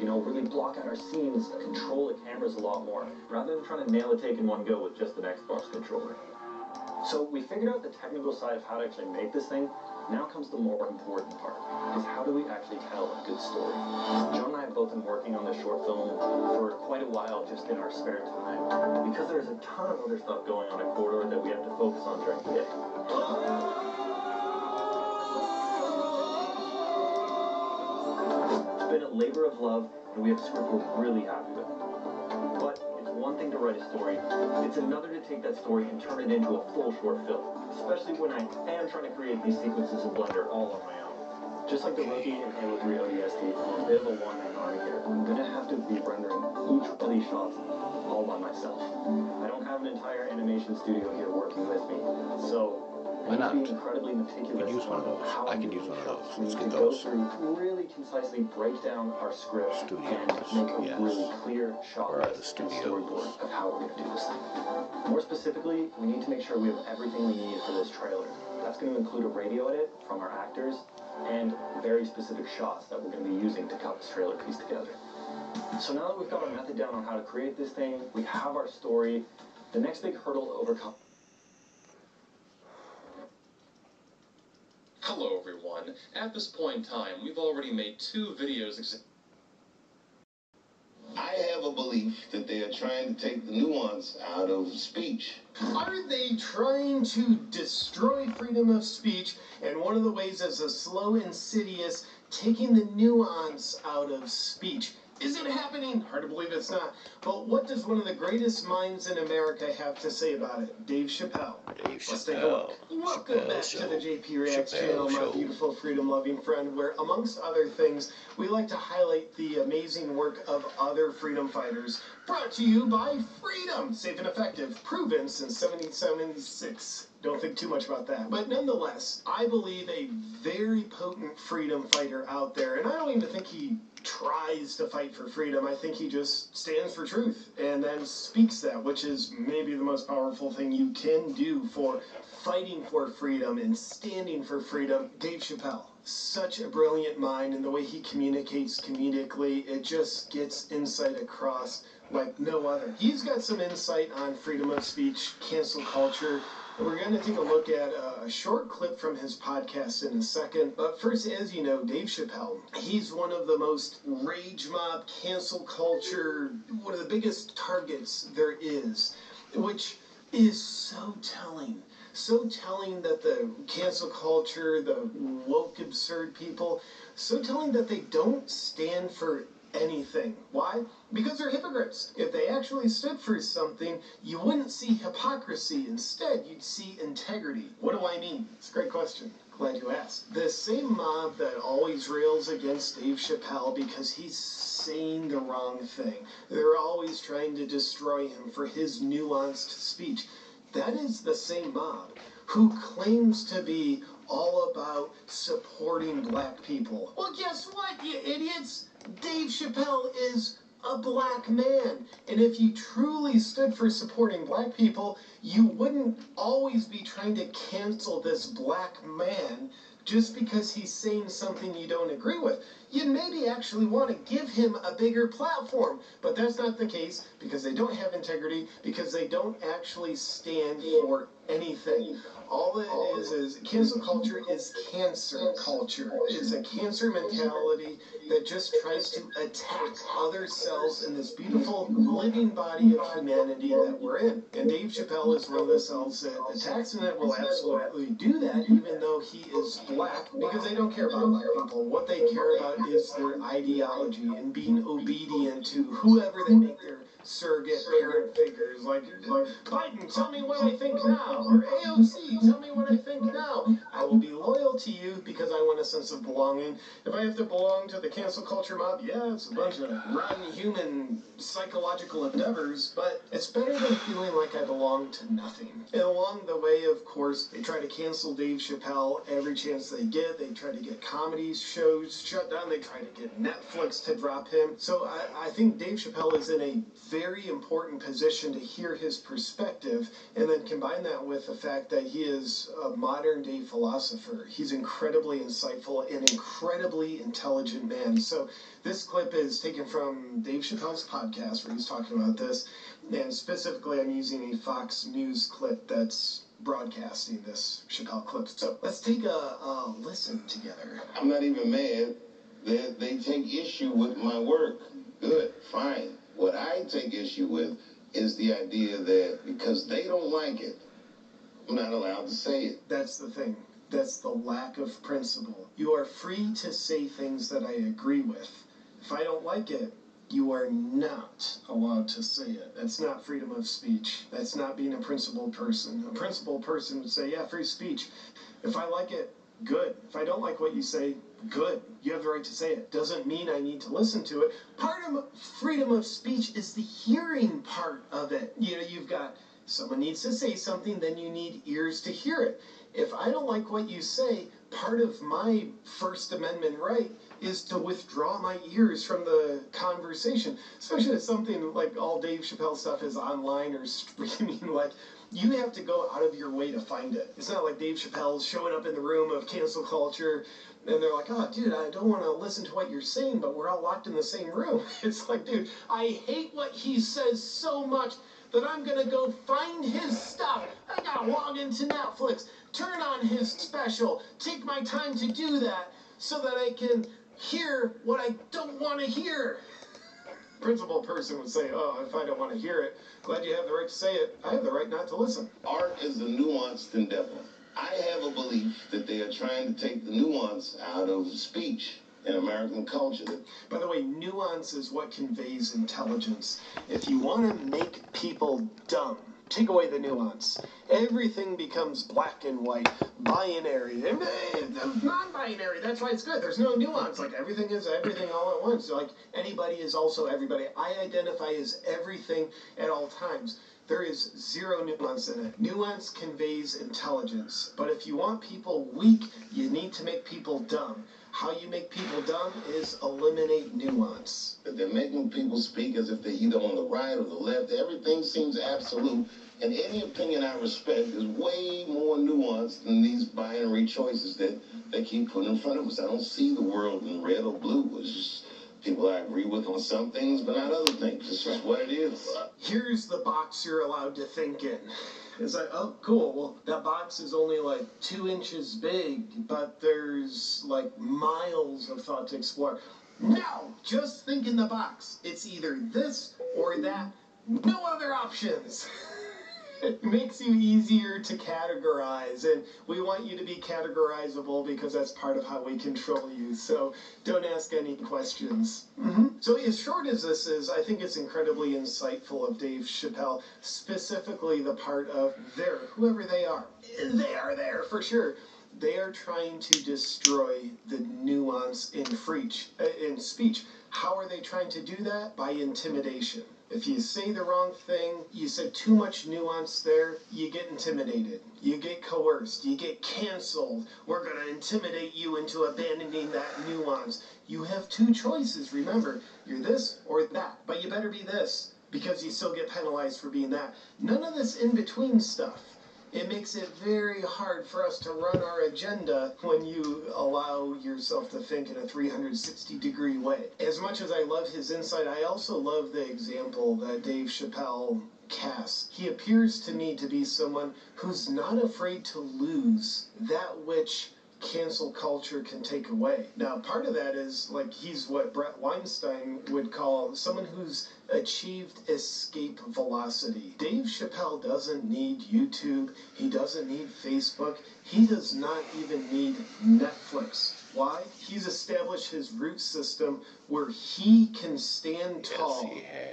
you know, really block out our scenes, control the cameras a lot more, rather than trying to nail a take in one go with just an Xbox controller. So we figured out the technical side of how to actually make this thing. Now comes the more important part, is how do we actually tell a good story? John and I have both been working on this short film for quite a while just in our spare time, because there's a ton of other stuff going on at Corridor that we have to focus on during the day. It's been a labor of love, and we have a script we're really happy with. But it's one thing to write a story, it's another to take that story and turn it into a full short film, especially when I am trying to create these sequences in Blender all on my own. Just like the rookie in Halo 3 ODST, I'm a bit of a one-man army here. I'm going to have to be rendering each of these shots all by myself. I don't have an entire animation studio here working with me, so why not? Be incredibly meticulous. You can use one of those. I can use one of those. Let's get go those. Through, really concisely break down our script Studios, and make a really clear shot list and storyboard of how we're going to do this thing. More specifically, we need to make sure we have everything we need for this trailer. That's going to include a radio edit from our actors and very specific shots that we're going to be using to cut this trailer piece together. So now that we've got our method down on how to create this thing, we have our story, the next big hurdle to overcome. Hello everyone. At this point in time, we've already made 2 videos. I have a belief that they are trying to take the nuance out of speech. Are they trying to destroy freedom of speech? And one of the ways is a slow, insidious taking the nuance out of speech. Is it happening? Hard to believe it's not. But what does one of the greatest minds in America have to say about it? Dave Chappelle. Let's take a look. Welcome back to the JP Reacts channel, my beautiful freedom-loving friend, where, amongst other things, we like to highlight the amazing work of other freedom fighters. Brought to you by Freedom! Safe and effective, proven since 1776. Don't think too much about that. But nonetheless, I believe a very potent freedom fighter out there, and I don't even think he tries to fight for freedom. I think he just stands for truth and then speaks that, which is maybe the most powerful thing you can do for fighting for freedom and standing for freedom. Dave Chappelle, such a brilliant mind, and the way he communicates comedically, it just gets insight across like no other. He's got some insight on freedom of speech, cancel culture. We're going to take a look at a short clip from his podcast in a second. But first, as you know, Dave Chappelle, he's one of the most rage mob, cancel culture, one of the biggest targets there is, which is so telling. So telling that the cancel culture, the woke, absurd people, so telling that they don't stand for anything. Why? Because they're hypocrites. If they actually stood for something, you wouldn't see hypocrisy. Instead, you'd see integrity. What do I mean? It's a great question. Glad you asked. The same mob that always rails against Dave Chappelle because he's saying the wrong thing. They're always trying to destroy him for his nuanced speech. That is the same mob who claims to be all about supporting black people. Well, guess what, you idiots? Dave Chappelle is a black man. And if you truly stood for supporting black people, you wouldn't always be trying to cancel this black man just because he's saying something you don't agree with. You'd maybe actually want to give him a bigger platform. But that's not the case because they don't have integrity, because they don't actually stand for anything. All it is cancel culture is cancer culture. It is a cancer mentality that just tries to attack other cells in this beautiful living body of humanity that we're in. And Dave Chappelle is one of the cells that attacks, and it will absolutely do that even though he is black, because they don't care about black people. What they care about is their ideology and being obedient to whoever they make their surrogate parent figures, like Biden, tell me what I think now, or AOC, tell me what I think now. I will be loyal to you because I want a sense of belonging. If I have to belong to the cancel culture mob, yeah, it's a bunch of rotten human psychological endeavors, but it's better than feeling like I belong to nothing. And along the way, of course, they try to cancel Dave Chappelle every chance they get. They try to get comedy shows shut down. They try to get Netflix to drop him. So I think Dave Chappelle is in a very important position to hear his perspective, and then combine that with the fact that he is a modern day philosopher. He's incredibly insightful and incredibly intelligent man. So this clip is taken from Dave Chappelle's podcast where he's talking about this, and specifically I'm using a Fox News clip that's broadcasting this Chappelle clip. So let's take a listen together. I'm not even mad that they take issue with my work. Good, fine. What I take issue with is the idea that because they don't like it, I'm not allowed to say it. That's the thing. That's the lack of principle. You are free to say things that I agree with. If I don't like it, you are not allowed to say it. That's not freedom of speech. That's not being a principled person. A principled person would say, yeah, free speech. If I like it, good. If I don't like what you say, good. You have the right to say it. Doesn't mean I need to listen to it. Part of freedom of speech is the hearing part of it. You know, you've got someone needs to say something, then you need ears to hear it. If I don't like what you say, part of my First Amendment right is to withdraw my ears from the conversation, especially if something like all Dave Chappelle stuff is online or streaming. Like, you have to go out of your way to find it. It's not like Dave Chappelle's showing up in the room of cancel culture and they're like, oh, dude, I don't want to listen to what you're saying, but we're all locked in the same room. It's like, dude, I hate what he says so much that I'm going to go find his stuff. I got to log into Netflix, turn on his special, take my time to do that so that I can hear what I don't want to hear. Principled person would say, oh, if I don't want to hear it, glad you have the right to say it. I have the right not to listen. Art is a nuanced endeavor. I have a belief that they are trying to take the nuance out of speech in American culture. By the way, nuance is what conveys intelligence. If you want to make people dumb, take away the nuance. Everything becomes black and white, binary, non-binary. That's why it's good. There's no nuance. Like, everything is everything all at once. Like, anybody is also everybody. I identify as everything at all times. There is zero nuance in it. Nuance conveys intelligence. But if you want people weak, you need to make people dumb. How you make people dumb is eliminate nuance. They're making people speak as if they're either on the right or the left. Everything seems absolute. And any opinion I respect is way more nuanced than these binary choices that they keep putting in front of us. I don't see the world in red or blue. It's just people I agree with on some things, but not other things. It's just what it is. Here's the box you're allowed to think in. It's like, oh, cool. Well, that box is only like 2 inches big, but there's like miles of thought to explore. No! Just think in the box. It's either this or that. No other options. It makes you easier to categorize, and we want you to be categorizable because that's part of how we control you, so don't ask any questions. So as short as this is, I think it's incredibly insightful of Dave Chappelle, specifically the part of whoever they are. They are there for sure. They are trying to destroy the nuance in speech. How are they trying to do that? By intimidation. If you say the wrong thing, you said too much nuance there, you get intimidated. You get coerced. You get canceled. We're going to intimidate you into abandoning that nuance. You have 2 choices, remember. You're this or that, but you better be this because you still get penalized for being that. None of this in-between stuff. It makes it very hard for us to run our agenda when you allow yourself to think in a 360-degree way. As much as I love his insight, I also love the example that Dave Chappelle casts. He appears to me to be someone who's not afraid to lose that which cancel culture can take away. Now, part of that is, like, he's what Brett Weinstein would call someone who's achieved escape velocity. Dave Chappelle doesn't need YouTube. He doesn't need Facebook. He does not even need Netflix. Why? He's established his root system where he can stand tall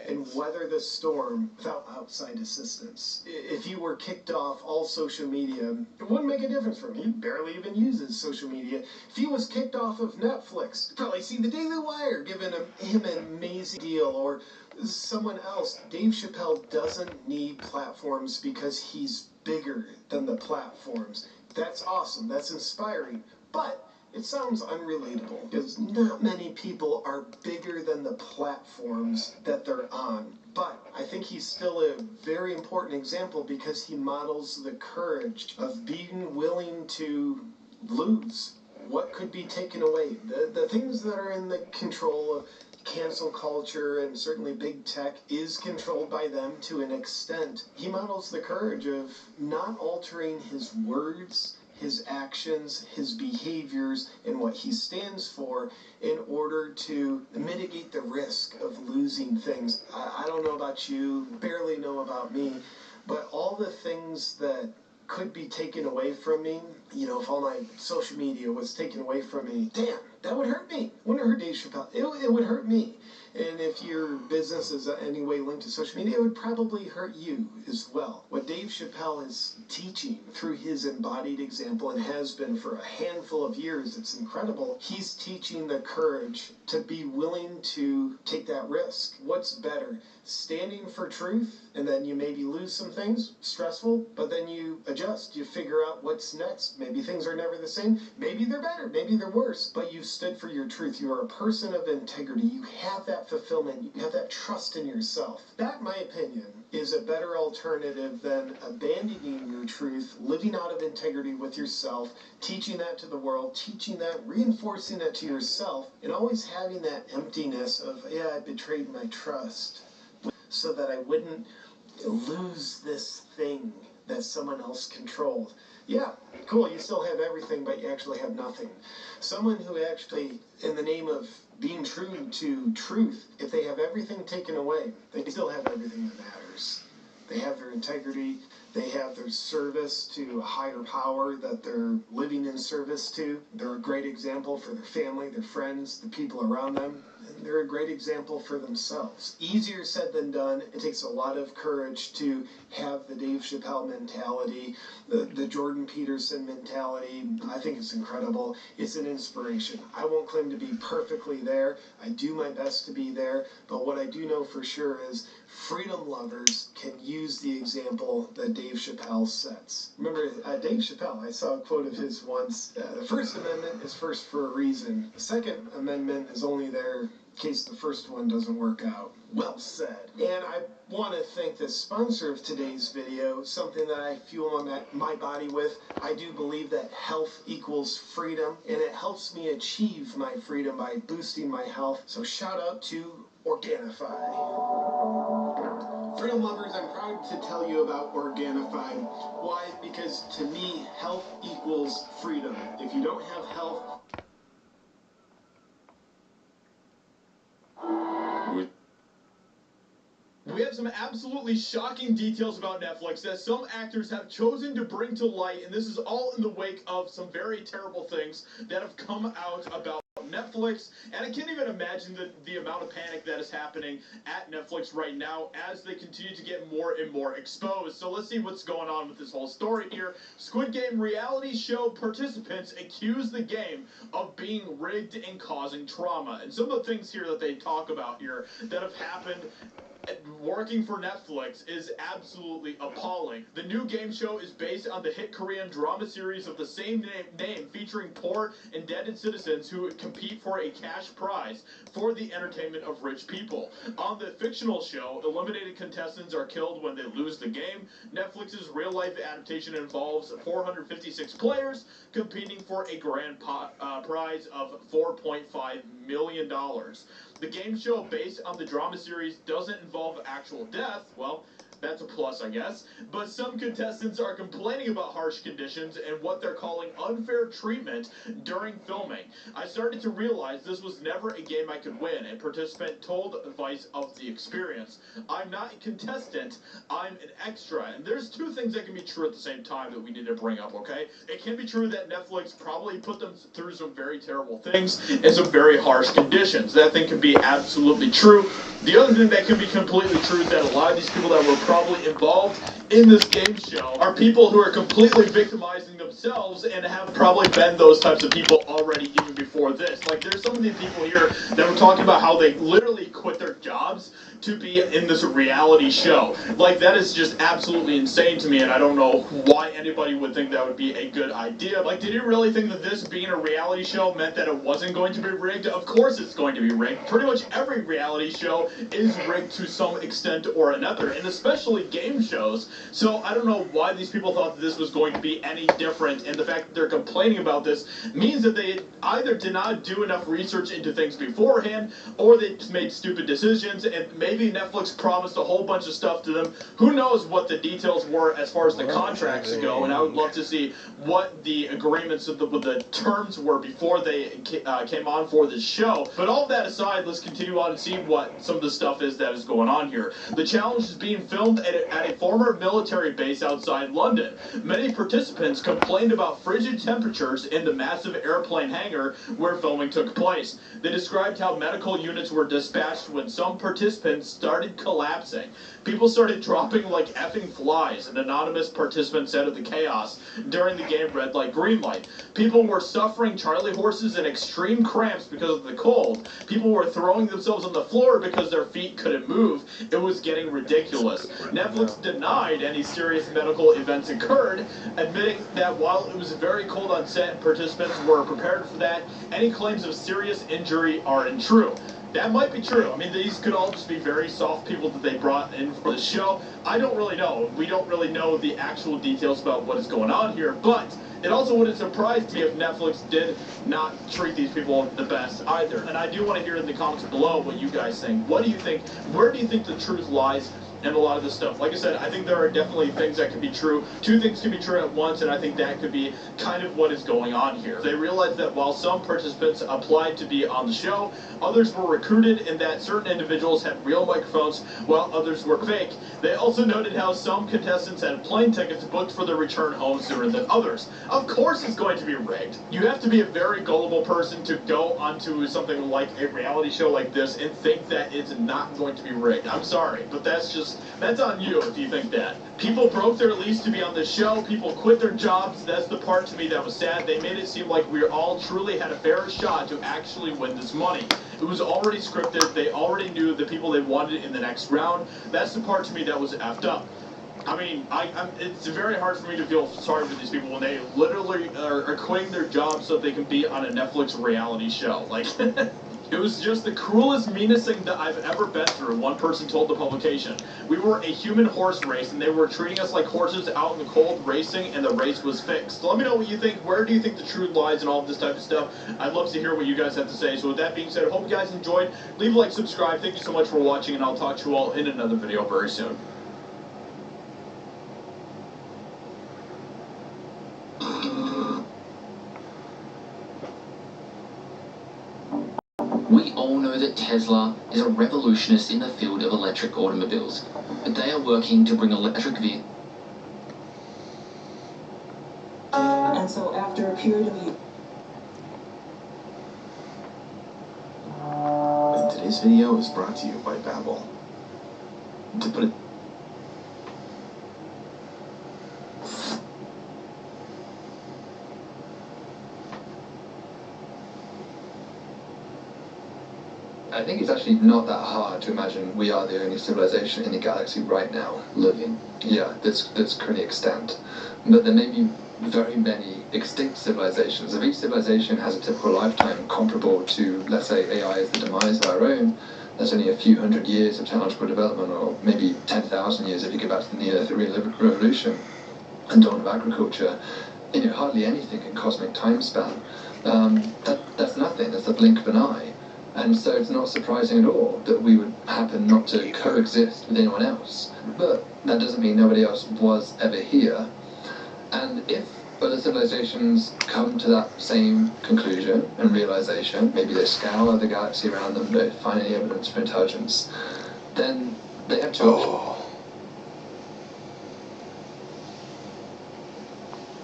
and weather the storm without outside assistance. If he were kicked off all social media, it wouldn't make a difference for him. He barely even uses social media. If he was kicked off of Netflix, you'd probably see the Daily Wire giving him an amazing deal, or someone else. Dave Chappelle doesn't need platforms because he's bigger than the platforms. That's awesome. That's inspiring. But It sounds unrelatable because not many people are bigger than the platforms that they're on. But I think he's still a very important example because he models the courage of being willing to lose. What could be taken away? The things that are in the control of cancel culture and certainly big tech is controlled by them to an extent. He models the courage of not altering his words, his actions, his behaviors, and what he stands for in order to mitigate the risk of losing things. I don't know about you, barely know about me, but all the things that could be taken away from me, if all my social media was taken away from me, damn, that would hurt me. Wouldn't it hurt Dave Chappelle? It would hurt me. And if your business is in any way linked to social media, it would probably hurt you as well. What Dave Chappelle is teaching through his embodied example, and has been for a handful of years, it's incredible. He's teaching the courage to be willing to take that risk. What's better? Standing for truth, and then you maybe lose some things, stressful, but then you adjust, you figure out what's next. Maybe things are never the same, maybe they're better, maybe they're worse, but you stood for your truth. You are a person of integrity. You have that fulfillment, you have that trust in yourself. That, in my opinion, is a better alternative than abandoning your truth, living out of integrity with yourself, teaching that to the world, teaching that, reinforcing that to yourself, and always having that emptiness of, I betrayed my trust, so that I wouldn't lose this thing that someone else controlled. Yeah, cool, you still have everything, but you actually have nothing. Someone who actually, in the name of being true to truth, if they have everything taken away, they still have everything that matters. They have their integrity, they have their service to a higher power that they're living in service to. They're a great example for their family, their friends, the people around them. And they're a great example for themselves. Easier said than done. It takes a lot of courage to have the Dave Chappelle mentality, the Jordan Peterson mentality. I think it's incredible. It's an inspiration. I won't claim to be perfectly there. I do my best to be there. But what I do know for sure is freedom lovers can use the example that Dave Chappelle sets. Remember, Dave Chappelle, I saw a quote of his once, the First Amendment is first for a reason. The Second Amendment is only there in case the first one doesn't work out. Well said. And I want to thank the sponsor of today's video, something that I fuel my body with. I do believe that health equals freedom, and it helps me achieve my freedom by boosting my health. So shout out to Organifi. Freedom lovers, I'm proud to tell you about Organifi. Why? Because to me, health equals freedom. If you don't have health, we have some absolutely shocking details about Netflix that some actors have chosen to bring to light, and this is all in the wake of some very terrible things that have come out about Netflix, and I can't even imagine the amount of panic that is happening at Netflix right now as they continue to get more and more exposed. So let's see what's going on with this whole story here. Squid Game reality show participants accuse the game of being rigged and causing trauma. And some of the things here that they talk about here that have happened working for Netflix is absolutely appalling. The new game show is based on the hit Korean drama series of the same name featuring poor, indebted citizens who compete for a cash prize for the entertainment of rich people. On the fictional show, eliminated contestants are killed when they lose the game. Netflix's real-life adaptation involves 456 players competing for a grand prize of $4.5 million. The game show based on the drama series doesn't involve actual death. Well, that's a plus, I guess. But some contestants are complaining about harsh conditions and what they're calling unfair treatment during filming. I started to realize this was never a game I could win, a participant told Vice of the experience. I'm not a contestant, I'm an extra. And there's two things that can be true at the same time that we need to bring up, okay? It can be true that Netflix probably put them through some very terrible things and some very harsh conditions. That thing can be absolutely true. The other thing that can be completely true is that a lot of these people that were probably involved in this game show are people who are completely victimizing themselves and have probably been those types of people already even before this. Like, there's some of these people here that were talking about how they literally quit their jobs to be in this reality show. Like, that is just absolutely insane to me, and I don't know why anybody would think that would be a good idea. Like, did you really think that this being a reality show meant that it wasn't going to be rigged? Of course it's going to be rigged. Pretty much every reality show is rigged to some extent or another, and especially game shows. So I don't know why these people thought that this was going to be any different, and the fact that they're complaining about this means that they either did not do enough research into things beforehand, or they just made stupid decisions, and maybe Netflix promised a whole bunch of stuff to them. Who knows what the details were as far as the contracts go, and I would love to see what the agreements with the terms were before they came on for this show. But all that aside, let's continue on and see what some of the stuff is that is going on here. The challenge is being filmed at a former military base outside London. Many participants complained about frigid temperatures in the massive airplane hangar where filming took place. They described how medical units were dispatched when some participants started collapsing. People started dropping like effing flies, an anonymous participant said of the chaos during the game Red Light, Green Light. People were suffering Charlie horses and extreme cramps because of the cold. People were throwing themselves on the floor because their feet couldn't move. It was getting ridiculous. Netflix denied any serious medical events occurred, admitting that while it was very cold on set, participants were prepared for that. Any claims of serious injury are untrue. That might be true. I mean, these could all just be very soft people that they brought in for the show. I don't really know. We don't really know the actual details about what is going on here, but it also wouldn't surprise me if Netflix did not treat these people the best either. And I do want to hear in the comments below what you guys think. What do you think? Where do you think the truth lies in a lot of this stuff? Like I said, I think there are definitely things that could be true. Two things can be true at once, and I think that could be kind of what is going on here. They realized that while some participants applied to be on the show, others were recruited, and that certain individuals had real microphones while others were fake. They also noted how some contestants had plane tickets booked for their return home sooner than others. Of course it's going to be rigged. You have to be a very gullible person to go onto something like a reality show like this and think that it's not going to be rigged. I'm sorry, but that's on you if you think that. People broke their lease to be on this show. People quit their jobs. That's the part to me that was sad. They made it seem like we all truly had a fair shot to actually win this money. It was already scripted. They already knew the people they wanted in the next round. That's the part to me that was effed up. I mean, it's very hard for me to feel sorry for these people when they literally are quitting their jobs so they can be on a Netflix reality show. Like, it was just the cruelest, meanest thing that I've ever been through, one person told the publication. We were a human horse race, and they were treating us like horses out in the cold racing, and the race was fixed. So let me know what you think. Where do you think the truth lies and all of this type of stuff? I'd love to hear what you guys have to say. So with that being said, I hope you guys enjoyed. Leave a like, subscribe. Thank you so much for watching, and I'll talk to you all in another video very soon. We all know that Tesla is a revolutionist in the field of electric automobiles, but they are working to bring electric vehicles. And so after a period of years... And today's video is brought to you by Babbel. To put it... I think it's actually not that hard to imagine we are the only civilization in the galaxy right now living. Yeah, that's currently extant. But there may be very many extinct civilizations. If each civilization has a typical lifetime comparable to, let's say, AI is the demise of our own, that's only a few hundred years of technological development, or maybe 10,000 years if you go back to the Neolithic Revolution and dawn of agriculture. You know, hardly anything in cosmic time span. That's nothing. That's the blink of an eye. And so it's not surprising at all that we would happen not to coexist with anyone else. But that doesn't mean nobody else was ever here. And if other civilizations come to that same conclusion and realization, maybe they scour the galaxy around them, don't find any evidence for intelligence, then they have two options.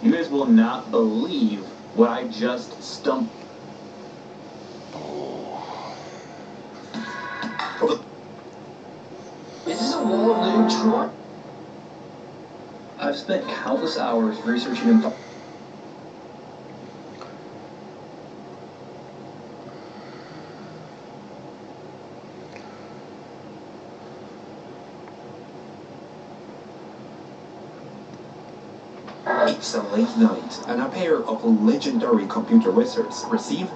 You guys will not believe what I just stumped. Is this a war neutron? I've spent countless hours researching and It's a late night, and a pair of legendary computer wizards receive...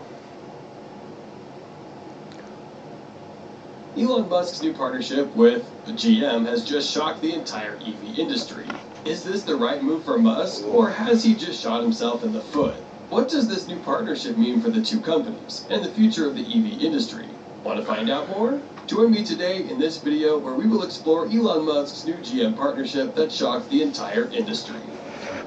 Elon Musk's new partnership with GM has just shocked the entire EV industry. Is this the right move for Musk, or has he just shot himself in the foot? What does this new partnership mean for the two companies, and the future of the EV industry? Want to find out more? Join me today in this video where we will explore Elon Musk's new GM partnership that shocked the entire industry.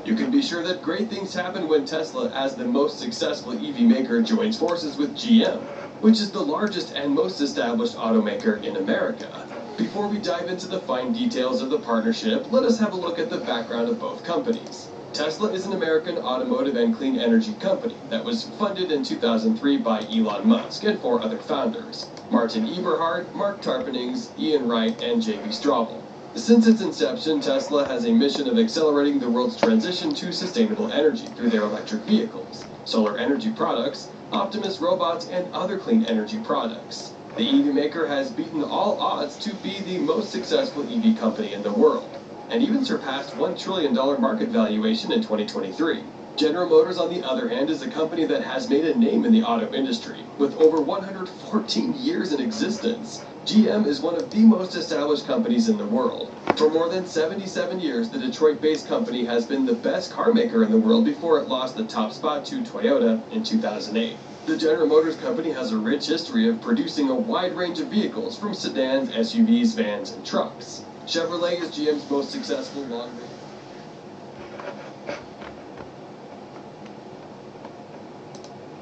You can be sure that great things happen when Tesla, as the most successful EV maker, joins forces with GM, which is the largest and most established automaker in America. Before we dive into the fine details of the partnership, let us have a look at the background of both companies. Tesla is an American automotive and clean energy company that was funded in 2003 by Elon Musk and 4 other founders: Martin Eberhard, Mark Tarpenings, Ian Wright, and J.B. Straubel. Since its inception, Tesla has a mission of accelerating the world's transition to sustainable energy through their electric vehicles, solar energy products, Optimus robots, and other clean energy products. The EV maker has beaten all odds to be the most successful EV company in the world, and even surpassed $1 trillion market valuation in 2023. General Motors, on the other hand, is a company that has made a name in the auto industry, with over 114 years in existence. GM is one of the most established companies in the world. For more than 77 years, the Detroit-based company has been the best car maker in the world before it lost the top spot to Toyota in 2008. The General Motors company has a rich history of producing a wide range of vehicles, from sedans, SUVs, vans, and trucks. Chevrolet is GM's most successful long-range.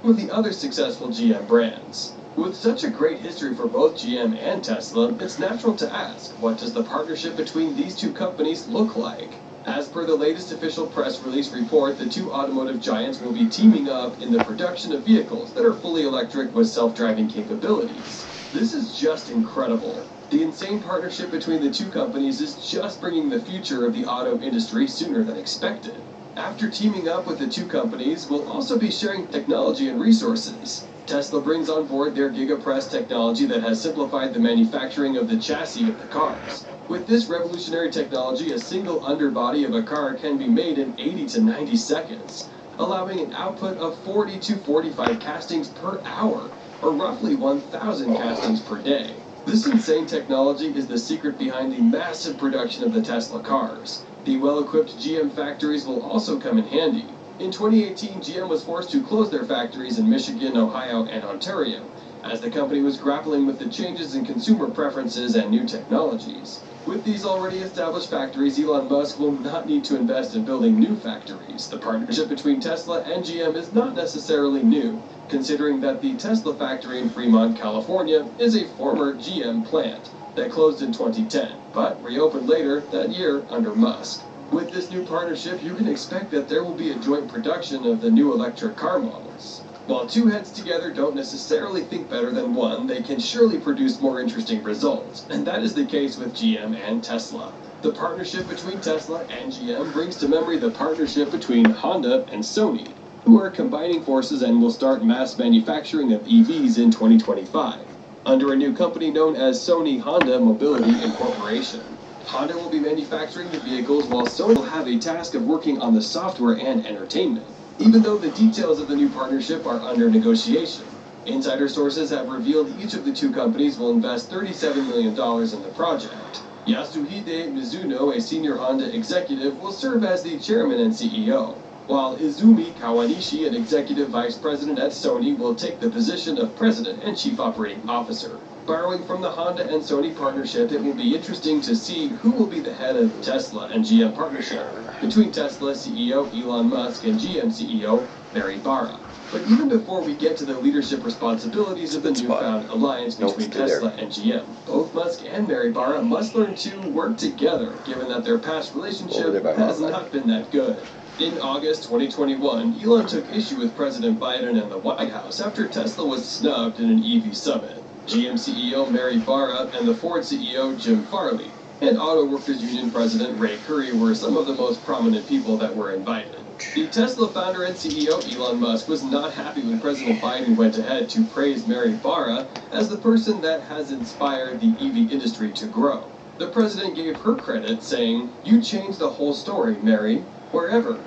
With the other successful GM brands. With such a great history for both GM and Tesla, it's natural to ask, what does the partnership between these two companies look like? As per the latest official press release report, the two automotive giants will be teaming up in the production of vehicles that are fully electric with self-driving capabilities. This is just incredible. The insane partnership between the two companies is just bringing the future of the auto industry sooner than expected. After teaming up with the two companies, we'll also be sharing technology and resources. Tesla brings on board their GigaPress technology that has simplified the manufacturing of the chassis of the cars. With this revolutionary technology, a single underbody of a car can be made in 80 to 90 seconds, allowing an output of 40 to 45 castings per hour, or roughly 1,000 castings per day. This insane technology is the secret behind the massive production of the Tesla cars. The well-equipped GM factories will also come in handy. In 2018, GM was forced to close their factories in Michigan, Ohio, and Ontario, as the company was grappling with the changes in consumer preferences and new technologies. With these already established factories, Elon Musk will not need to invest in building new factories. The partnership between Tesla and GM is not necessarily new, considering that the Tesla factory in Fremont, California, is a former GM plant that closed in 2010, but reopened later that year under Musk. With this new partnership, you can expect that there will be a joint production of the new electric car models. While two heads together don't necessarily think better than one, they can surely produce more interesting results, and that is the case with GM and Tesla. The partnership between Tesla and GM brings to memory the partnership between Honda and Sony, who are combining forces and will start mass manufacturing of EVs in 2025, under a new company known as Sony Honda Mobility Incorporation. Honda will be manufacturing the vehicles while Sony will have a task of working on the software and entertainment, even though the details of the new partnership are under negotiation. Insider sources have revealed each of the two companies will invest $37 million in the project. Yasuhide Mizuno, a senior Honda executive, will serve as the chairman and CEO, while Izumi Kawanishi, an executive vice president at Sony, will take the position of president and chief operating officer. Borrowing from the Honda and Sony partnership, it will be interesting to see who will be the head of Tesla and GM partnership between Tesla CEO Elon Musk and GM CEO Mary Barra. But even before we get to the leadership responsibilities of the newfound alliance between Tesla and GM, both Musk and Mary Barra must learn to work together, given that their past relationship has not been that good. In August 2021, Elon took issue with President Biden and the White House after Tesla was snubbed in an EV summit. GM CEO Mary Barra and the Ford CEO Jim Farley and Auto Workers Union President Ray Curry were some of the most prominent people that were invited. The Tesla founder and CEO Elon Musk was not happy when President Biden went ahead to praise Mary Barra as the person that has inspired the EV industry to grow. The president gave her credit, saying, "You changed the whole story, Mary. Wherever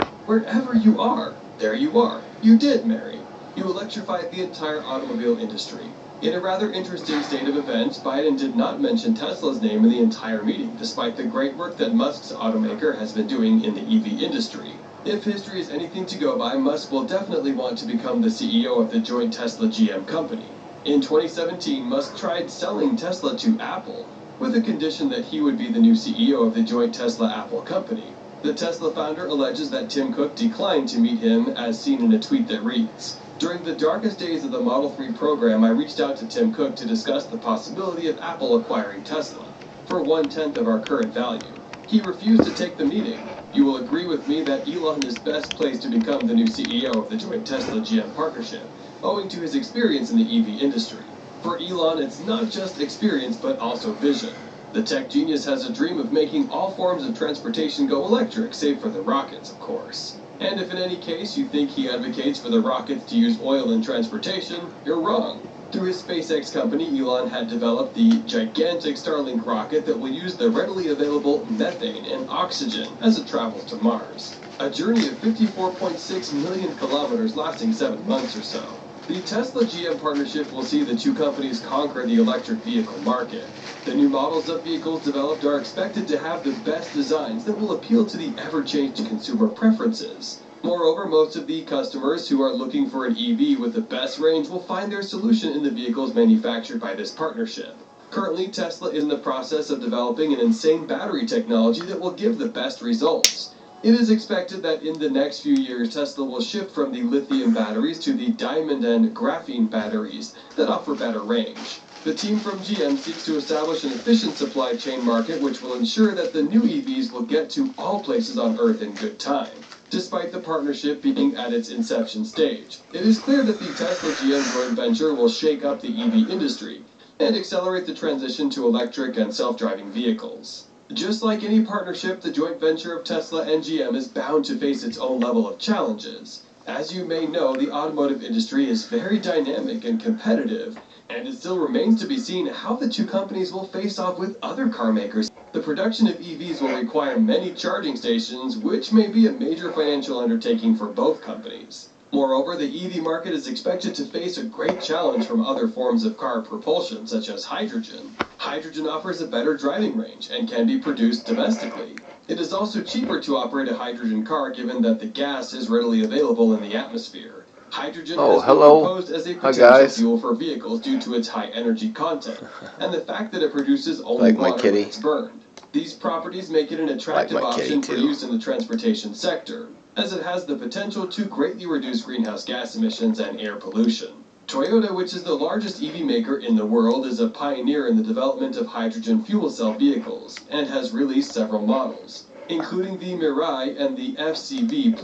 you are, there you are. You did, Mary. You electrified the entire automobile industry." In a rather interesting state of events, Biden did not mention Tesla's name in the entire meeting, despite the great work that Musk's automaker has been doing in the EV industry. If history is anything to go by, Musk will definitely want to become the CEO of the joint Tesla-GM company. In 2017, Musk tried selling Tesla to Apple, with a condition that he would be the new CEO of the joint Tesla-Apple company. The Tesla founder alleges that Tim Cook declined to meet him, as seen in a tweet that reads, "During the darkest days of the Model 3 program, I reached out to Tim Cook to discuss the possibility of Apple acquiring Tesla for 1/10 of our current value. He refused to take the meeting. You will agree with me that Elon is best placed to become the new CEO of the joint Tesla-GM partnership, owing to his experience in the EV industry. For Elon, it's not just experience, but also vision. The tech genius has a dream of making all forms of transportation go electric, save for the rockets, of course. And if in any case you think he advocates for the rockets to use oil in transportation, you're wrong. Through his SpaceX company, Elon had developed the gigantic Starlink rocket that will use the readily available methane and oxygen as it travels to Mars. A journey of 54.6 million kilometers lasting 7 months or so. The Tesla-GM partnership will see the two companies conquer the electric vehicle market. The new models of vehicles developed are expected to have the best designs that will appeal to the ever-changing consumer preferences. Moreover, most of the customers who are looking for an EV with the best range will find their solution in the vehicles manufactured by this partnership. Currently, Tesla is in the process of developing an insane battery technology that will give the best results. It is expected that in the next few years, Tesla will shift from the lithium batteries to the diamond and graphene batteries that offer better range. The team from GM seeks to establish an efficient supply chain market which will ensure that the new EVs will get to all places on Earth in good time. Despite the partnership being at its inception stage, it is clear that the Tesla-GM joint venture will shake up the EV industry and accelerate the transition to electric and self-driving vehicles. Just like any partnership, the joint venture of Tesla and GM is bound to face its own level of challenges. As you may know, the automotive industry is very dynamic and competitive, and it still remains to be seen how the two companies will face off with other car makers. The production of EVs will require many charging stations, which may be a major financial undertaking for both companies. Moreover, the EV market is expected to face a great challenge from other forms of car propulsion, such as hydrogen. Hydrogen offers a better driving range and can be produced domestically. It is also cheaper to operate a hydrogen car given that the gas is readily available in the atmosphere. Hydrogen has been proposed as a potential fuel for vehicles due to its high energy content and the fact that it produces only water when it's burned. These properties make it an attractive option for use in the transportation sector, as it has the potential to greatly reduce greenhouse gas emissions and air pollution. Toyota, which is the largest EV maker in the world, is a pioneer in the development of hydrogen fuel cell vehicles and has released several models, including the Mirai and the FCV+.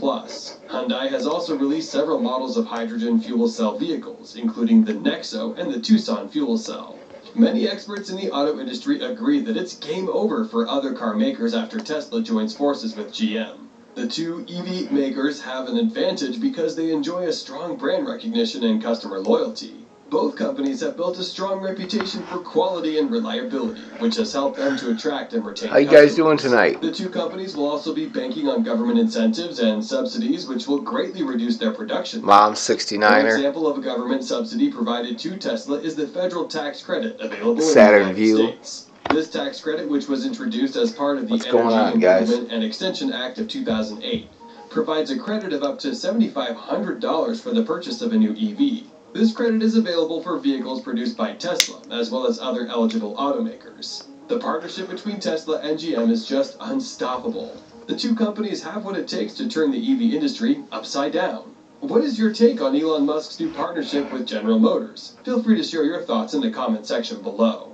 Hyundai has also released several models of hydrogen fuel cell vehicles, including the Nexo and the Tucson fuel cell. Many experts in the auto industry agree that it's game over for other car makers after Tesla joins forces with GM. The two EV makers have an advantage because they enjoy a strong brand recognition and customer loyalty. Both companies have built a strong reputation for quality and reliability, which has helped them to attract and retain customers. How you guys doing tonight? The two companies will also be banking on government incentives and subsidies, which will greatly reduce their production. Mom, 69er. An example of a government subsidy provided to Tesla is the federal tax credit available Saturn in the View. United States. This tax credit, which was introduced as part of the What's going on, Energy guys? Improvement and Extension Act of 2008, provides a credit of up to $7,500 for the purchase of a new EV. This credit is available for vehicles produced by Tesla, as well as other eligible automakers. The partnership between Tesla and GM is just unstoppable. The two companies have what it takes to turn the EV industry upside down. What is your take on Elon Musk's new partnership with General Motors? Feel free to share your thoughts in the comment section below.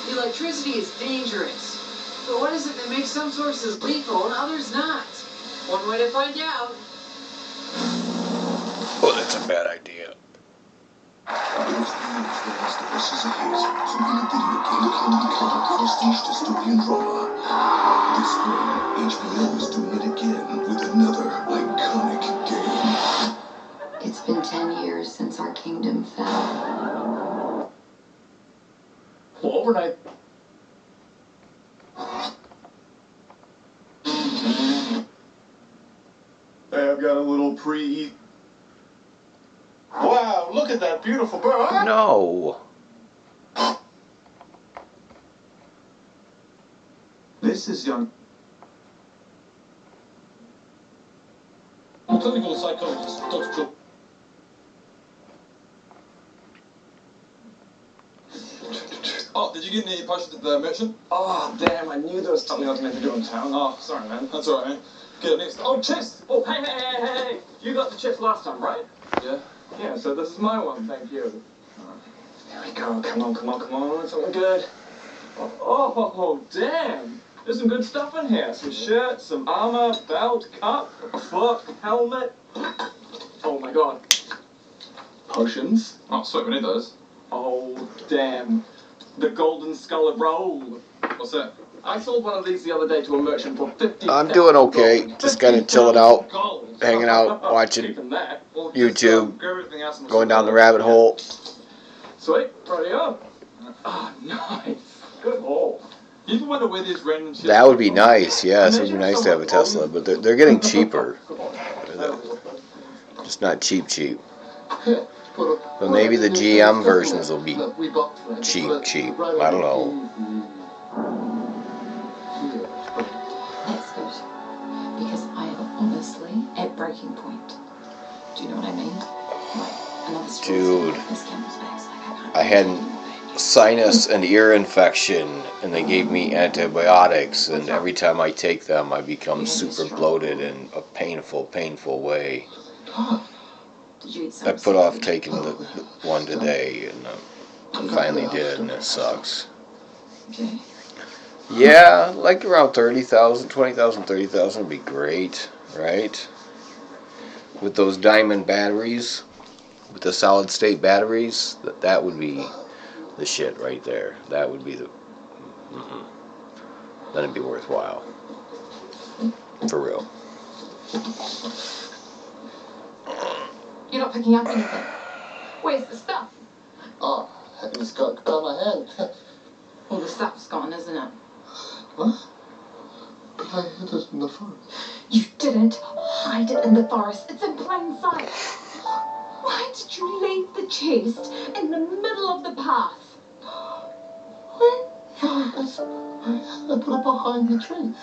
Electricity is dangerous, but what is it that makes some sources lethal and others not? One way to find out. Oh, that's a bad idea. Last of Us is a hit, so any video game can become a prestige dystopian drama. This spring, HBO is doing it again with another iconic game. It's been 10 years since our kingdom fell. Well, overnight. Hey, I've got a little pre-eat. Wow, look at that beautiful bird. No. This is young. Clinical psychologist, Dr. Joe. Oh, did you get any punches at the merchant? Oh, damn, I knew there was something I was meant to do in town. Oh, sorry, man. That's alright, man. Okay, next. Oh, chest! Oh, hey. You got the chest last time, right? Yeah. Yeah, so this is my one, thank you. Here we go. Come on. It's something good. Oh, damn. There's some good stuff in here. Some shirts, some armor, belt, cup, foot, helmet. Oh my god. Potions. Oh, sweet, we need those. Oh, damn. The golden skull of roll. What's that? I sold one of these the other day to a merchant for 50. I'm doing okay. Just kind of chilling out, hanging out, watching Well, YouTube, grab everything else and going down the rabbit hole. Sweet, ready up. Oh, nice. Good haul. You ever wonder where these random shit? That would be nice. Yes, it would be nice to have a Tesla, but they're getting cheaper. Just not cheap. But maybe the GM versions will be cheap. I don't know. That's good. Because I am honestly at breaking point. Do you know what I mean? Like, another story. Dude, This camel's back's like, I had sinus and ear infection, and they gave me antibiotics, and every time I take them, I become super bloated in a painful way. Did you eat I put off taking the one today, and I finally did, and it sucks. Okay. Yeah, like around 30,000, 20,000, 30,000 would be great, right? With those diamond batteries, with the solid state batteries, that would be the shit right there. That would be the... That'd be worthwhile. For real. You're not picking up anything. Where's the stuff? Oh, it's got out of my hand. Well, the stuff's gone, isn't it? What? But I hid it in the forest. You didn't hide it in the forest. It's in plain sight. Why did you leave the chest in the middle of the path? I put it behind the trees.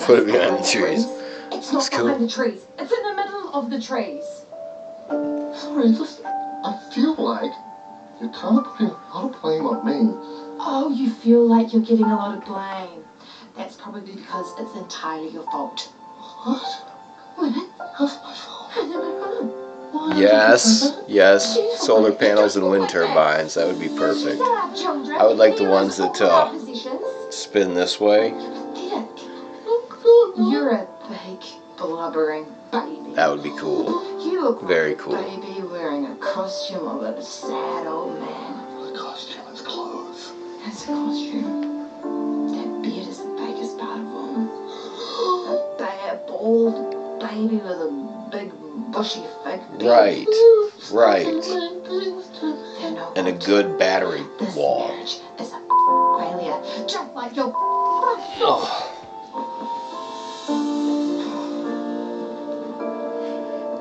Put it behind the trees. It's not behind the trees. It's in the middle of the trees. Sorry, I feel like you're kind of putting a lot of blame on me. Oh, you feel like you're getting a lot of blame. That's probably because it's entirely your fault. What? What? How's my fault? How's it my fault? Yes. Solar panels and wind turbines. That would be perfect. I would like the ones that spin this way. You're a big blubbering baby. That would be cool. You look Very like cool. a baby wearing a costume of a sad old man. The costume is clothes. That's a costume. That beard is the biggest part of him. A bad, bald baby with a big, bushy fake beard. Right. And a good battery wall. This marriage is a failure. Just like your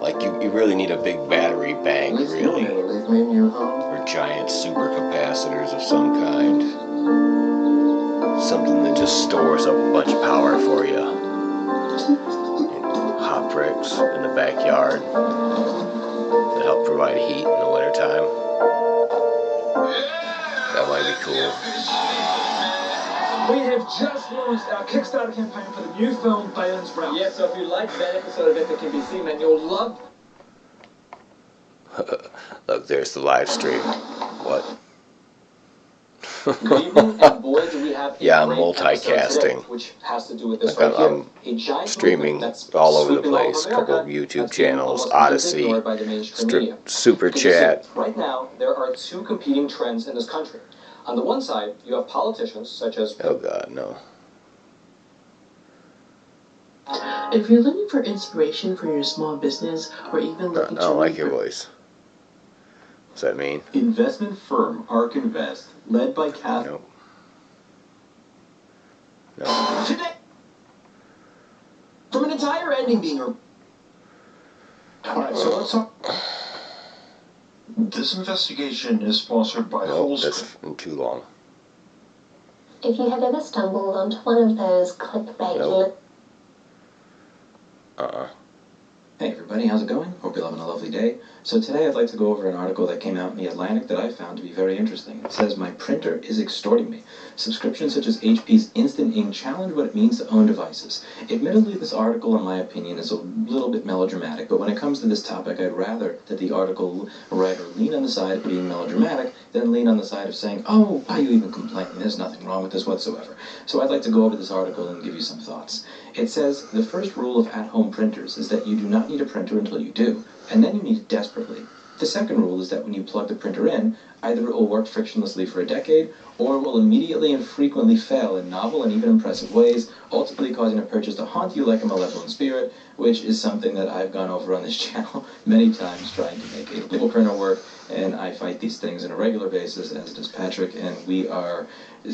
Like you really need a big battery bank, really. Or giant supercapacitors of some kind. Something that just stores up a bunch of power for you. Hot bricks in the backyard that help provide heat in the wintertime. That might be cool. We have just launched our Kickstarter campaign for the new film Balin's Realm. Yeah, so if you like that episode of Epic NBC, man, you'll love... Look, there's the live stream. What? Good evening, and boy, do we have a Yeah, I'm great episode multicasting. today, which has to do with this Like right I'm here. A giant streaming movement that's all over the sweeping all of place. A couple of America YouTube that's being channels, almost completely Odyssey, ignored by the mainstream media. Super Because you see, Chat. right now, there are two competing trends in this country. On the one side, you have politicians such as... Oh God, no. If you're looking for inspiration for your small business or even looking I don't like your voice. What's that mean? Investment firm Ark Invest, led by Kath. Nope. No. Today, from an entire ending being... Alright, so let's talk... This investigation is sponsored by Nope, that's too long. If you have ever stumbled onto one of those clickbait... Nope. Hey everybody, how's it going? Hope you're having a lovely day. So today I'd like to go over an article that came out in the Atlantic that I found to be very interesting. It says, "My printer is extorting me. Subscriptions such as HP's Instant Ink challenge what it means to own devices." Admittedly, this article, in my opinion, is a little bit melodramatic, but when it comes to this topic, I'd rather that the article writer lean on the side of being melodramatic than lean on the side of saying, oh, why are you even complaining? There's nothing wrong with this whatsoever. So I'd like to go over this article and give you some thoughts. It says, "The first rule of at-home printers is that you do not need a printer until you do, and then you need it desperately. The second rule is that when you plug the printer in, either it will work frictionlessly for a decade, or it will immediately and frequently fail in novel and even impressive ways, ultimately causing a purchase to haunt you like a malevolent spirit," which is something that I've gone over on this channel many times trying to make a label printer work, and I fight these things on a regular basis, as does Patrick, and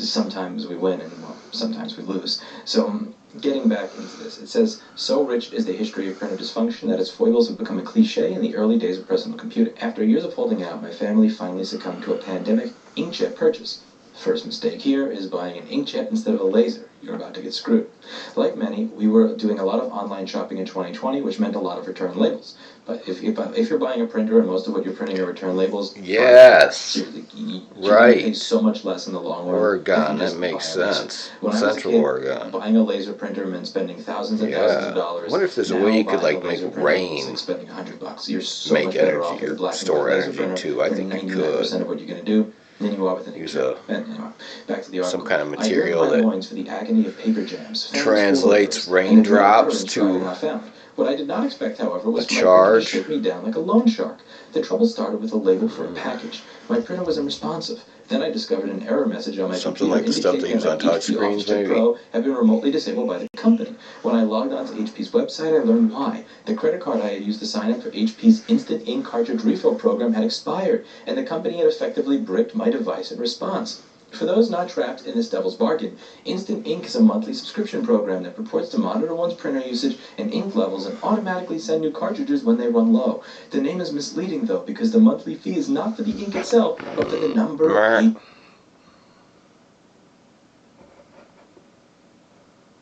sometimes we win, and well, sometimes we lose. So, getting back into this, it says, "So rich is the history of printer dysfunction that its foibles have become a cliche in the early days of personal computing. After years of holding out, my family finally succumbed to a pandemic inkjet purchase. First mistake here is buying an inkjet instead of a laser. You're about to get screwed. Like many, we were doing a lot of online shopping in 2020, which meant a lot of return labels. But if you're buying a printer and most of what you're printing are return labels, yes, you're going to pay so much less in the long run. Oregon, that makes sense. When I was a Central kid, Oregon. Buying a laser printer meant spending thousands and thousands of dollars. I wonder if there's a Now way you could buying like a laser make printer rain, is like spending $100. You're so make much better off energy with a or black and store white laser energy printer too. I for think you 99% could of what you're going to do than you are with an use inkjet. Anyway, back to the article. some kind of I material yearned my that loins for the agony of paper jams, translates and the dry raindrops utterance writing to I found. What I did not expect, however, was a my printer to charge. shoot me down like a loan shark. The trouble started with a label for a package. My printer was unresponsive. Then I discovered an error message on my Something computer like the stuff they indicating use that on my touch HP screens, OfficeJet maybe. Pro had been remotely disabled by the company. When I logged on to HP's website, I learned why. The credit card I had used to sign up for HP's Instant Ink cartridge refill program had expired, and the company had effectively bricked my device in response. For those not trapped in this devil's bargain, Instant Ink is a monthly subscription program that purports to monitor one's printer usage and ink levels and automatically send new cartridges when they run low. The name is misleading, though, because the monthly fee is not for the ink itself, but for the number of ink.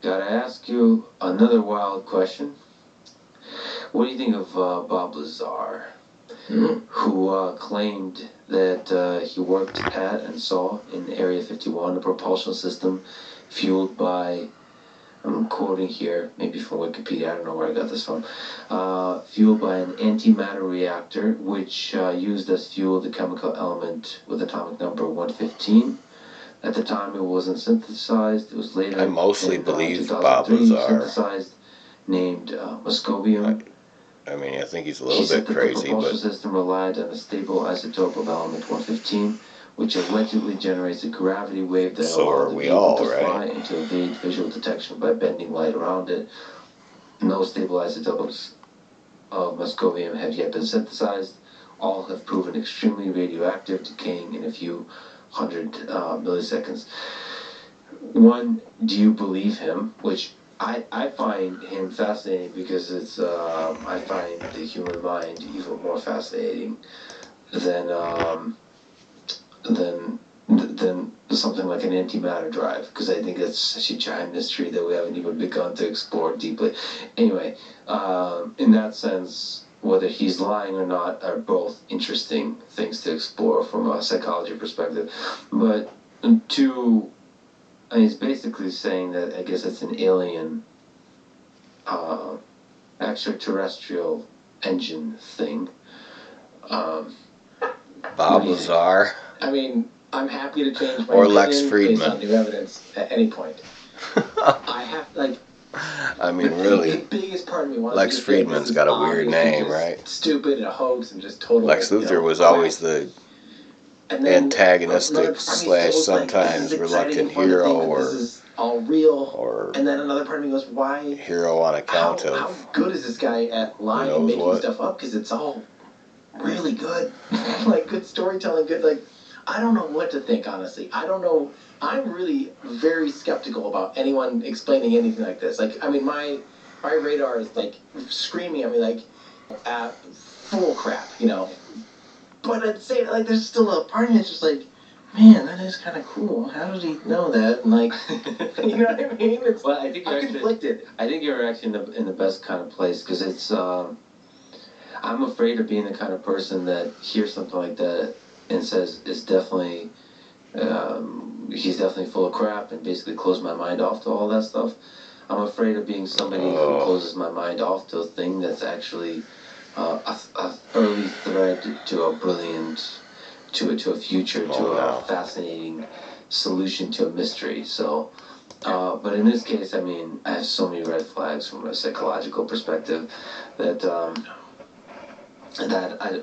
Gotta ask you another wild question. What do you think of Bob Lazar, who claimed that he worked at and saw in Area 51 a propulsion system fueled by, I'm quoting here, maybe from Wikipedia, I don't know where I got this from, fueled by an antimatter reactor, which used as fuel the chemical element with atomic number 115. At the time, it wasn't synthesized. It was later, I mostly believe 2003, Bob Lazar. synthesized, named Moscovium. I mean, I think he's a little He said bit that crazy, the propulsion but system relied on a stable isotope of element 115, which allegedly generates a gravity wave that so allowed are the we vehicle all, to right? fly and to evade visual detection by bending light around it. No stable isotopes of Moscovium have yet been synthesized. All have proven extremely radioactive, decaying in a few hundred milliseconds. One, do you believe him? Which I find him fascinating because it's I find the human mind even more fascinating than something like an antimatter drive, because I think it's such a giant mystery that we haven't even begun to explore deeply. Anyway, in that sense, whether he's lying or not are both interesting things to explore from a psychology perspective. But two, he's basically saying that I guess it's an alien extraterrestrial engine thing. Bob Lazar. I mean, I'm happy to change my Or Lex opinion Friedman. based on new evidence at any point. I have, like... I mean, really. The biggest part of me wants Lex to say Friedman's this is got a weird obviously name, just right? stupid and a hoax and just total... Lex Luthor was crap. always the And then antagonistic / another part of me still was like, sometimes this is exciting reluctant and fun to hero, think that or this is all real. And then another part of me goes, why? hero on account How of good is this guy at lying and making stuff up? Because it's all really good. Like, good storytelling, good, like... I don't know what to think, honestly. I don't know. I'm really very skeptical about anyone explaining anything like this. Like, I mean, my radar is, like, screaming at me, like, full crap, you know? But I'd say, like, there's still a part of me that's just like, man, that is kind of cool. How did he know that? And, like, you know what I mean? It's, well, I think you're conflicted. I think you're actually in the best kind of place, because it's, I'm afraid of being the kind of person that hears something like that and says it's definitely, he's definitely full of crap, and basically close my mind off to all that stuff. I'm afraid of being somebody who closes my mind off to a thing that's actually a early thread to a brilliant, to a future, to a fascinating solution to a mystery. So, but in this case, I mean, I have so many red flags from a psychological perspective that,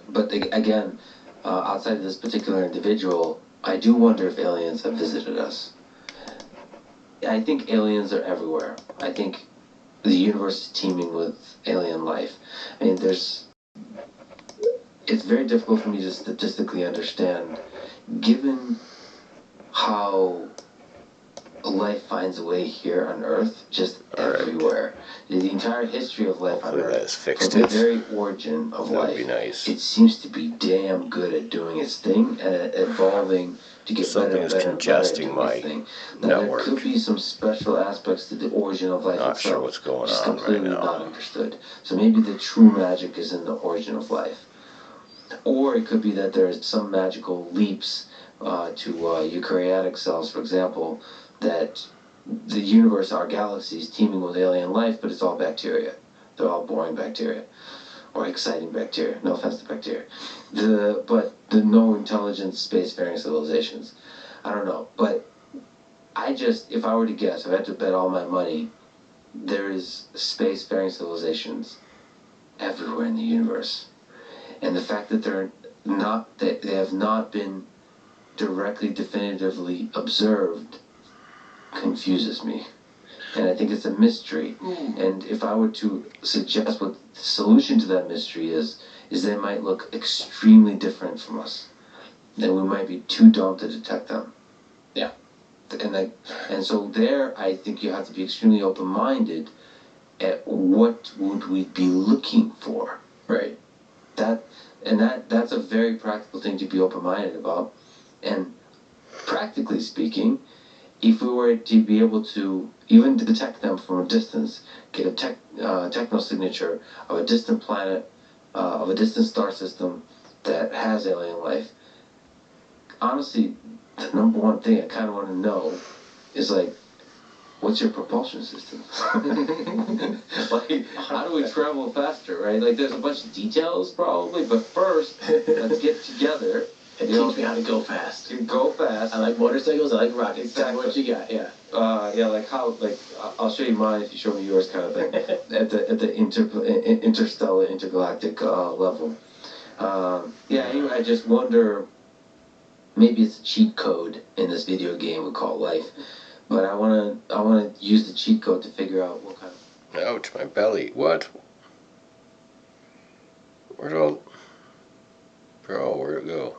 but again, outside of this particular individual, I do wonder if aliens have visited us. I think aliens are everywhere. I think the universe is teeming with alien life. I mean, it's very difficult for me to statistically understand, given how life finds a way here on Earth, just everywhere. The entire history of life on Earth, from the very origin of life, it seems to be damn good at doing its thing and evolving to get better and better and better at doing its thing. Now, there could be some special aspects to the origin of life itself, sure what's going which is on completely right now. not understood. So maybe the true magic is in the origin of life. Or it could be that there's some magical leaps to eukaryotic cells, for example, that the universe, our galaxy, is teeming with alien life, but it's all bacteria. They're all boring bacteria. Or exciting bacteria. No offense to bacteria. But the no intelligent spacefaring civilizations. I don't know. But if I were to guess, if I had to bet all my money, there is spacefaring civilizations everywhere in the universe. And the fact that they have not been directly, definitively observed confuses me. And I think it's a mystery. And if I were to suggest what the solution to that mystery is they might look extremely different from us. And we might be too dumb to detect them. Yeah. And so there, I think you have to be extremely open-minded at what would we be looking for. Right. That's a very practical thing to be open-minded about. And practically speaking, if we were to be able to even detect them from a distance, get a techno-signature of a distant planet, of a distant star system that has alien life, honestly, the number one thing I kind of want to know is, like, what's your propulsion system? Like, how do we travel faster, right? Like, there's a bunch of details, probably, but first, let's get together. And teach me how to go fast. You go fast. I like motorcycles, I like rockets. Tell me what you got, yeah. I'll show you mine if you show me yours, kind of thing. at the interstellar, intergalactic level. Anyway, I just wonder, maybe it's a cheat code in this video game we call life. But I wanna use the cheat code to figure out what kind of... Ouch, my belly. What? Where'd it go?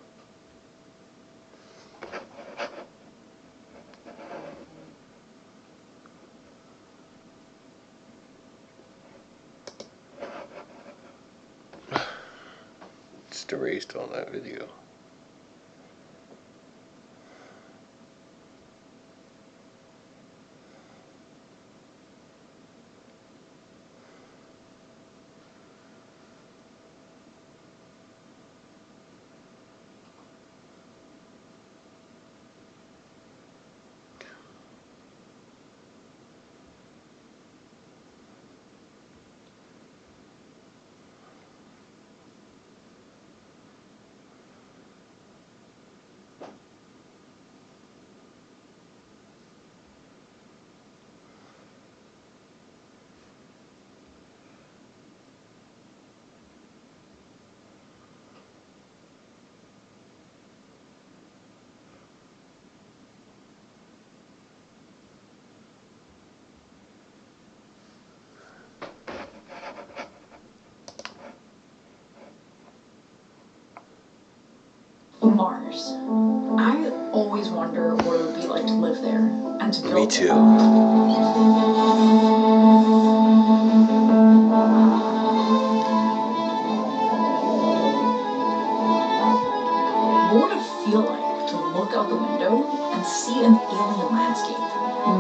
Just erased all that video. Mars. I always wonder what it would be like to live there and to build. Me too. What would it feel like to look out the window and see an alien landscape,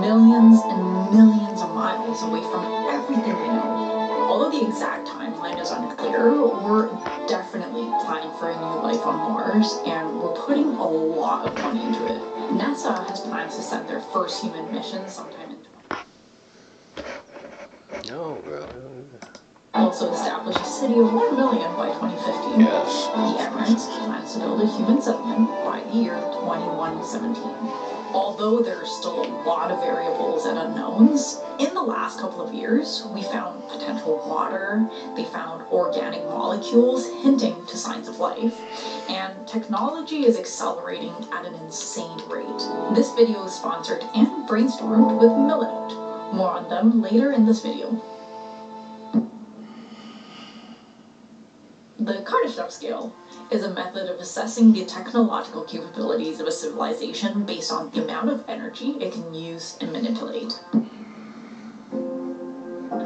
millions and millions of miles away from everything we know? Although the exact timeline is unclear, we're definitely planning for a new life on Mars, and we're putting a lot of money into it. NASA has plans to send their first human mission sometime in No, bro. also establish a city of 1 million by 2050. Yes. The Emirates plans to build a human settlement by the year 2117. Although there's still a lot of variables and unknowns, in the last couple of years, we found potential water, they found organic molecules hinting to signs of life, and technology is accelerating at an insane rate. This video is sponsored and brainstormed with Millinote. More on them later in this video. The Kardashev scale is a method of assessing the technological capabilities of a civilization based on the amount of energy it can use and manipulate.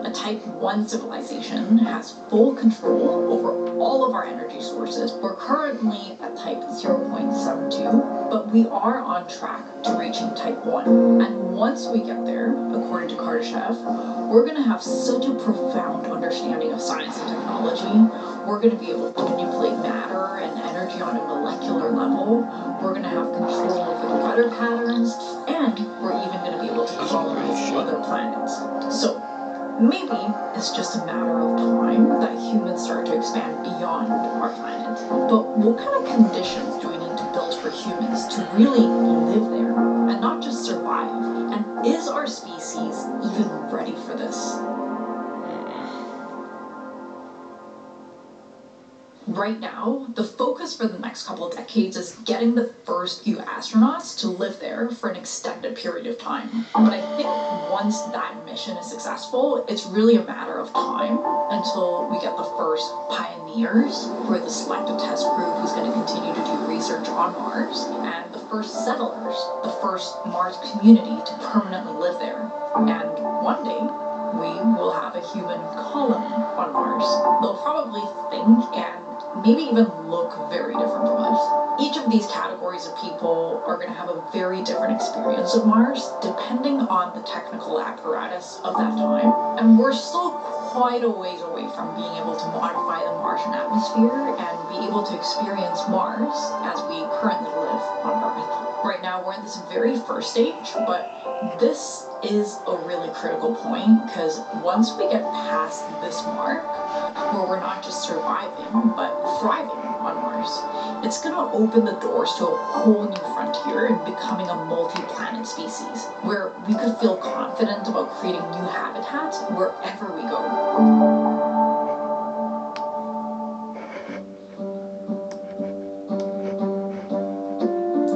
A Type 1 civilization has full control over all of our energy sources. We're currently at Type 0.72, but we are on track to reaching Type 1. And once we get there, according to Kardashev, we're going to have such a profound understanding of science and technology. We're going to be able to manipulate matter and energy on a molecular level. We're going to have control over the weather patterns, and we're even going to be able to colonize other planets. So maybe it's just a matter of time that humans start to expand beyond our planet. But what kind of conditions do we need to build for humans to really live there and not just survive? And is our species even ready for this? Right now, the focus for the next couple of decades is getting the first few astronauts to live there for an extended period of time. But I think once that mission is successful, it's really a matter of time until we get the first pioneers, who are the selected test crew who's going to continue to do research on Mars, and the first settlers, the first Mars community to permanently live there. And one day, we will have a human colony on Mars. They'll probably think and maybe even look very different from us. Each of these categories of people are going to have a very different experience of Mars, depending on the technical apparatus of that time. And we're still quite a ways away from being able to modify the Martian atmosphere and be able to experience Mars as we currently live on Earth. Right now, we're in this very first stage, but this is a really critical point, because once we get past this mark, where we're not just surviving, but thriving on Mars, it's going to open the doors to a whole new frontier in becoming a multi-planet species, where we could feel confident about creating new habitats wherever we go.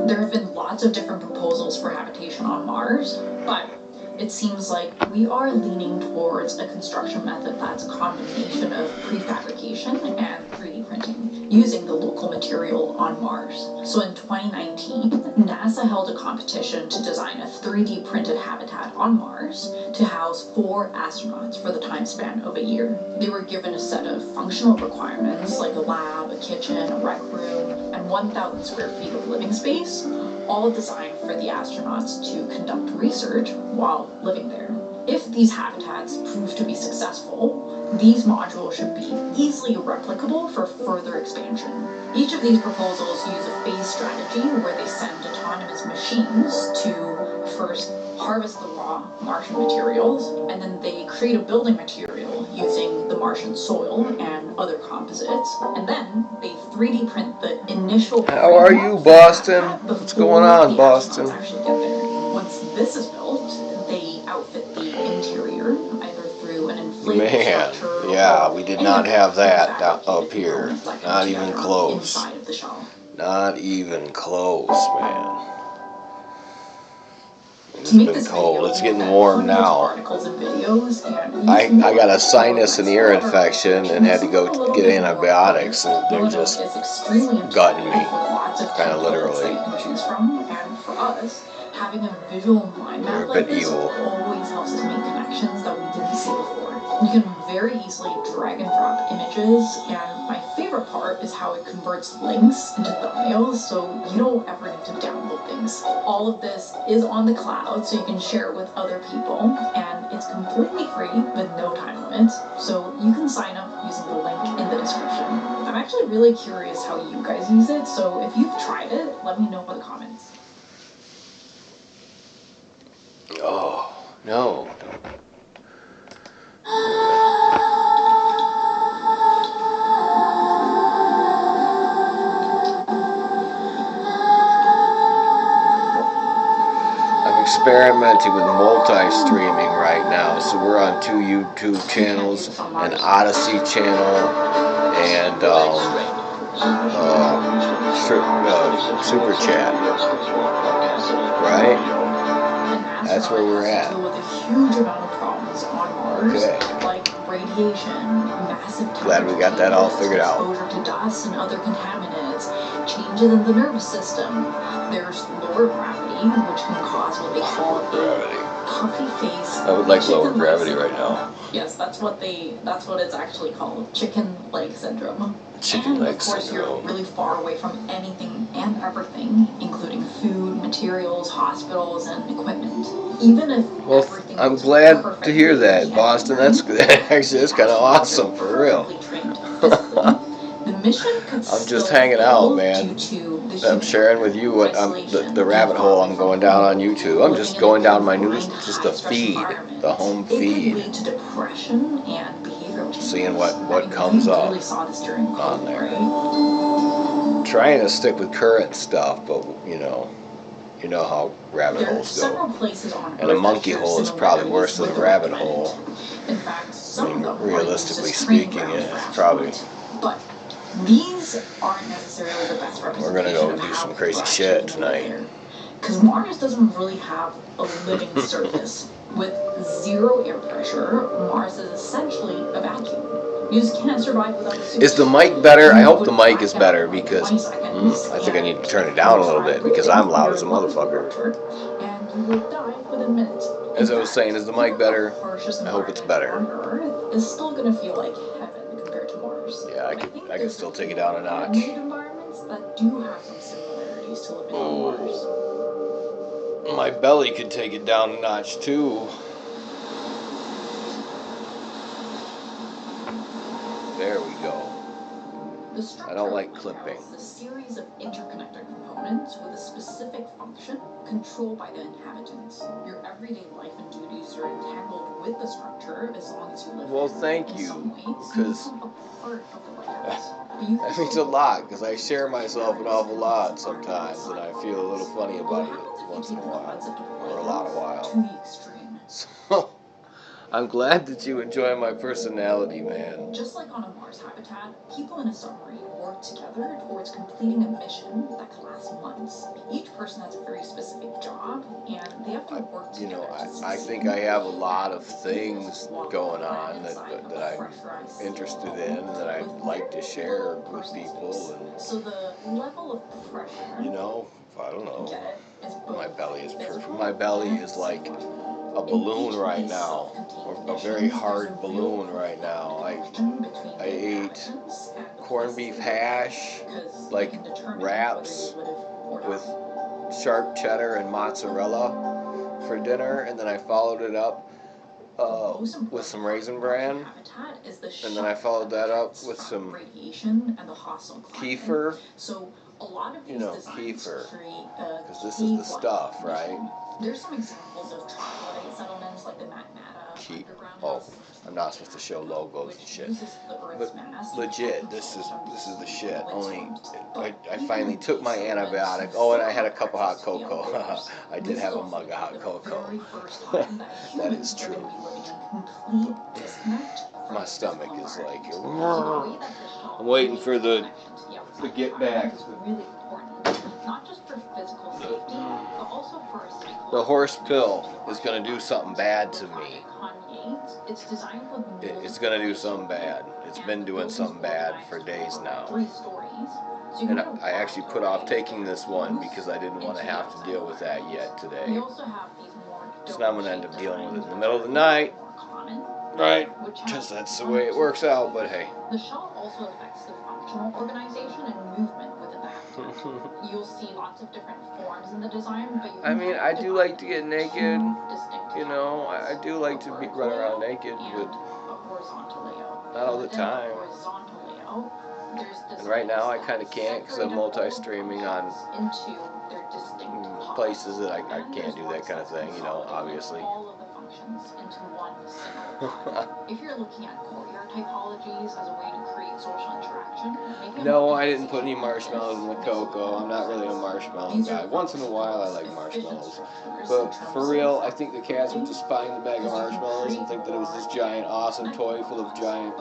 There have been lots of different proposals for habitation on Mars, but it seems like we are leaning towards a construction method that's a combination of prefabrication and 3D printing, using the local material on Mars. So in 2019, NASA held a competition to design a 3D printed habitat on Mars to house 4 astronauts for the time span of a year. They were given a set of functional requirements like a lab, a kitchen, a rec room, and 1,000 square feet of living space, all designed for the astronauts to conduct research while living there. If these habitats prove to be successful, these modules should be easily replicable for further expansion. Each of these proposals use a phase strategy where they send autonomous machines to first harvest the raw Martian materials, and then they create a building material using the Martian soil and other composites, and then they 3D print the initial. How are you, Boston? What's going on, Boston? Actually get there. Once this is built, they outfit the interior either through an inflatable structure. Yeah, we did not have that up here. Not even close. Inside of the shell. Not even close, man. To make been this cold. video, It's getting I warm hundreds of now. articles and videos, and I got a sinus and ear infection and had to go get antibiotics, and they're just gutting me, kind of literally. choose from, and for us, having a visual mind map They're a like bit this evil. always helps us make connections that we didn't see before. You can very easily drag and drop images, and my favorite part is how it converts links into thumbnails, so you don't ever need to download things. All of this is on the cloud, so you can share it with other people, and it's completely free with no time limit, so you can sign up using the link in the description. I'm actually really curious how you guys use it, so if you've tried it, let me know in the comments. Oh, no. I'm experimenting with multi-streaming right now, so we're on 2 YouTube channels, an Odyssey channel, and Super Chat. Right? That's where we're at. With a huge amount of problems on Mars, Okay. like radiation, massive Glad we got that all figured out. exposure to dust and other contaminants, changes in the nervous system. There's lower gravity, which can cause what they call a puffy face. I would like lower chicken gravity leg right now. Yes, that's what it's actually called, chicken leg syndrome. Chicken leg Of course, you're syndrome. really far away from anything and everything, including food, materials, hospitals, and equipment. Even if Well, everything I'm was glad to perfect, hear that, Boston. That's actually that's kind of awesome, for real. the mission could I'm just still hanging out, fail man. due to I'm sharing with you what the rabbit hole I'm going down on YouTube. I'm just going down my news, just the feed, the home It could feed, lead to depression and behavioral changes. seeing what comes up Really saw this during on COVID, there. right? Trying to stick with current stuff, but you know how rabbit There are holes several go. places on And a Earth monkey that share hole is probably worse than a similarities rabbit with the hole. planet. In fact, I some mean, of them are realistically used as training speaking, grounds it's for probably. astronauts. But these aren't necessarily the best We're representation gonna go of do how some crazy people shit actually live tonight. there. Because Mars doesn't really have a living surface. With zero air pressure, Mars is essentially a vacuum. You just can't survive without the suit. Is the mic better? I hope the mic is better because I think I need to turn it down a little bit because I'm loud as a motherfucker. And you will die within minutes. As I was saying, is the mic better? I hope it's better. On Earth is still going to feel like heaven compared to Mars. Yeah, I could still take it down a notch. Environments that do have some similarities to living on Mars. My belly could take it down a notch too. There we go. I don't like clipping. It's a series of interconnected components with a specific function controlled by the inhabitants. Your everyday life and duties are entangled with the structure as long as you live Well, there. thank In you, some ways, because you become a part of the lighthouse. But you that means a lot, because I share myself an awful lot sometimes, and I feel a little funny about it once in a while, or a lot of while. to the extreme. So, I'm glad that you enjoy my personality, man. Just like on a Mars habitat, people in a submarine work together towards completing a mission that can last months. Each person has a very specific job, and they have to work together. I think I have a lot of things going on that I'm interested in, and that I'd like to share with people, and So the level of pressure, I don't know. get it, is both My belly is perfect. My belly is like a balloon right now, or a very hard balloon right now. I ate corned beef hash, like wraps with sharp cheddar and mozzarella for dinner, and then I followed it up with some raisin bran, and then I followed that up with some radiation and the hostile climate. kefir. So a lot of these Kefir, because this is the stuff, right? There's some examples of troglodyte settlements like the Matmata underground. Oh, I'm not supposed to show logos and shit. But legit, this is the shit. Only I finally took my antibiotic. Oh, and I had a cup of hot cocoa. I did have a mug of hot cocoa. That is true. My stomach is like, I'm waiting for the get back. Really important, not just for physical safety, but also for our psychological the horse pill is going to do something bad to me. It's going to do something bad. It's been doing something bad for days now. And I actually put off taking this one because I didn't want to have to deal with that yet today. So now I'm going to end up dealing with it in the middle of the night. Right? Because that's the way it works out, but hey. The shell also affects the functional organization and movement within the habitat. You'll see lots of different forms in the design, but you I mean, I do like to get naked. You know, I do like to run around naked, but not all the time. And right now I kind of can't because I'm multi-streaming on places that I can't do that kind of thing, you know, obviously. Into one single. If you're looking at courtyard typologies as a way to create social interaction, no, I didn't put any marshmallows in the cocoa. I'm not really a marshmallow guy. Once in a while I like marshmallows. But for real, I think the cats were just buying the bag of marshmallows and think that it was this giant awesome toy full of giant,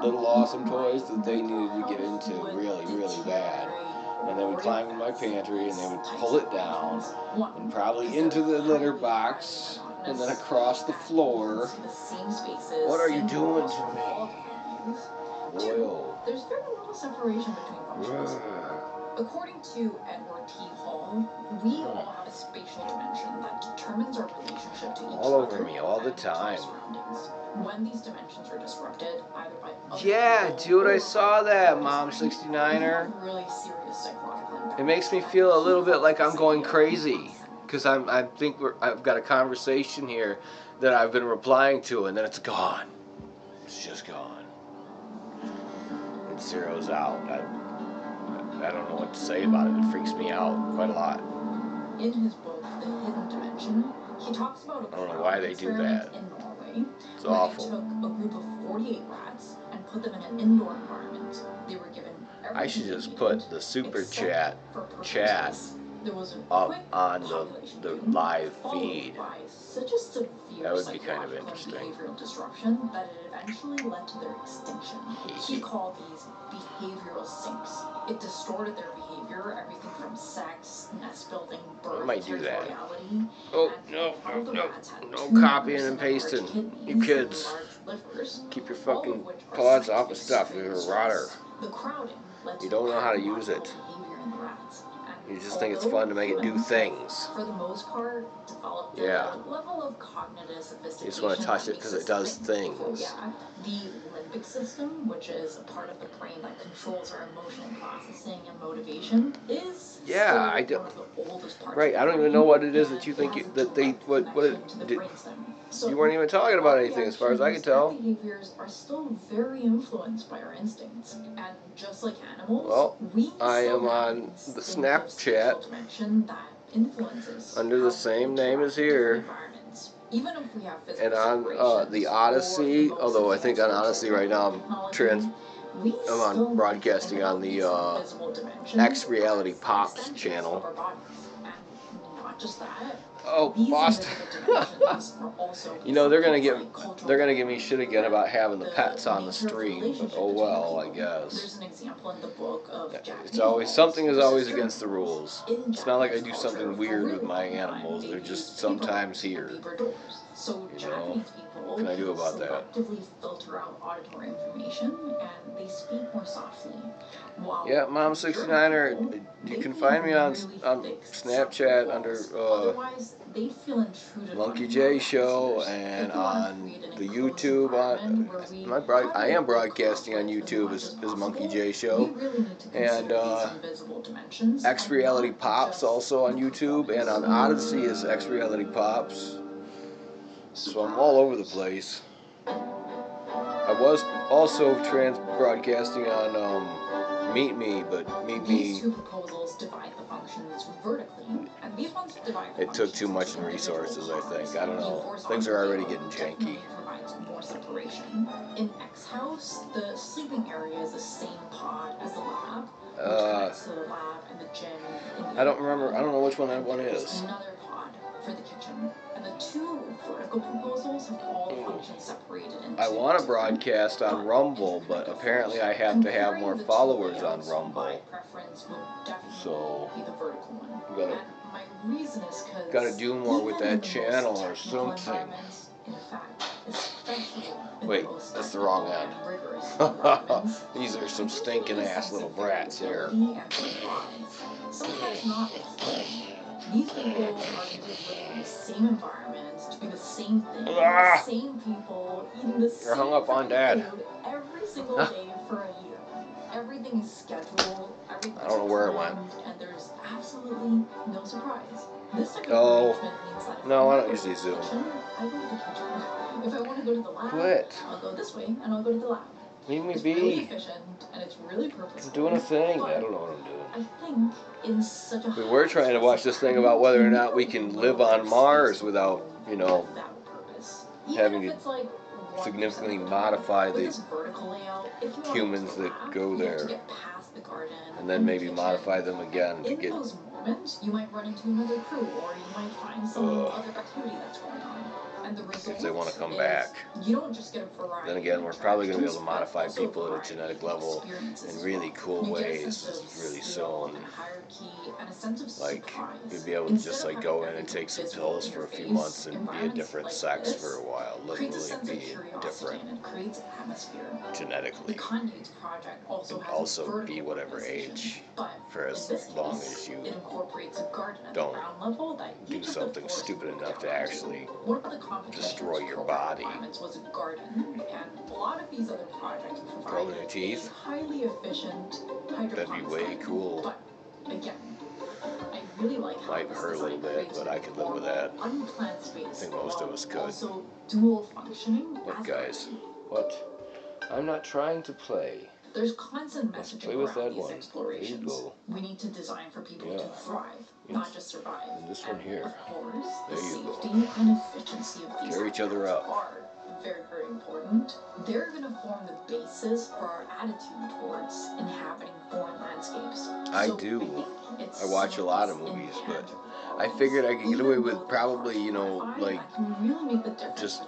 little awesome toys that they needed to get into really, really bad. And they would climb in my pantry and they would pull it down and probably into the litter box and then across the floor. What are you doing to me? Whoa. There's very little separation between functions. According to Edward T. Hall, we all have a spatial dimension that determines our relationship to each other. All over me, all the time. When these dimensions are disrupted, either by yeah, dude, I saw that, Mom 69er. Really serious psychological impact. It makes me feel a little bit like I'm going crazy. Because I think I've got a conversation here that I've been replying to, and then it's gone. It's just gone. It zeroes out. I don't know what to say about it. It freaks me out quite a lot. In his book, The Hidden Dimension, he talks about I don't know why they do that. In Norway, it's awful. They took a group of 48 rats and put them in an indoor environment. They were given I should just put the super chat up on the live feed. Such a severe that would be kind of interesting. Behavioral disruption that it eventually led to their extinction. He called these behavioral sinks. It distorted their behavior, everything from sex, nest building, birth, territoriality. Oh, no copying and pasting. You kids, keep your fucking paws off of stuff. You're a rotter. The crowding led to you don't know how to use it. You just think it's fun to make it do things. For the most part, developed a level of cognitive sophistication. You just want to touch it because it does things. Yeah. The limbic system, which is a part of the brain that controls our emotional processing and motivation, is I do. Right, I don't even know what it is that you think you weren't even talking about anything as far as I can tell. Behaviors are still very influenced by our instincts, and just like animals, well, I am on the Snapchat under the same name as here. Even if we have and on the Odyssey, although I think on Odyssey right now I'm on broadcasting on the X Reality Pops channel. Oh, Boston! You know they're gonna give me shit again about having the pets on the stream, but oh well, I guess. It's always something is always against the rules. It's not like I do something weird with my animals; they're just sometimes here. You know, what can I do about that? Filter out auditory information, and they speak more softly. Yeah, Mom 69er, you can find me on Snapchat under Monkey J Show and on the YouTube. I am broadcasting on YouTube as Monkey J Show, and X Reality Pops also on YouTube, and on Odyssey is X Reality Pops. So I'm all over the place. I was also broadcasting on Meet Me, but Meet Me, these two proposals divide the functions vertically, and these ones divide the it took too much in resources, I think. I don't know. Things are already getting janky. Provides more separation. In X House, the sleeping area is the same pod as the lab. So the lab and the gym. I don't know which one that one is. Another pod for the kitchen. And the two vertical proposals have all the functions separated into. I want to broadcast on Rumble, but apparently I have to have more followers on Rumble. My preference would definitely So be the vertical one. I'm gonna My reason is because Gotta do more with that channel or something. Wait, that's the wrong end. These are some stinking ass little brats here. Sometimes not. These people are living in the same environment, doing the same thing, the same people, eating the same hung up on Dad. food every single day for a year. Everything is scheduled, everything I don't know where it went. and there's absolutely no surprise. This type of arrangement means that no, I don't usually zoom. I go to the kitchen. If I want to go to the lab, Quit. I'll go this way and I'll go to the lab. Leave me It's be. really efficient and it's really purposeful. I'm doing a thing. But I don't know what I'm doing. I think in such a We were trying to watch this thing about whether or not we can live on Mars without, you know, having to significantly modify the humans that go there. And then maybe modify them again to in get... those moments, you might run into another crew, or you might find some other activity that's going on. And the result if they want to come back. You don't just get a variety. Then again, we're probably going to be able to modify people at a genetic level in really cool ways, really soon. Like, you'd be able to just like go in and take some pills for a few months and be a different sex for a while. Literally be different genetically. And also be whatever age for as long as you don't do something stupid enough to actually destroy your body. Was a garden, and a lot of these other projects Curl in your teeth. Highly efficient That'd be way cool. But again, I really like how might hurt a little bit, but I could live with that. Unplanned space. I think most of us could. Also, dual functioning. Look, guys, what? I'm not trying to play. There's constant Let's messaging play with around that these one. explorations. There you go. We need to design for people to thrive, not just survive. And this one here. Of course, There the you safety go. and efficiency of these Carry each other up. are very, very important. They're going to form the basis for our attitude towards inhabiting foreign landscapes. I do. I watch a lot of movies, but I figured I could get away with probably, you know, like just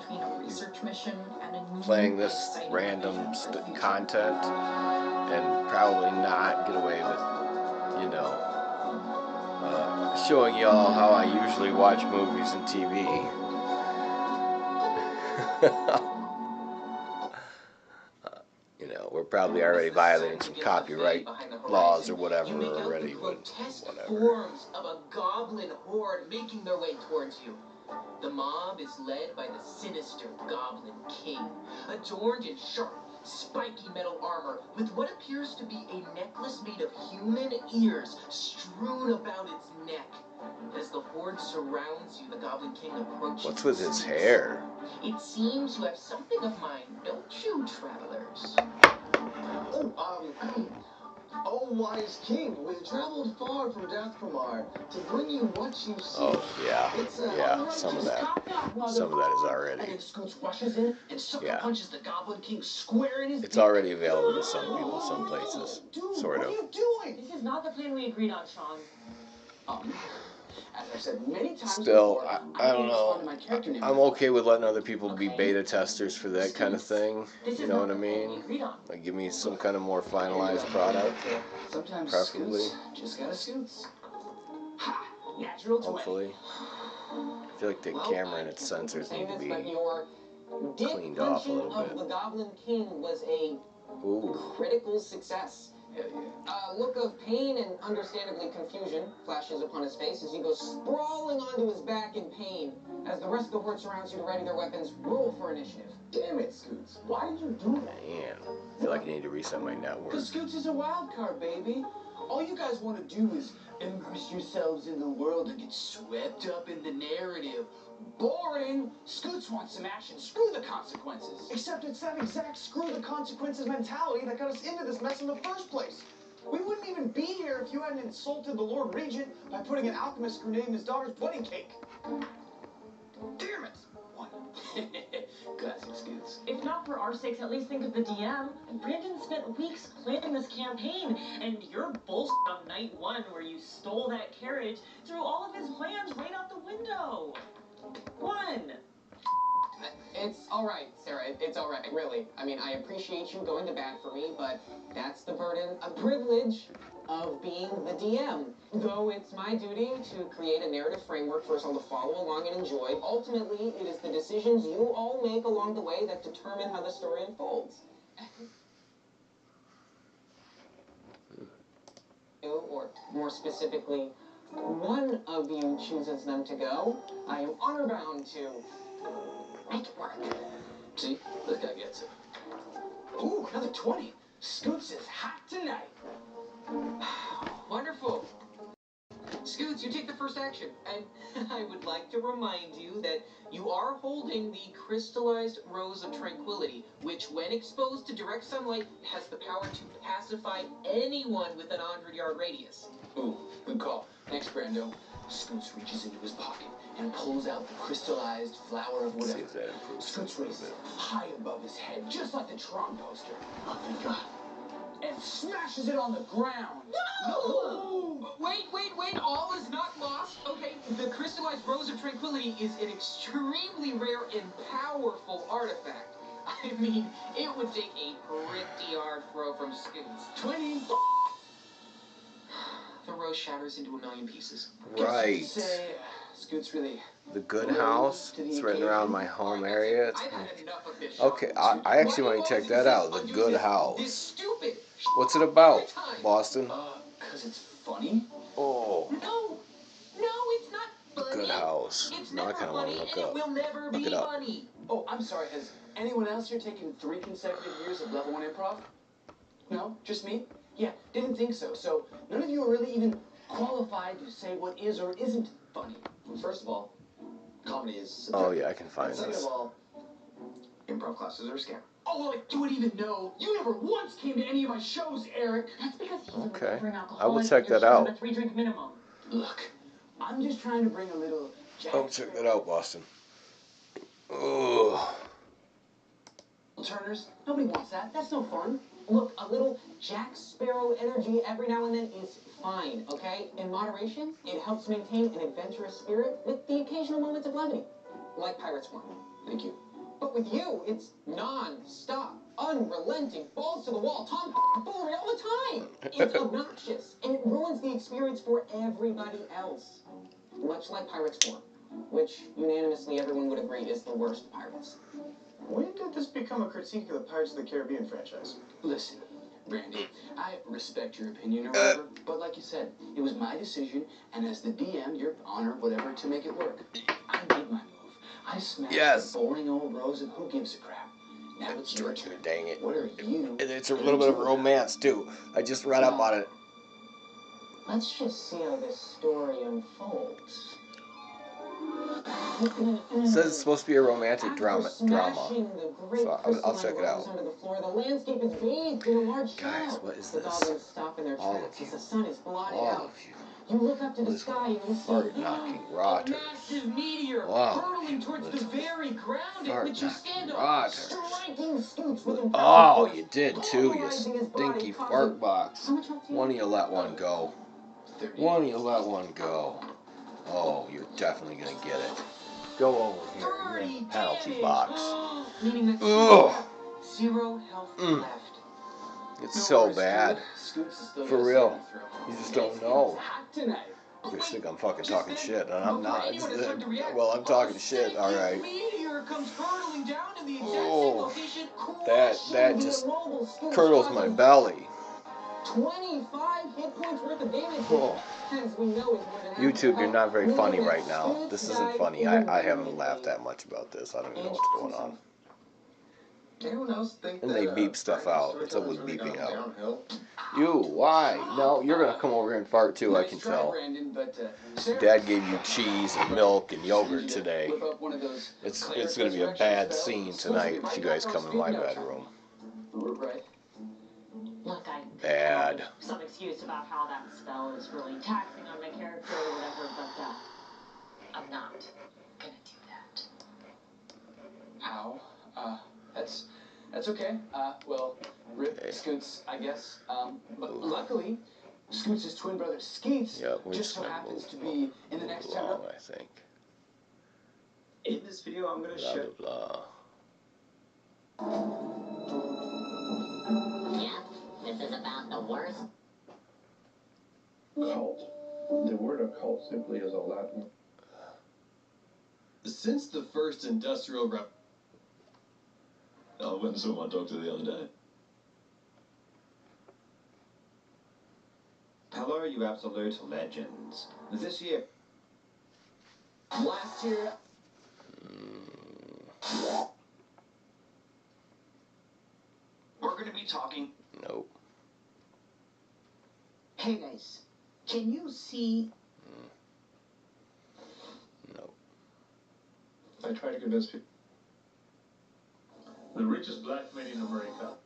playing this random content and probably not get away with, you know, showing y'all how I usually watch movies and TV. You know, we're probably already violating some copyright laws or whatever already, but whatever. Forms of a goblin horde making their way towards you. The mob is led by the sinister Goblin King, adorned in sharp, spiky metal armor with what appears to be a necklace made of human ears strewn about its neck. As the horde surrounds you, the Goblin King approaches. What's with his hair? It seems you have something of mine, don't you, travelers? Oh, wise king, we've traveled far from Deathpramar to bring you what you see. Oh, yeah, some of that is already, And if Scoots rushes in and sucker punches the Goblin King square in his it's already available to some people, some places, sort of. What are you doing? This is not the plan we agreed on, Sean. As I've said many times Still, before, I don't know. I'm okay with letting other people be beta testers for that kind of thing. You know what I mean? Like, give me some kind of more finalized product, Sometimes preferably. Scoots just gotta Scoots. Ha! Natural twin. Hopefully. I feel like the camera and its sensors need to be Your cleaned off a little of bit. the Goblin King was a Ooh. critical success. A look of pain and understandably confusion flashes upon his face as he goes sprawling onto his back in pain. As the rest of the horde surrounds you to ready their weapons, roll for initiative. Damn it, Scoots. Why did you do that? Man, I feel like I need to reset my network. Because Scoots is a wild card, baby. All you guys want to do is immerse yourselves in the world and get swept up in the narrative. Boring! Scoots wants some action. Screw the consequences. Except it's that exact screw the consequences mentality that got us into this mess in the first place. We wouldn't even be here if you hadn't insulted the Lord Regent by putting an alchemist grenade in his daughter's wedding cake. Damn it! Classic Scoots. If not for our sakes, at least think of the DM. Brandon spent weeks planning this campaign, and your bullshit on night one where you stole that carriage threw all of his plans right out the window. It's alright, Sarah. It's alright, really. I mean, I appreciate you going to bat for me, but that's the burden of privilege. of being the DM. Though it's my duty to create a narrative framework for us all to follow along and enjoy, ultimately it is the decisions you all make along the way that determine how the story unfolds. Or more specifically, one of you chooses them to go, I am honor-bound to make it work. See? This guy gets it. Ooh, another 20. Scoots is hot tonight. Wonderful. Scoots, you take the first action. And I would like to remind you that you are holding the crystallized rose of tranquility, which when exposed to direct sunlight has the power to pacify anyone with an 100-yard radius. Ooh, good call. Next, Brando. Scoots reaches into his pocket and pulls out the crystallized flower of whatever. Scoots raises it high above his head, just like the Tron poster. Oh, thank God. And smashes it on the ground. No! Wait, all is not lost. Okay, the crystallized rose of tranquility is an extremely rare and powerful artifact. I mean, it would take a pretty hard throw from Scoots. 20. The rose shatters into 1,000,000 pieces. Right. Say, Scoots really... The good house. It's written around my home area. Okay, I actually want to check that out. The good house. What's it about, Boston? Because it's funny? Oh. No, it's not funny. The good house. Now I kind of want to look up. Look it up. Funny. Oh, I'm sorry. Has anyone else here taken 3 consecutive years of level 1 improv? No? Just me? Yeah, didn't think so. So none of you are really even qualified to say what is or isn't funny. First of all, comedy is subjective. Oh, yeah, I can find Second this. of all, improv classes are a scam. Oh, well, you wouldn't even know. You never once came to any of my shows, Eric. That's because he's Okay. a recovering alcoholic. I will check that out. A 3-drink minimum. Look, I'm just trying to bring a little Oh, check that out, Boston. Oh. Turners. Nobody wants that. That's no fun. Look, a little Jack Sparrow energy every now and then is fine, okay? In moderation, it helps maintain an adventurous spirit with the occasional moments of levity. Like Pirates 1. Thank you. But with you, it's non-stop, unrelenting, balls to the wall, Tom foolery all the time. It's obnoxious, and it ruins the experience for everybody else. Much like Pirates 4, which unanimously everyone would agree is the worst Pirates. When did this become a critique of the Pirates of the Caribbean franchise? Listen, Brandy, I respect your opinion or whatever, but like you said, it was my decision, and as the DM, your honor, whatever, to make it work. I made my move. I smashed the boring old rose, and who gives a crap? Now it's your turn. Dang it. What are you? And it's a little bit of romance, too. I just read up on it. Let's just see how this story unfolds. It says it's supposed to be a romantic drama. So I'll check it out. Guys, what is this? All of you. All of you. You look up to the sky and you see fart-knocking rotters. massive meteor Wow. hurtling towards the very ground at which you stand up, rotters. striking Scoots with Oh, you did too, you stinky fart box. One of you let one go. One of you let one go. Oh, you're definitely gonna get it. Go over here. You're in the penalty box. Ugh. 0 health left. It's so bad. For real. You just don't know. You think I'm fucking talking shit, and I'm not. Well, I'm talking shit, alright. Oh, that just curdles my belly. 25 hit points worth of damage. Oh. YouTube, you're not very funny right now. This isn't funny. I haven't laughed that much about this. I don't even know what's going on. Anyone else think And they beep stuff out. What's up with beeping out? You, why? No, you're gonna come over here and fart too, I can tell. Dad gave you cheese and milk and yogurt today. It's gonna be a bad scene tonight if you guys come in my bedroom. Look, I Bad. some excuse about how that spell is really taxing on my character or whatever, but I'm not gonna do that. How? That's okay. Well, rip Scoots, I guess. But luckily, Scoots' twin brother Skeets just so happens to be in the next chapter. I think. In this video, I'm gonna show. Yeah, this is about the worst Cult. The word occult simply is a Latin. Since the first industrial I went and saw my doctor the other day. Hello, you absolute legends. This year... Last year... We're gonna be talking... Nope. Hey guys, can you see? Nope. I try to convince people. The richest black man in America.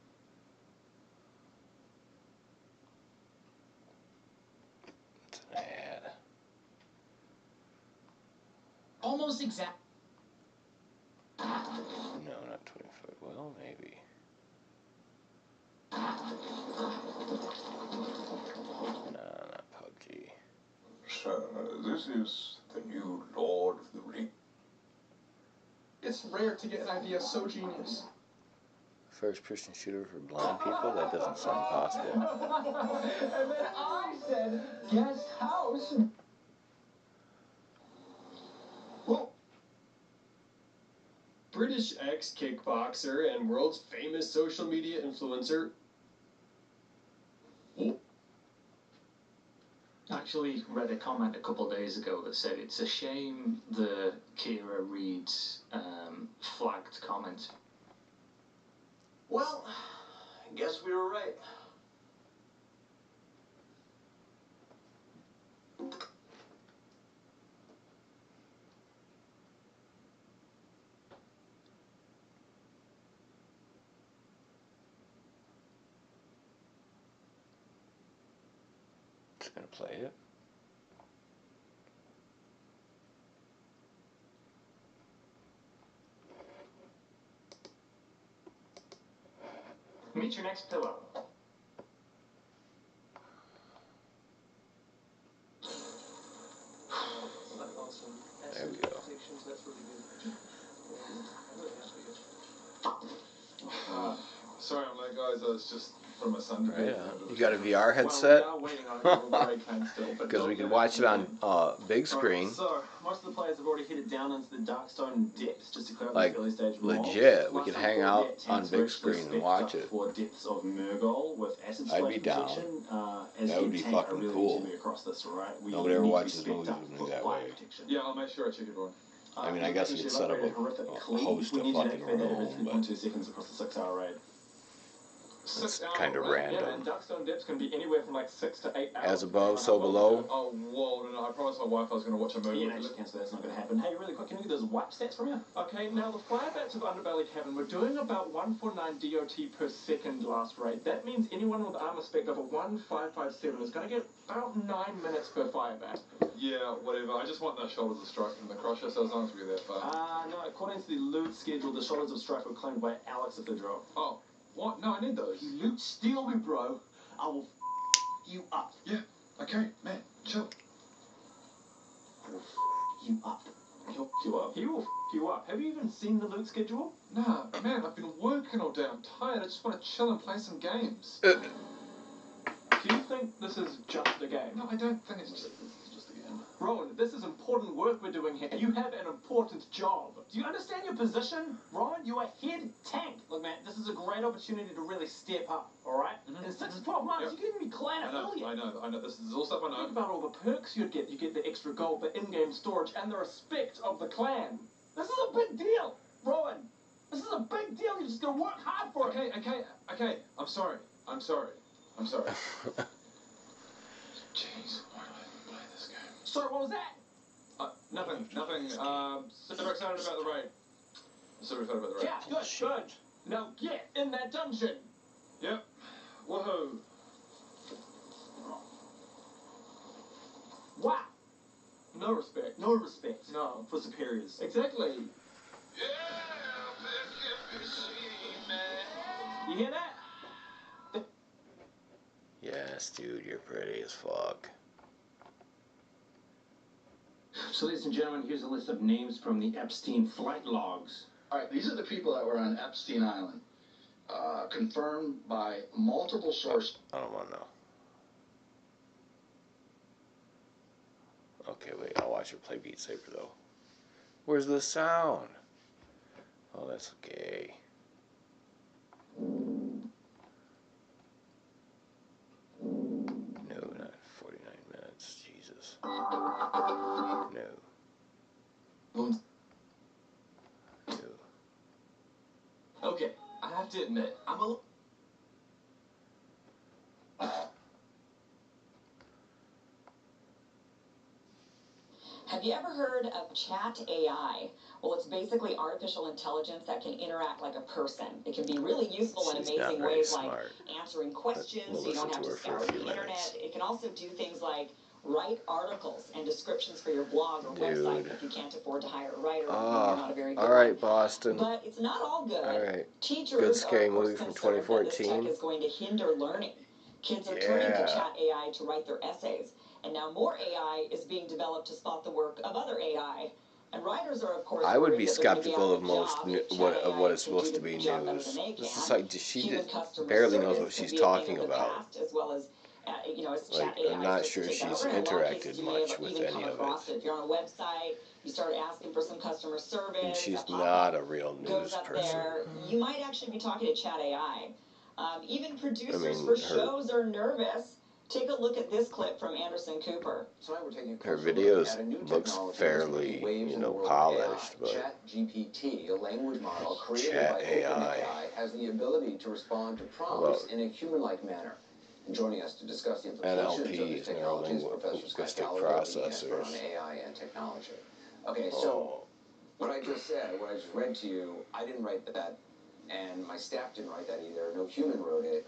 It's an ad. Almost exact. No, not 25. Well, maybe. No, not PUBG. Sir, this is the new Lord of the Ring. It's rare to get an idea so genius. First-person shooter for blind people? That doesn't sound possible. And then I said, guest house. Whoa. British ex-kickboxer and world's famous social media influencer. Actually read a comment a couple of days ago that said it's a shame the Kira Reid's flagged comment. Well, I guess we were right. It's gonna play it. Meet your next pillow. There we go. Sorry, I'm late, guys. I was just from my son to Right bed. on. You got a VR headset? Well, we are waiting on it for the break time still, but Because we can watch it on big screen. So, most of the players have already headed down into the Darkstone depths just to clear up Like, the early stage legit. We mobs. can Last hang time, out tanks on were big actually screen and spec'd watch up it. For depths of Murgol with acid I'd spray be down. protection, as That would in be tank, fucking I really cool. need to be across this, right? We Nobody ever need to be watches spec'd movies up with me for that fire way. protection. Yeah, I'll make sure I check it, Ron. I mean, I guess we could set up a host a fucking room, but 3.2 seconds across the 6-hour raid. it's kind of Yeah, random. man, Darkstone depths can be anywhere from like 6 to 8 hours. As above, so below. Oh, whoa, no, I promised my wife I was going to watch a movie. Yeah, no, just cancel that. It's not going to happen. Hey, really quick, can you get those wipe stats from you? Okay, now the firebats of Underbelly Cavern, we're doing about 149 DOT per second last rate. That means anyone with armor spec over 1557 is going to get about 9 minutes per firebat. Yeah, whatever. I just want the shoulders of strike from the crusher, so as long as we get that far. No, according to the loot schedule, the shoulders of strike were claimed by Alex of the drop. Oh, what? No, I need those. You loot steal me, bro. I will you up. Yeah, okay, man, chill. I will you up. He'll you up. He will you up. Have you even seen the loot schedule? Nah, man, I've been working all day. I'm tired. I just want to chill and play some games. Do you think this is just a game? No, I don't think it's just a game. Rowan, this is important work we're doing here. You have an important job. Do you understand your position? Rowan, you are head tank. Look, man, this is a great opportunity to really step up, alright? In 6 to 12 months, you can even be clan affiliate. I know. This is all stuff I know. Think about all the perks you'd get. You get the extra gold for in-game storage and the respect of the clan. This is a big deal, Rowan. This is a big deal. You're just gonna work hard for it. Okay. I'm sorry. Jeez, why do I play this game? Sorry, what was that? Nothing. Super excited about the raid. Yeah, good. Now get in that dungeon. Yep. Woohoo. Wow. No respect. No respect. No, for superiors. Exactly. You hear that? Yes, dude, you're pretty as fuck. So, ladies and gentlemen, here's a list of names from the Epstein flight logs. All right, these are the people that were on Epstein Island, confirmed by multiple sources. I don't want to know. Okay, wait, I'll watch her play Beat Saber though. Where's the sound? Oh, that's gay. No, not 49 minutes. Jesus. No. No. Okay, I have to admit, I'm a... Have you ever heard of chat AI? Well, it's basically artificial intelligence that can interact like a person. It can be really useful in amazing ways like answering questions so you don't have to scour the internet. It can also do things like write articles and descriptions for your blog or website if you can't afford to hire a writer. You're not a very good all right, one. Boston. But it's not all good. All right. Teachers Good scary are movie from 2014. this tech is going to hinder learning. Kids are turning to chat AI to write their essays. And now more AI is being developed to spot the work of other AI. And writers are, of course, I would be skeptical of most what is supposed to be news. This is like she barely knows what she's talking about. As well as, Like, I'm not sure she's interacted much with any of it. If you're on a website, you start asking for some customer service. And she's not a real news person. You might actually be talking to chat AI. Even producers for shows are nervous. Take a look at this clip from Anderson Cooper. Her videos looks fairly, polished, but ChatGPT, a language model created Chat by AI has the ability to respond to prompts in a human-like manner. And joining us to discuss the implications of this technology is Professor Scott Gallagher, expert on AI and technology. Okay, so what I just said, what I just read to you, I didn't write that, and my staff didn't write that either. No human wrote it.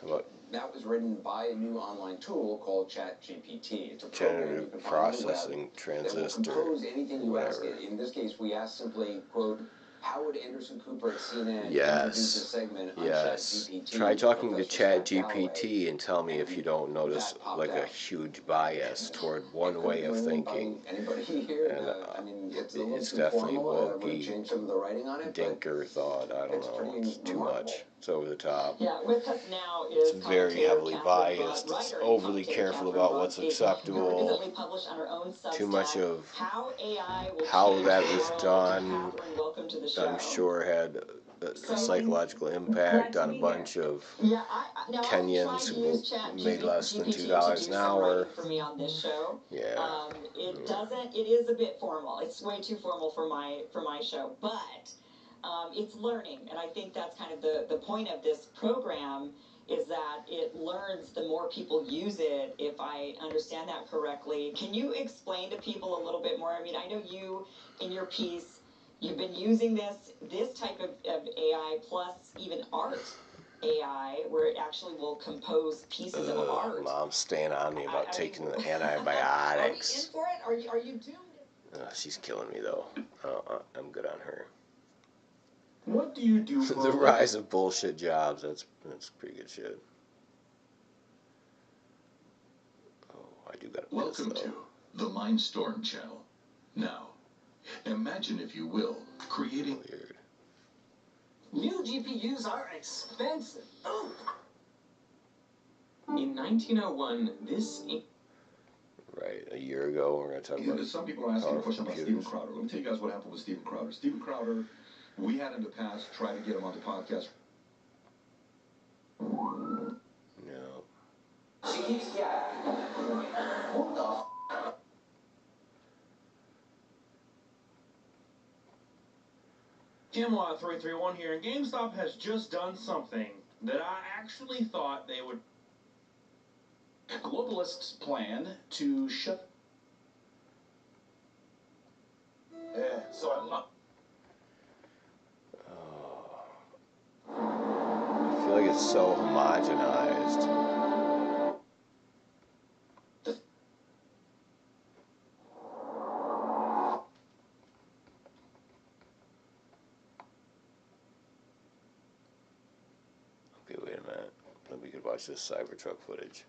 That was written by a new online tool called ChatGPT. It's a program you can find on the web that will compose anything you ask it. In this case, we asked simply, quote, how would Anderson Cooper at CNN introduce a segment on ChatGPT? Try talking to ChatGPT and tell me if you don't notice like a huge bias toward one way of thinking. Anybody here? And it's definitely wokey, dinker thought. I don't know. It's too much. It's over the top. Yeah, with us now is it's very heavily biased. It's overly careful about what's acceptable. Too much of how that was done, I'm sure had a psychological impact on a bunch of Kenyans who made less than $2 an hour. For me on this show. Yeah. It is a bit formal. It's way too formal for my show, but it's learning, and I think that's kind of the point of this program is that it learns the more people use it, if I understand that correctly. Can you explain to people a little bit more? I mean, I know you, in your piece, you've been using this type of AI plus even art AI, where it actually will compose pieces of art. Mom's staying on me about taking the antibiotics. Are we in for it? Are you doomed? She's killing me, though. I'm good on her. What do you do for the rise of bullshit jobs, that's pretty good shit. Oh, I do got a Welcome to the Mindstorm channel. Now, imagine, if you will, creating... New GPUs are expensive. Oh. In 1901, this... Right, a year ago, we're going to talk about... Some people are asking a question about Steven Crowder. Let me tell you guys what happened with Steven Crowder. Steven Crowder, we had in the past tried to get him on the podcast. No. She keeps what the f***? Camelot331 here, and GameStop has just done something that I actually thought they would. Globalists plan to shut. So I'm not. I feel like it's so homogenized. Okay, wait a minute. Then we could watch this Cybertruck footage.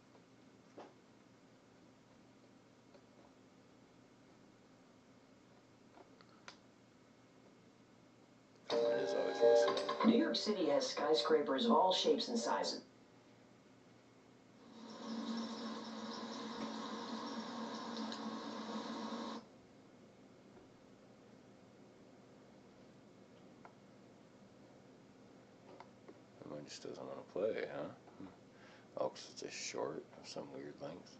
New York City has skyscrapers of all shapes and sizes. just doesn't want to play, huh? Oh, 'cause it's a short of some weird length.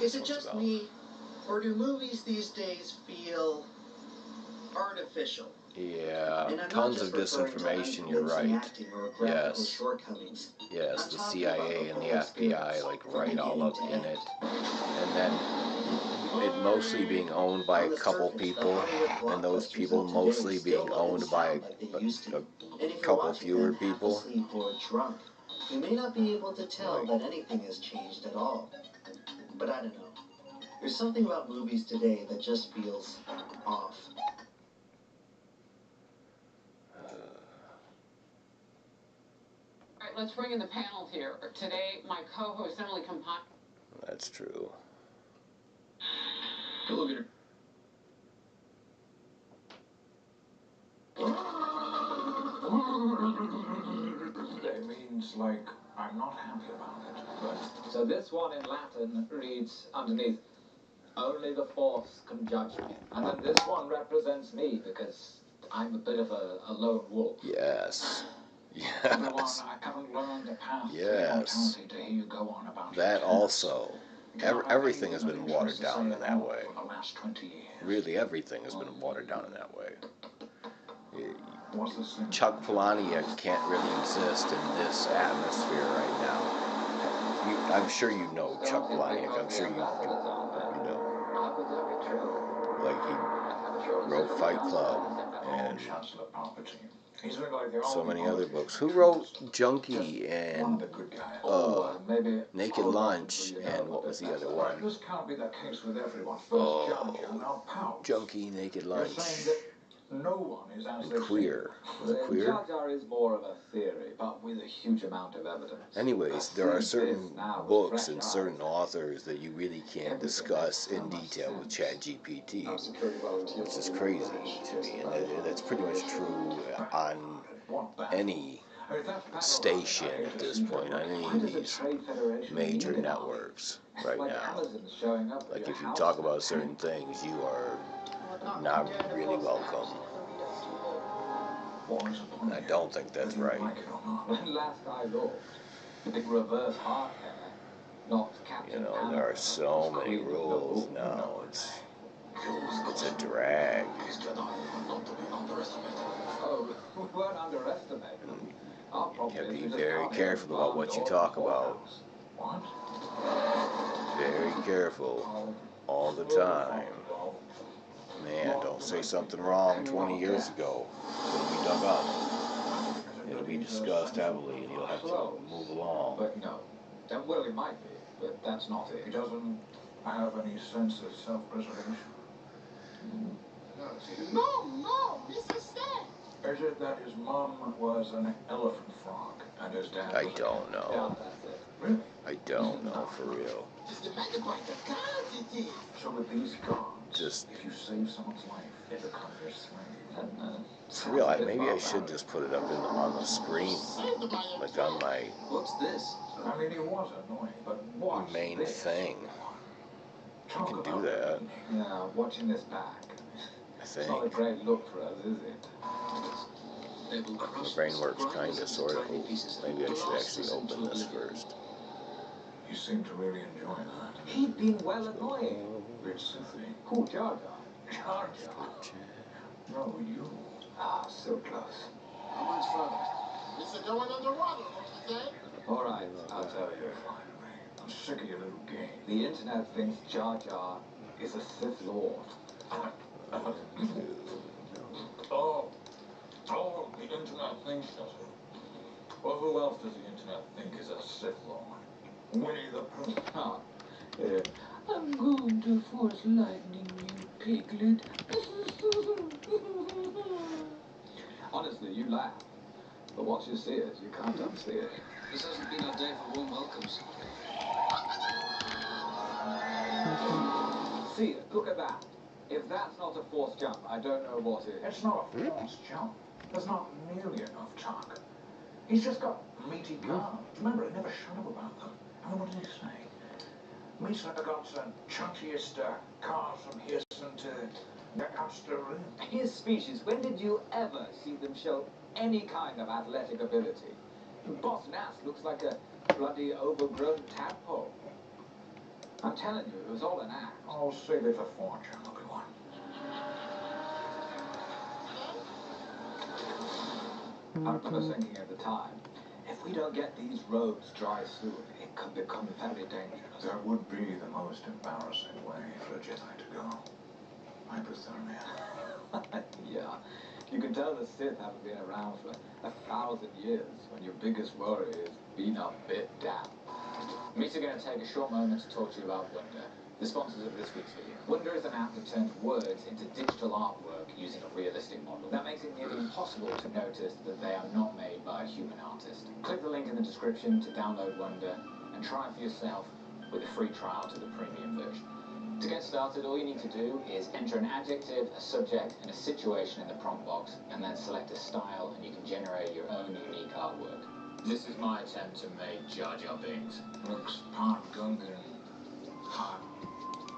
Is it just me, or do movies these days feel artificial? Yeah, tons of disinformation, you're right. Yes. Yes, the CIA and the FBI like write all up in it. And then it mostly being owned by a couple people, and those people mostly being owned by a couple fewer people. You may not be able to tell that anything has changed at all. But I don't know. There's something about movies today that just feels off. All right, let's bring in the panel here. Today, my co-host Emily Compine. That's true. Hello, Peter. It means, like, I'm not happy about it, but... So this one in Latin reads underneath, only the Force can judge me. And then this one represents me, because I'm a bit of a lone wolf. Yes. Yes. I haven't learned the path to immortality to hear you go on about that also. Everything has been watered down in that way. For the last 20 years. Really, everything has been watered down in that way. Chuck Palahniuk can't really exist in this atmosphere right now. I'm sure you know Chuck Palahniuk. I'm sure you know. Like, he wrote Fight Club and so many other books. Who wrote Junkie and Naked Lunch and what was the other one? Junkie, Naked Lunch. No one is as and Queer. Was it Queer? Jar Jar is more of a theory, but with a huge amount of evidence. Anyways, there are certain books and certain authors that you really can't discuss in detail with ChatGPT, which is crazy to me, and that's pretty much true on any station at this point, on any of these major networks right now. Like, if you talk about certain things, you are not really welcome. And I don't think that's right. Last I looked, reverse heart hair, not Captain. You know, there are so many rules now. It's a drag. Oh, we won't underestimate. You have to be very careful about what you talk about. What? Very careful all the time. Man, don't say something wrong 20 years ago. It'll be dug up. It'll be discussed heavily, and you'll have to move along. But no, well, it might be, but that's not it. He doesn't have any sense of self-preservation. No, this is sad. Is it that his mom was an elephant frog and his dad was I don't know. Really? I don't know, for real. So with these gods, just if you save someone's life, they become your slave. For real, maybe I should just put it up on the screen, like on my. What's this? I mean, it was annoying, but what's main this? thing. You can do that. Yeah, watching this back. I think. It's not a great look for us, is it? My brain works kinda, sort of. Maybe I should actually open this first. You seem to really enjoy that. He'd been well annoying. Rich Symphony. Who, Jar Jar? Jar Jar. No, you. Ah, so close. How much further? Is it going underwater, don't you say? All right, I'll tell you. I'm sick of your little game. The internet thinks Jar Jar is a Sith Lord. Oh, the internet thinks does it. Well, who else does the internet think is a Sith Lord? Winnie the Pooh. Huh. Yeah. I'm going to force lightning, you piglet. Honestly, you laugh. But once you see it, you can't unsee it. This hasn't been our day for warm welcomes. See it, look at that. If that's not a forced jump, I don't know what is. It's not a forced jump. There's not nearly enough Chuck. He's just got meaty cars. Remember, I never shut up about them. I mean, what did he say? Meat's got the chunkiest cars from Houston to His species, when did you ever see them show any kind of athletic ability? Boss Nass looks like a bloody overgrown tadpole. I'm telling you, it was all an act. I'll save it for fortune, Obi-Wan. I remember thinking at the time, if we don't get these roads dry soon, it could become very dangerous. That would be the most embarrassing way for a Jedi to go. Hypothermia. Yeah, you can tell the Sith haven't been around for 1,000 years when your biggest worry is being a bit down. Meets are going to take a short moment to talk to you about Wonder, the sponsors of this week's video. Wonder is an app that turns words into digital artwork using a realistic model. That makes it nearly impossible to notice that they are not made by a human artist. Click the link in the description to download Wonder and try it for yourself with a free trial to the premium version. To get started, all you need to do is enter an adjective, a subject, and a situation in the prompt box, and then select a style, and you can generate your own unique artwork. This is my attempt to make Jar Jar Binks. Looks part Gungan, part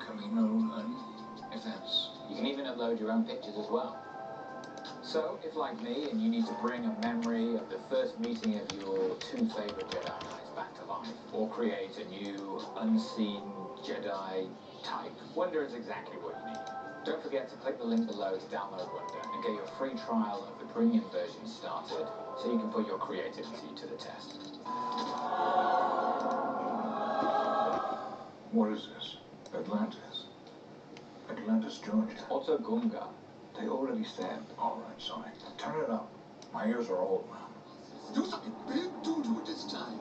Camino, and events. You can even upload your own pictures as well. So, if like me, and you need to bring a memory of the first meeting of your two favourite Jedi Knights back to life, or create a new, unseen Jedi type, Wonder is exactly what you need. Don't forget to click the link below to download Wonder and get your free trial of the premium version started so you can put your creativity to the test. What is this? Atlantis. Atlantis, Georgia. Otto Gunga. They already said. Alright, sorry. Turn it up. My ears are old, man. Do something big doo-doo this time.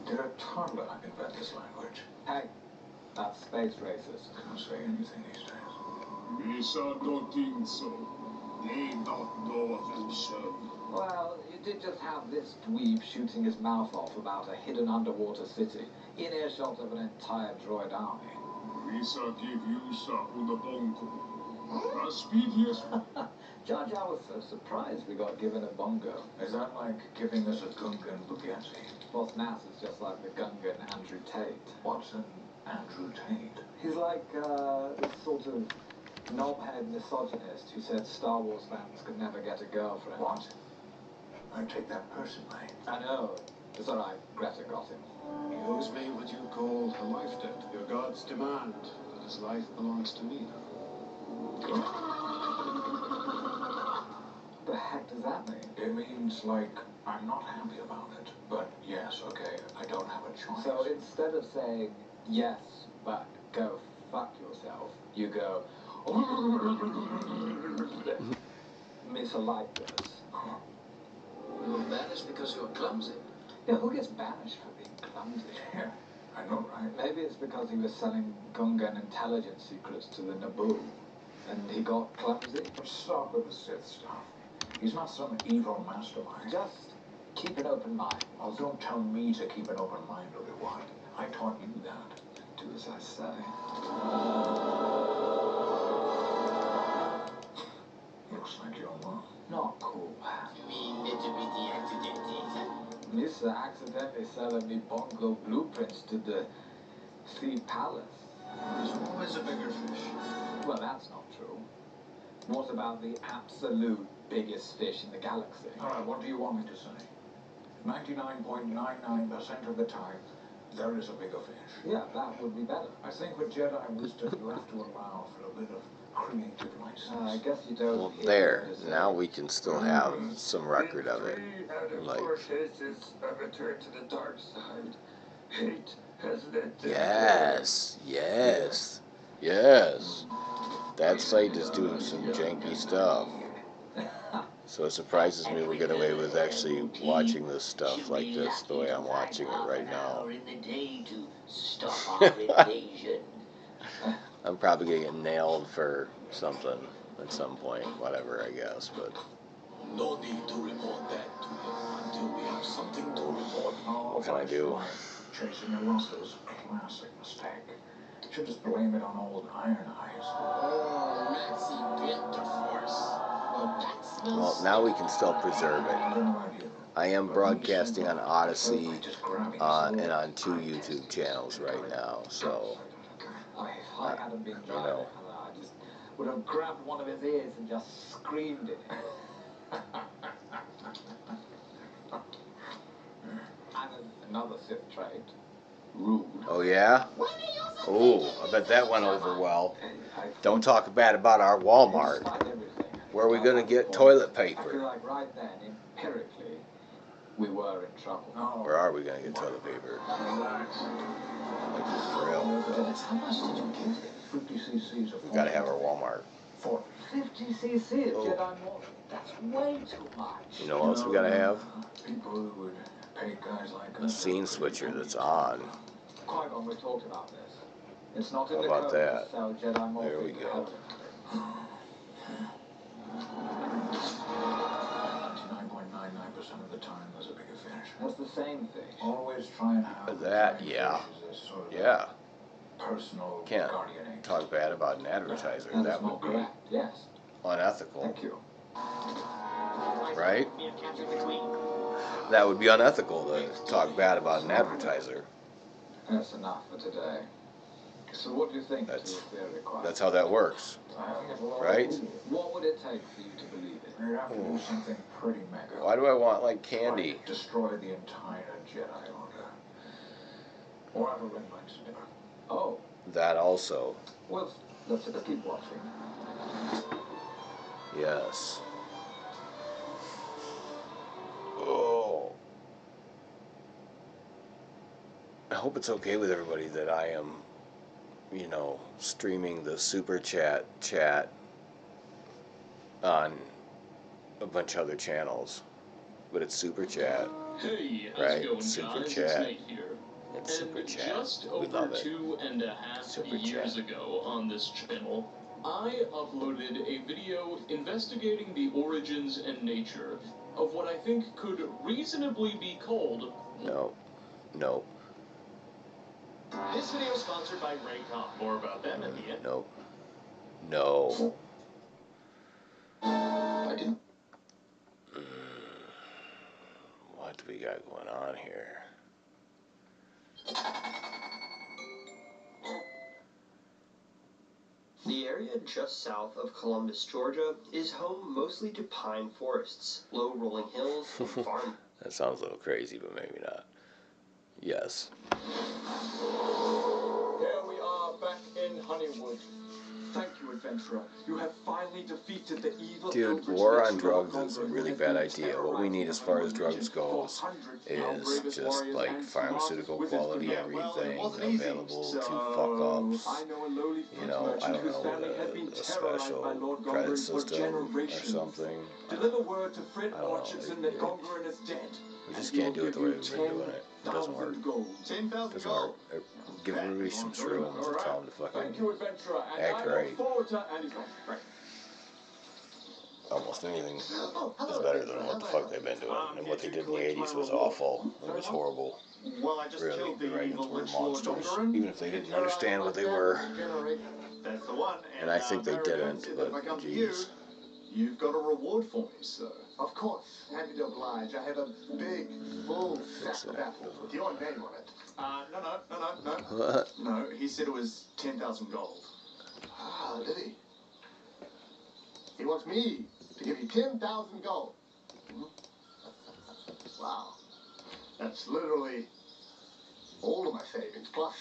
Did a toddler invent this language? Hey, that's space racist. Can't say anything these days. Misa don't think so. They don't know of themselves. Well, you did just have this dweeb shooting his mouth off about a hidden underwater city, in earshot of an entire droid army. Misa give you sa una bongo. A speediest. Jar Jar was so surprised we got given a bongo. Is that like giving us a Gungan Bugatti? Boss Nass is just like the Gungan Andrew Tate. What's an Andrew Tate? He's like this sort of knobhead misogynist who said Star Wars fans could never get a girlfriend. What? I take that personally. I know. It's alright. Greta got him. He owes me what you call a life debt. Your gods demand that his life belongs to me now. The heck does that mean? It means, like, I'm not happy about it. But yes, okay, I don't have a choice. So instead of saying, yes, but go fuck yourself, you go, miss a light this. You were banished because you were clumsy. Yeah, who gets banished for being clumsy? Yeah, I know, right? Maybe it's because he was selling Gungan intelligence secrets to the Naboo, and he got clumsy. Stop with the Sith stuff. He's not some evil mastermind. Just keep an open mind. Oh, don't tell me to keep an open mind, Obi-Wan. I taught you that. Do as I say. Looks like your mom. Not cool. Misa accidentally selling me bongo blueprints to the Sea Palace. There's always a bigger fish. Well, that's not true. What about the absolute biggest fish in the galaxy? Alright, what do you want me to say? 99.99% of the time, there is a bigger fish. Yeah, that would be better. I think with Jedi wisdom, you have to allow for a bit of creative license. I guess you don't. Well, there. Now we can still have some record of it. Like, faces have returned to the dark side. Hate has led to yes, yes, yes. That site is doing some janky stuff. So it surprises me we get away with actually watching this stuff like this the way I'm watching it right now. I'm probably gonna get nailed for something at some point, whatever, I guess, but No need to report that to him until we have something to report. what can I do? Chasing your losses, classic mistake. Should just blame it on old Iron Eyes. Oh, Maxie bit the force. Well, now we can still preserve it. I am broadcasting on Odyssey and on 2 YouTube channels right now, so I hadn't been you know. would have grabbed one of his ears and just screamed it. And another Sith trait. Rude. Oh, yeah? Oh, I bet that went over well. Don't talk bad about our Walmart. Where are we going to get toilet I feel paper? like right then, empirically, we were in trouble. Where are we going to get toilet paper? Like for real. How much did you give it? 50 cc's of We got to have our Walmart. 50 cc's of Jedi Morning. That's way too much. You know what else we got to have? People who would pay guys like A us. scene switcher that's on. Qui-Gon, we talked about this. It's not in How the about code that? to sell Jedi Morning. There we go. 99.99% of the time, there's a bigger finish. That's the same thing. Always try and have That, yeah. Yeah. personal Can't guardian angel. talk bad about an advertiser. That That is not would be correct. Yes. unethical. Thank you. Right? That would be unethical to talk bad about an advertiser. That's enough for today. So what do you think is your theory, Qui-Gon? That's how that works. Right? What would it take for you to believe it? You'd have to do something pretty mega. Why do I want like candy? Like destroy the entire Jedi Order. Or have a ring like spinner. Oh, That also. well, let's keep watching. Yes. Oh. I hope it's okay with everybody that I am, you know, streaming the super chat on a bunch of other channels. But it's super chat. Hey, how's Right? it going, Super guys? chat. It's Nate here. It's super And chat. just We over love it. 2.5 Super years chat. ago on this channel, I uploaded a video investigating the origins and nature of what I think could reasonably be called... No. No. This video is sponsored by Raycom. More about them at the end. Nope. No. I didn't. What do we got going on here? The area just south of Columbus, Georgia, is home mostly to pine forests, low rolling hills, and farm. That sounds a little crazy, but maybe not. Yes. Here we are back in Honeywood. Thank you, adventurer. You have finally defeated the evil. Dude, war on drugs is a really bad idea. What we need as far as drugs goes is just like pharmaceutical quality everything available to fuck ups. You know, I don't know, a special credit system or something. Deliver word to Fred I don't know. Orchardson that Gongarin is dead. We just can't do it the way we've been doing it. It doesn't work. It doesn't work. Give everybody some shrooms and tell them to Thank fucking you, adventurer. And act I look right. forward to Andy's gone. Right. Almost anything is better than what the fuck they've been doing. And what they did in the 80s was awful. It was horrible. Well, I just Really, killed the the Reagans evil were Lich Lord monsters, Gongarin. even if they didn't understand what they were. That's the one. And I think they Mary didn't, said that if I but come to you, geez. you've got a reward for me, sir. Of course, happy to oblige. I have a big, full sack of apples with your name on it. No. What? No, he said it was 10,000 gold. Ah, did he? He wants me to give you 10,000 gold. Wow. That's literally all of my savings, plus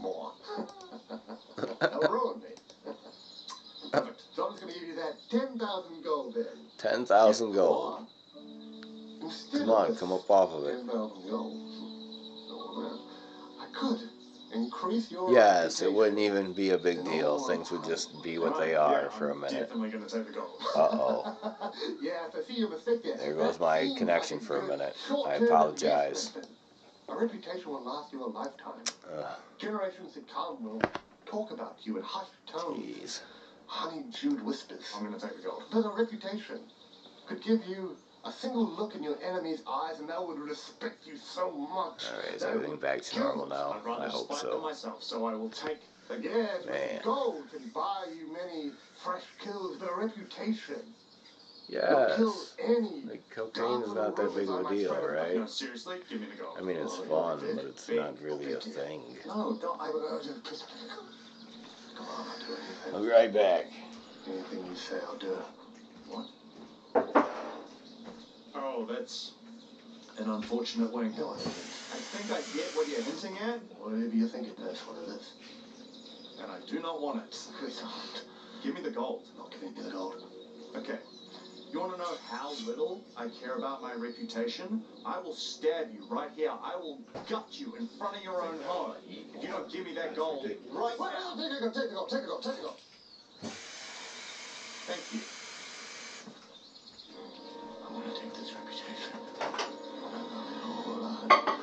more. That'll ruin me. Perfect. So I'm just going to give you that 10,000 gold then. 10,000 gold. Come on, come up off of it. 10,000 gold. So, I could increase your Yes, it wouldn't even be a big deal. Things would just be what they are for a minute. Definitely going to take the gold. Uh-oh. Yes, I see your mistake there. There goes my connection for a minute. I apologize. A reputation will last you a lifetime. Generations to come will talk about you in hushed tones. Jeez. Honey-dewed whispers. I'm going to take the gold. But a reputation could give you a single look in your enemy's eyes and they would respect you so much. Alright, is everything back to normal now? I'd rather I hope spite them so. myself, so I will take the gold. Yes, Man. gold can buy you many fresh kills, but a reputation. Yes. Kill any. Like, cocaine is not that big of a deal, No, right? seriously, give me the gold. I mean, it's fun, but it's not really a thing. No, don't. I would urge it. Come on, I'll do anything. I'll be right back. Anything you say, I'll do it. What? Oh, that's an unfortunate wink. No, it isn't. I think I get what you're hinting at, Whatever you think it is, what it is. and I do not want it. Please don't. Give me the gold. I'm not giving you the gold. Okay. You want to know how little I care about my reputation? I will stab you right here. I will gut you in front of your own home. If you don't give me that gold right now. Take the gold. Thank you. I want to take this reputation. I love it all.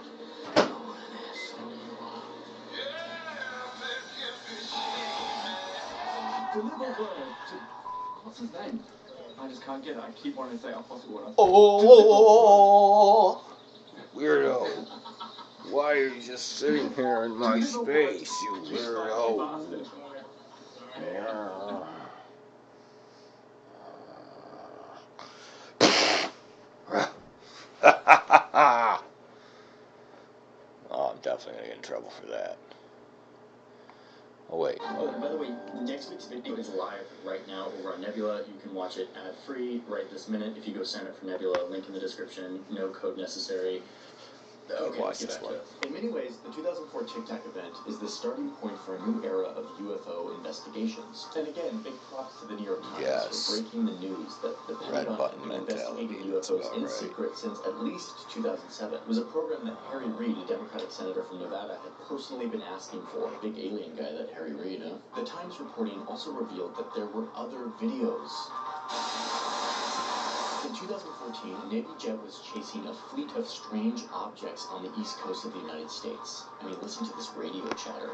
I know what an asshole you are. Deliver word to... What's his name? I just can't get it. I keep wanting to say Alfonso Water. Oh, weirdo. Why are you just sitting here in my space, you weirdo? Oh, I'm definitely going to get in trouble for that. Oh, wait. Oh, and by the way, next week's video is live right now over on Nebula. You can watch it ad-free right this minute if you go sign up for Nebula. Link in the description. No code necessary. Okay, Watch this one. In many ways, the 2004 Tic Tac event is the starting point for a new era of UFO investigations. And again, big props to the New York Times for breaking the news that the Pentagon had been investigating UFOs in secret since at least 2007. It was a program that Harry Reid, a Democratic senator from Nevada, had personally been asking for. A big alien guy, that Harry Reid, huh? The Times reporting also revealed that there were other videos. In 2014, a Navy jet was chasing a fleet of strange objects on the east coast of the United States. I mean, listen to this radio chatter.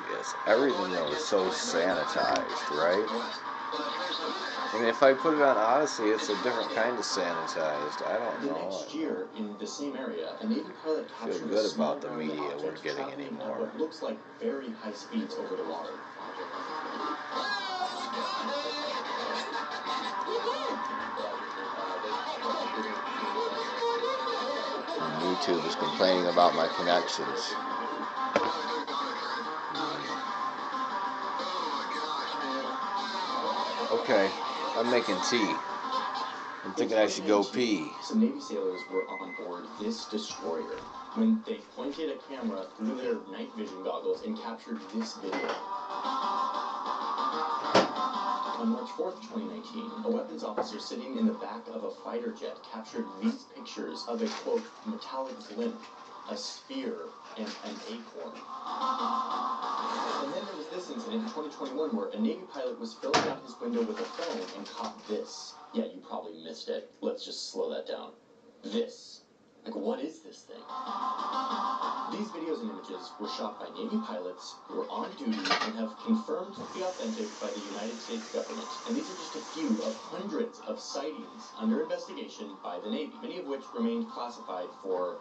Yes, everything though is so sanitized, right? And if I put it on Odyssey, it's a different kind of sanitized. I don't know. The next year, in the same area, a Navy pilot captured feel good about the media we're getting anymore. What looks like very high speeds over the water. And YouTube is complaining about my connections. Okay, I'm making tea. I'm thinking I should go pee. Some Navy sailors were on board this destroyer when they pointed a camera through their night vision goggles and captured this video. On March 4th, 2019, a weapons officer sitting in the back of a fighter jet captured these pictures of a, quote, metallic blimp, a spear, and an acorn. And then there was this incident in 2021 where a Navy pilot was filling out his window with a phone and caught this. Yeah, you probably missed it. Let's just slow that down. This. Like, what is this thing? These videos and images were shot by Navy pilots who were on duty and have confirmed to be authentic by the United States government. And these are just a few of hundreds of sightings under investigation by the Navy, many of which remained classified for,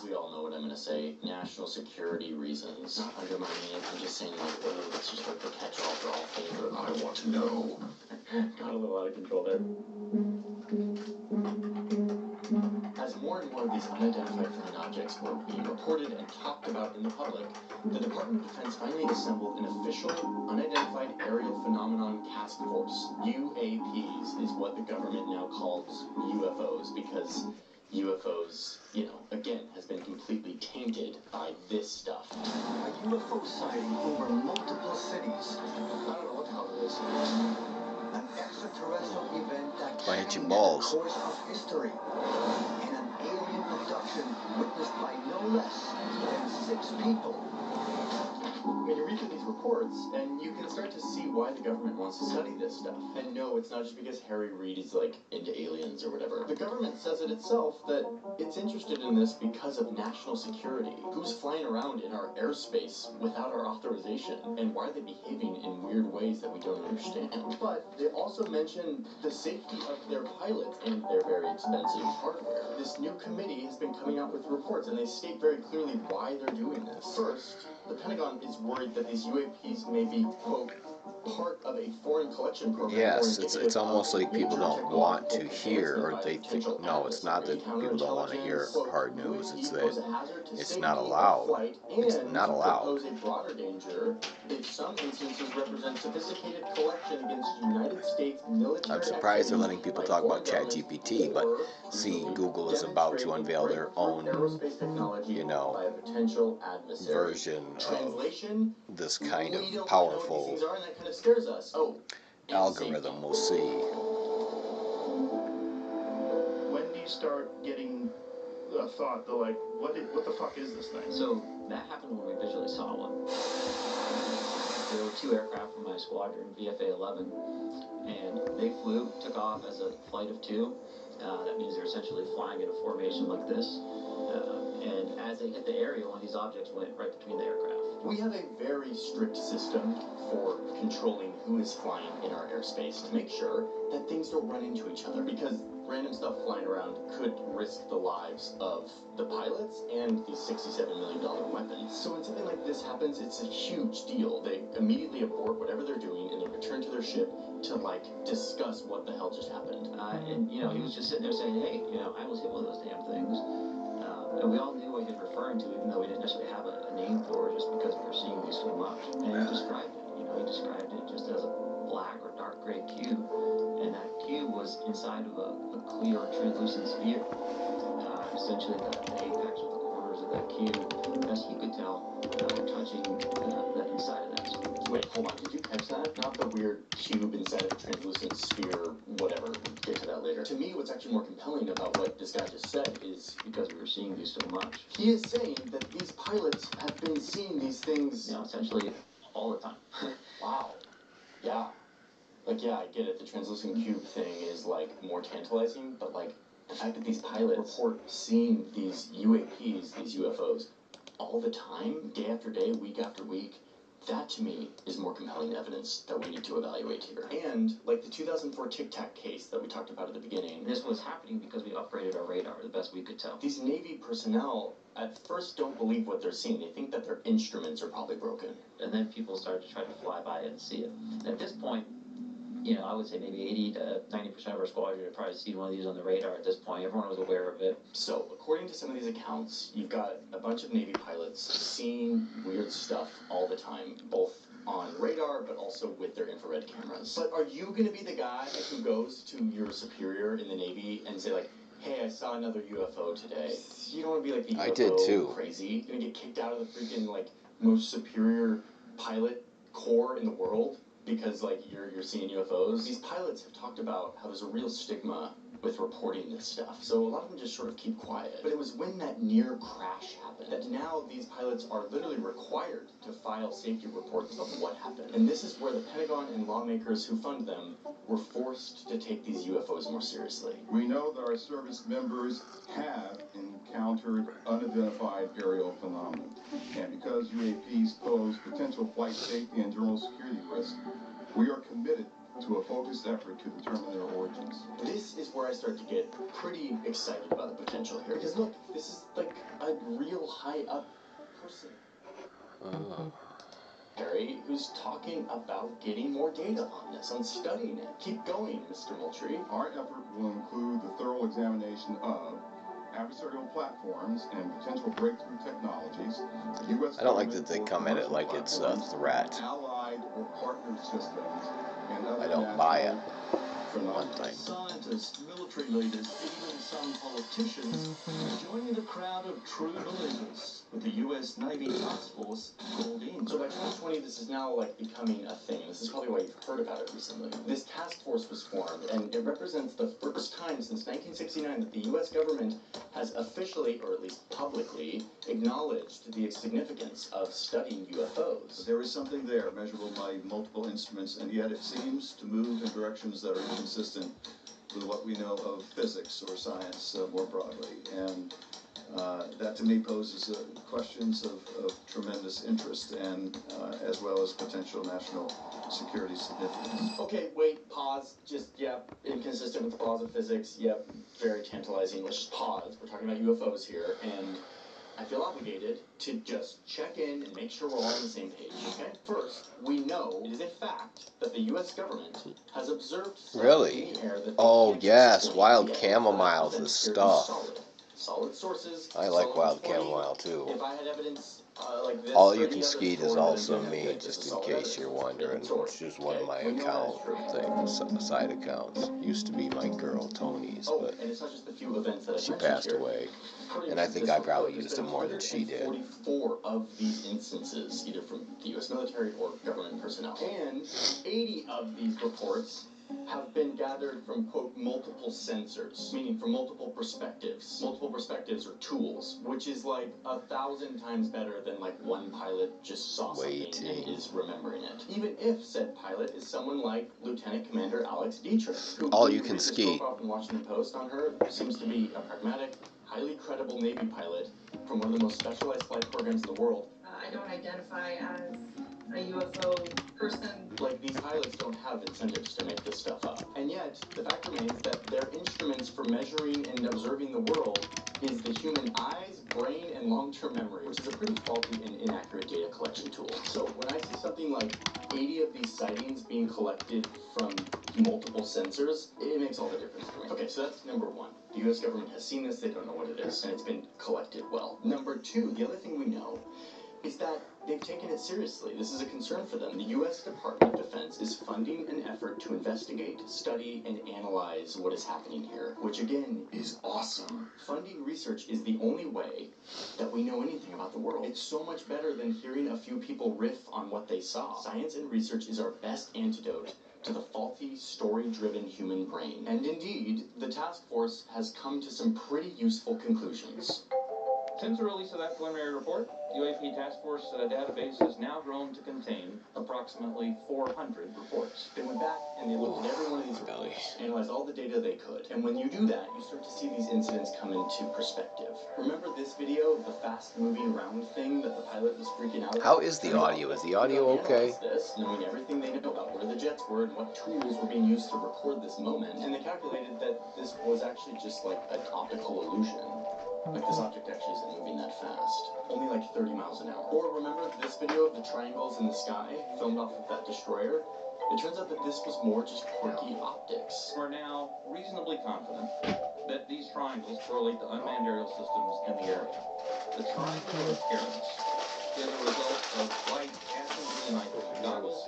we all know what I'm going to say, national security reasons. Not undermining it, I'm just saying, like, oh, it's just like the catch-all for all favor. I want to know. Got a little out of control there. As more and more of these unidentified flying objects were being reported and talked about in the public, the Department of Defense finally assembled an official Unidentified Aerial Phenomenon Task Force. UAPs is what the government now calls UFOs, because UFOs, you know, again, has been completely tainted by this stuff. A UFO sighting over multiple cities. I don't know what the hell it is. An extraterrestrial event that changed the course of history. And an alien abduction witnessed by no less than 6 people. I mean, you read through these reports, and you can start to see why the government wants to study this stuff. And no, it's not just because Harry Reid is, like, into aliens or whatever. The government says it itself that it's interested in this because of national security. Who's flying around in our airspace without our authorization? And why are they behaving in weird ways that we don't understand? But they also mention the safety of their pilots and their very expensive hardware. This new committee has been coming out with reports, and they state very clearly why they're doing this. First, the Pentagon is worried that these UAPs may be, quote, part of a foreign collection program. Yes, it's almost like people don't want to hear, or they think, no, it's not that people don't want to hear hard news, it's that it's not allowed. It's not allowed. A broader danger, in some instances represent sophisticated collection against United States military. I'm surprised they're letting people talk about ChatGPT, but see, Google is about to unveil their own, you know, version of this kind of powerful algorithm. We'll see. When do you start getting a thought that, like, what the fuck is this thing? So that happened when we visually saw one. There were 2 aircraft from my squadron, VFA-11, and they took off as a flight of 2. That means they're essentially flying in a formation like this. And as they hit the area, one of these objects went right between the aircraft. We have a very strict system for controlling who is flying in our airspace to make sure that things don't run into each other, because random stuff flying around could risk the lives of the pilots and these $67 million weapons. So when something like this happens, it's a huge deal. They immediately abort whatever they're doing and they return to their ship to, like, discuss what the hell just happened. And, you know, he was just sitting there saying, hey, you know, I was hit one of those damn things. And we all knew what he was referring to, even though we didn't necessarily have a name for it, just because we were seeing these so much. And he described it. You know, he described it just as a black or dark gray cube. And that cube was inside of a clear or translucent sphere. Essentially, the apex or the corners of that cube, best he could tell, were touching the inside of that sphere. Wait, hold on. Did you catch that? Not the weird cube inside of a translucent sphere, whatever. We'll get to that later. To me, what's actually more compelling about what this guy just said is because we were seeing these so much. He is saying that these pilots have been seeing these things, you know, essentially all the time. Wow. Yeah. Like, yeah, I get it. The translucent cube thing is, like, more tantalizing, but, like, the fact that these pilots report seeing these UAPs, these UFOs, all the time, day after day, week after week, that to me is more compelling evidence that we need to evaluate here. And, like the 2004 Tic Tac case that we talked about at the beginning, this was happening because we upgraded our radar, the best we could tell. These Navy personnel at first don't believe what they're seeing. They think that their instruments are probably broken. And then people started to try to fly by it and see it. And at this point, you know, I would say maybe 80 to 90% of our squadron had probably seen one of these on the radar at this point. Everyone was aware of it. So, according to some of these accounts, you've got a bunch of Navy pilots seeing weird stuff all the time, both on radar, but also with their infrared cameras. But are you going to be the guy who goes to your superior in the Navy and say, like, hey, I saw another UFO today? You don't want to be like the UFO I did too. Crazy. You're going to get kicked out of the freaking, like, most superior pilot corps in the world because, like, you're seeing UFOs. These pilots have talked about how there's a real stigma with reporting this stuff. So a lot of them just sort of keep quiet. But it was when that near crash happened that now these pilots are literally required to file safety reports of what happened. And this is where the Pentagon and lawmakers who fund them were forced to take these UFOs more seriously. We know that our service members have encountered unidentified aerial phenomena. And because UAPs pose potential flight safety and general security risks, we are committed to a focused effort to determine their origins. This is where I start to get pretty excited about the potential here. Because look, this is like a real high up person. Harry, who's talking about getting more data on this, on studying it. Keep going, Mr. Moultrie. Our effort will include the thorough examination of adversarial platforms and potential breakthrough technologies. I don't like that they come at it like it's a threat. Allied or partner systems. I don't buy it. For one thing. Scientists, military leaders, even some politicians are joining the crowd of true believers with the US Navy task force called in. So by 2020, this is now like becoming a thing. This is probably why you've heard about it recently. This task force was formed, and it represents the first time since 1969 that the US government has officially, or at least publicly, acknowledged the significance of studying UFOs. There is something there, measurable by multiple instruments, and yet it seems to move in directions that are inconsistent with what we know of physics or science more broadly. And that to me poses questions of tremendous interest and as well as potential national security significance. Okay, wait, pause. Just, yep, inconsistent with the laws of physics. Yep, very tantalizing. Let's just pause. We're talking about UFOs here, and I feel obligated to just check in and make sure we're all on the same page, okay? First, we know it is a fact that the U.S. government has observed stuff Really? in the air that Oh, can't yes, explain wild yet. chamomile is That's stuff. solid sources. I like solid wild reporting. chamomile too. If I had evidence like this, All or You any Can other Skeet is story that also I'm doing, me, okay, this just is in solid case evidence. you're wondering. Source. It's just one of Okay, my we know account that's true. things, side accounts. Used to be my girl Tony's, Oh, but and it's not just the few events that I she mentioned passed here. away. According And I to think this I report, probably there's used been it more than she did. 144 of these instances, either from the U.S. military or government personnel. And 80 of these reports have been gathered from, quote, multiple sensors, meaning from multiple perspectives. Multiple perspectives or tools, which is like 1,000 times better than like one pilot just saw something and is remembering it. Even if said pilot is someone like Lieutenant Commander Alex Dietrich, who All You Can Skeet. profile from Washington Post on her seems to be a pragmatic, highly credible Navy pilot from one of the most specialized flight programs in the world. I don't identify as a UFO person. Like, these pilots don't have incentives to make this stuff up. And yet, the fact remains that their instruments for measuring and observing the world is the human eyes, brain, and long-term memory, which is a pretty faulty and inaccurate data collection tool. So when I see something like 80 of these sightings being collected from multiple sensors, it makes all the difference for me. Okay, so that's number one. The U.S. government has seen this, they don't know what it is, and it's been collected well. Number two, the other thing we know is that they've taken it seriously. This is a concern for them. The U.S. Department of Defense is funding an effort to investigate, study, and analyze what is happening here, which again is awesome. Funding research is the only way that we know anything about the world. It's so much better than hearing a few people riff on what they saw. Science and research is our best antidote to the faulty, story-driven human brain. And indeed, the task force has come to some pretty useful conclusions. Since the release of that preliminary report, the UAP Task Force database has now grown to contain approximately 400 reports. They went back and they looked at every one of these reports, analyzed all the data they could. And when you do that, you start to see these incidents come into perspective. Remember this video of the fast-moving round thing that the pilot was freaking out about? How is the audio? Is the audio okay? This, knowing everything they know about where the jets were and what tools were being used to record this moment, and they calculated that this was actually just like an optical illusion. Like, this object actually isn't moving that fast. Only like 30 miles an hour. Or remember this video of the triangles in the sky filmed off of that destroyer? It turns out that this was more just quirky optics. We're now reasonably confident that these triangles correlate to unmanned aerial systems in the area. The triangular appearance is a result of light passing through the night vision goggles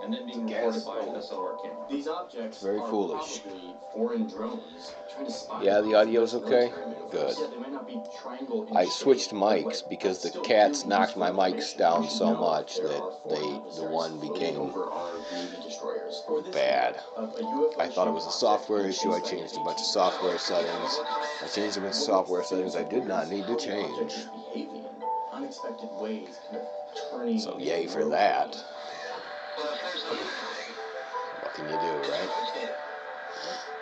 and then being recorded by an SLR camera. These objects Very are foolish. probably foreign drones trying to spy. Yeah, the audio's okay? Good. Yeah, they might not be triangle in I shape, switched but, mics like, because that's the still cats really knocked my useful mics information. down We should so know much there that are the adversaries one floating became over our Navy destroyers. Or this bad. of a UFO I thought it was a software object issue. I chased by changed a an bunch of AT. software settings. I changed a bunch of software settings I did not need to How the object change. is behaving in unexpected ways, kind of turning. So and yay for rotating. that. What can you do, right?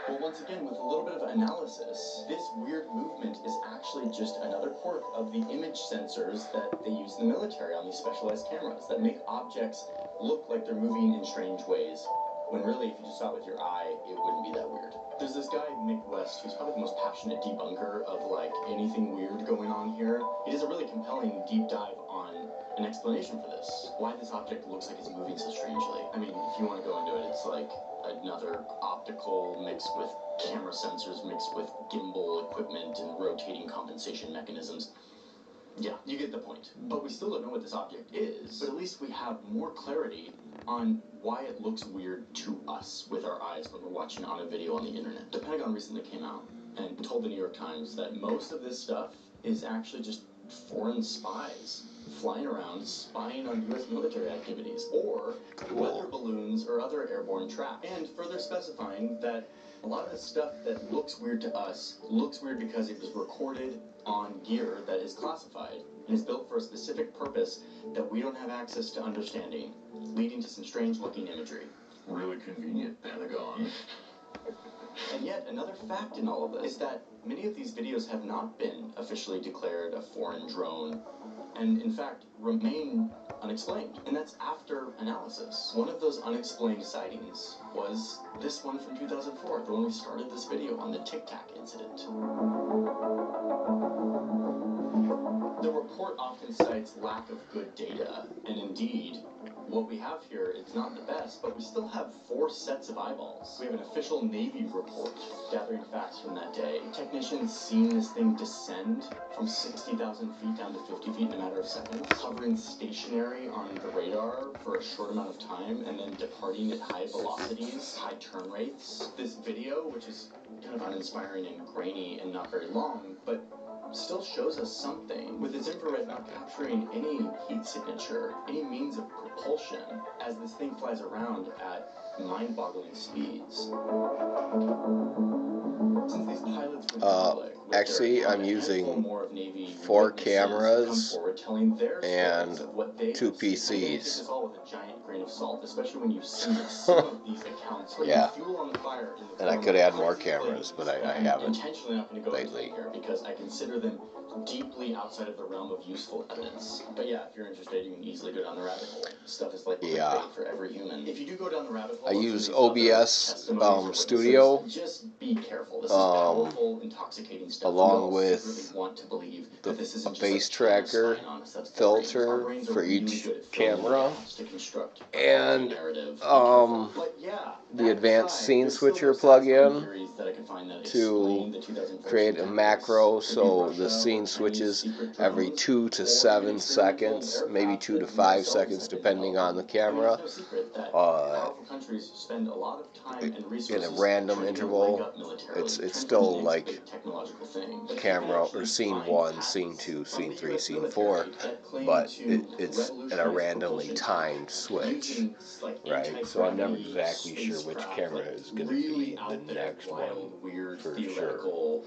Well, once again, with a little bit of analysis, this weird movement is actually just another quirk of the image sensors that they use in the military on these specialized cameras that make objects look like they're moving in strange ways, when really, if you just saw it with your eye, it wouldn't be that weird. There's this guy, Nick West, who's probably the most passionate debunker of, like, anything weird going on here. He does a really compelling deep dive on an explanation for this. Why this object looks like it's moving so strangely. I mean, if you want to go into it, it's like another optical mixed with camera sensors mixed with gimbal equipment and rotating compensation mechanisms. Yeah, you get the point. But we still don't know what this object is, but at least we have more clarity on why it looks weird to us with our eyes when we're watching on a video on the internet. The Pentagon recently came out and told the New York Times that most of this stuff is actually just foreign spies flying around spying on U.S. military activities, or weather balloons or other airborne traps, and further specifying that a lot of the stuff that looks weird to us looks weird because it was recorded on gear that is classified and is built for a specific purpose that we don't have access to understanding, leading to some strange-looking imagery. Really convenient, Pentagon. And yet, another fact in all of this is that many of these videos have not been officially declared a foreign drone and in fact remain unexplained. And that's after analysis. One of those unexplained sightings was this one from 2004, the one we started this video on, the Tic Tac incident. The report often cites lack of good data, and indeed, what we have here is not the best, but we still have 4 sets of eyeballs. We have an official Navy report gathering facts from that day. Technicians seen this thing descend from 60,000 feet down to 50 feet in a matter of seconds, hovering stationary on the radar for a short amount of time, and then departing at high velocities, high turn rates. This video, which is kind of uninspiring and grainy and not very long, but still shows us something, with its infrared not capturing any heat signature, any means of propulsion, as this thing flies around at mind-boggling speeds. Since these pilots were public, actually, I'm using 4 cameras and 2 PCs. Yeah, and I could add more cameras, but I haven't lately. Because I consider them deeply outside of the realm of useful evidence. But yeah, if you're interested, you can easily go down the rabbit hole. Stuff is like clickbait for every human. If you do go down the rabbit hole, I use OBS Studio. Just be careful. This is powerful, intoxicating stuff. Along with really want to believe the that this isn't face tracker filter for each camera, and the advanced scene switcher plugin to create a macro, so the scene switches every 2 to 7 seconds, maybe 2 to 5 seconds depending on the camera, in a random interval. It's still like camera or scene 1, scene 2, scene 3, scene 4, but it's in a randomly timed switch, right? So I'm never exactly sure which camera is going to be the next one for sure.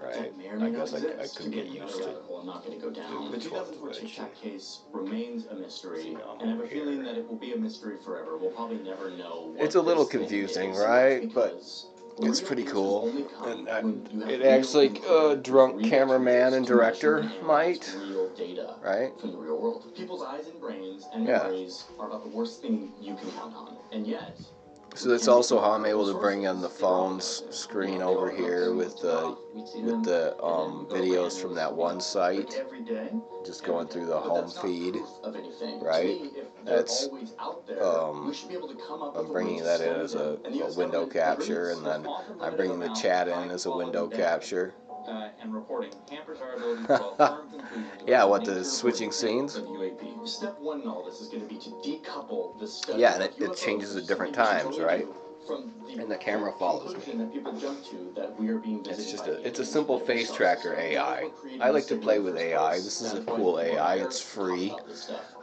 Right, I guess I could get used to I'm not going to go down. The 2004 Tic Tac case remains a mystery, and I have a feeling that it will be a mystery forever. We'll probably never know what it's a little confusing, right? But it's pretty cool. And it acts like a drunk cameraman and director might, right? From the real world. People's eyes and brains and memories are about the worst thing you can count on. And yet, so that's also how I'm able to bring in the phone's screen over here with the videos from that one site, just going through the home feed, right? That's I'm bringing that in as a window capture, and then I'm bringing the chat in as a window capture. And reporting hampers our ability to draw firm conclusions. Yeah, what, the switching scenes? Step 1 in all this is going to be to decouple the study. Yeah, and it changes at different times, right? And the camera follows me. It's a simple face tracker AI. I like to play with AI. This is a cool AI. It's free.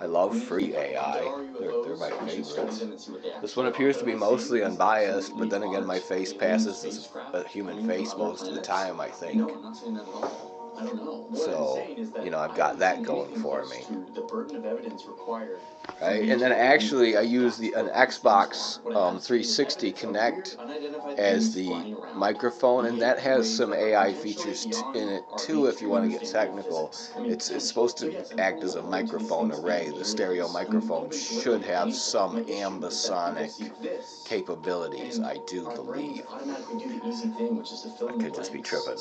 I love free AI. They're my favorites. This one appears to be mostly unbiased, but then again, my face passes as a human face most of the time, I think. So, you know, I've got that going for me. Right? And then actually I use an Xbox 360 Connect as the microphone, and that has some AI features in it too if you want to get technical. It's supposed to act as a microphone array. The stereo microphone should have some ambisonic capabilities, I do believe. I could just be tripping.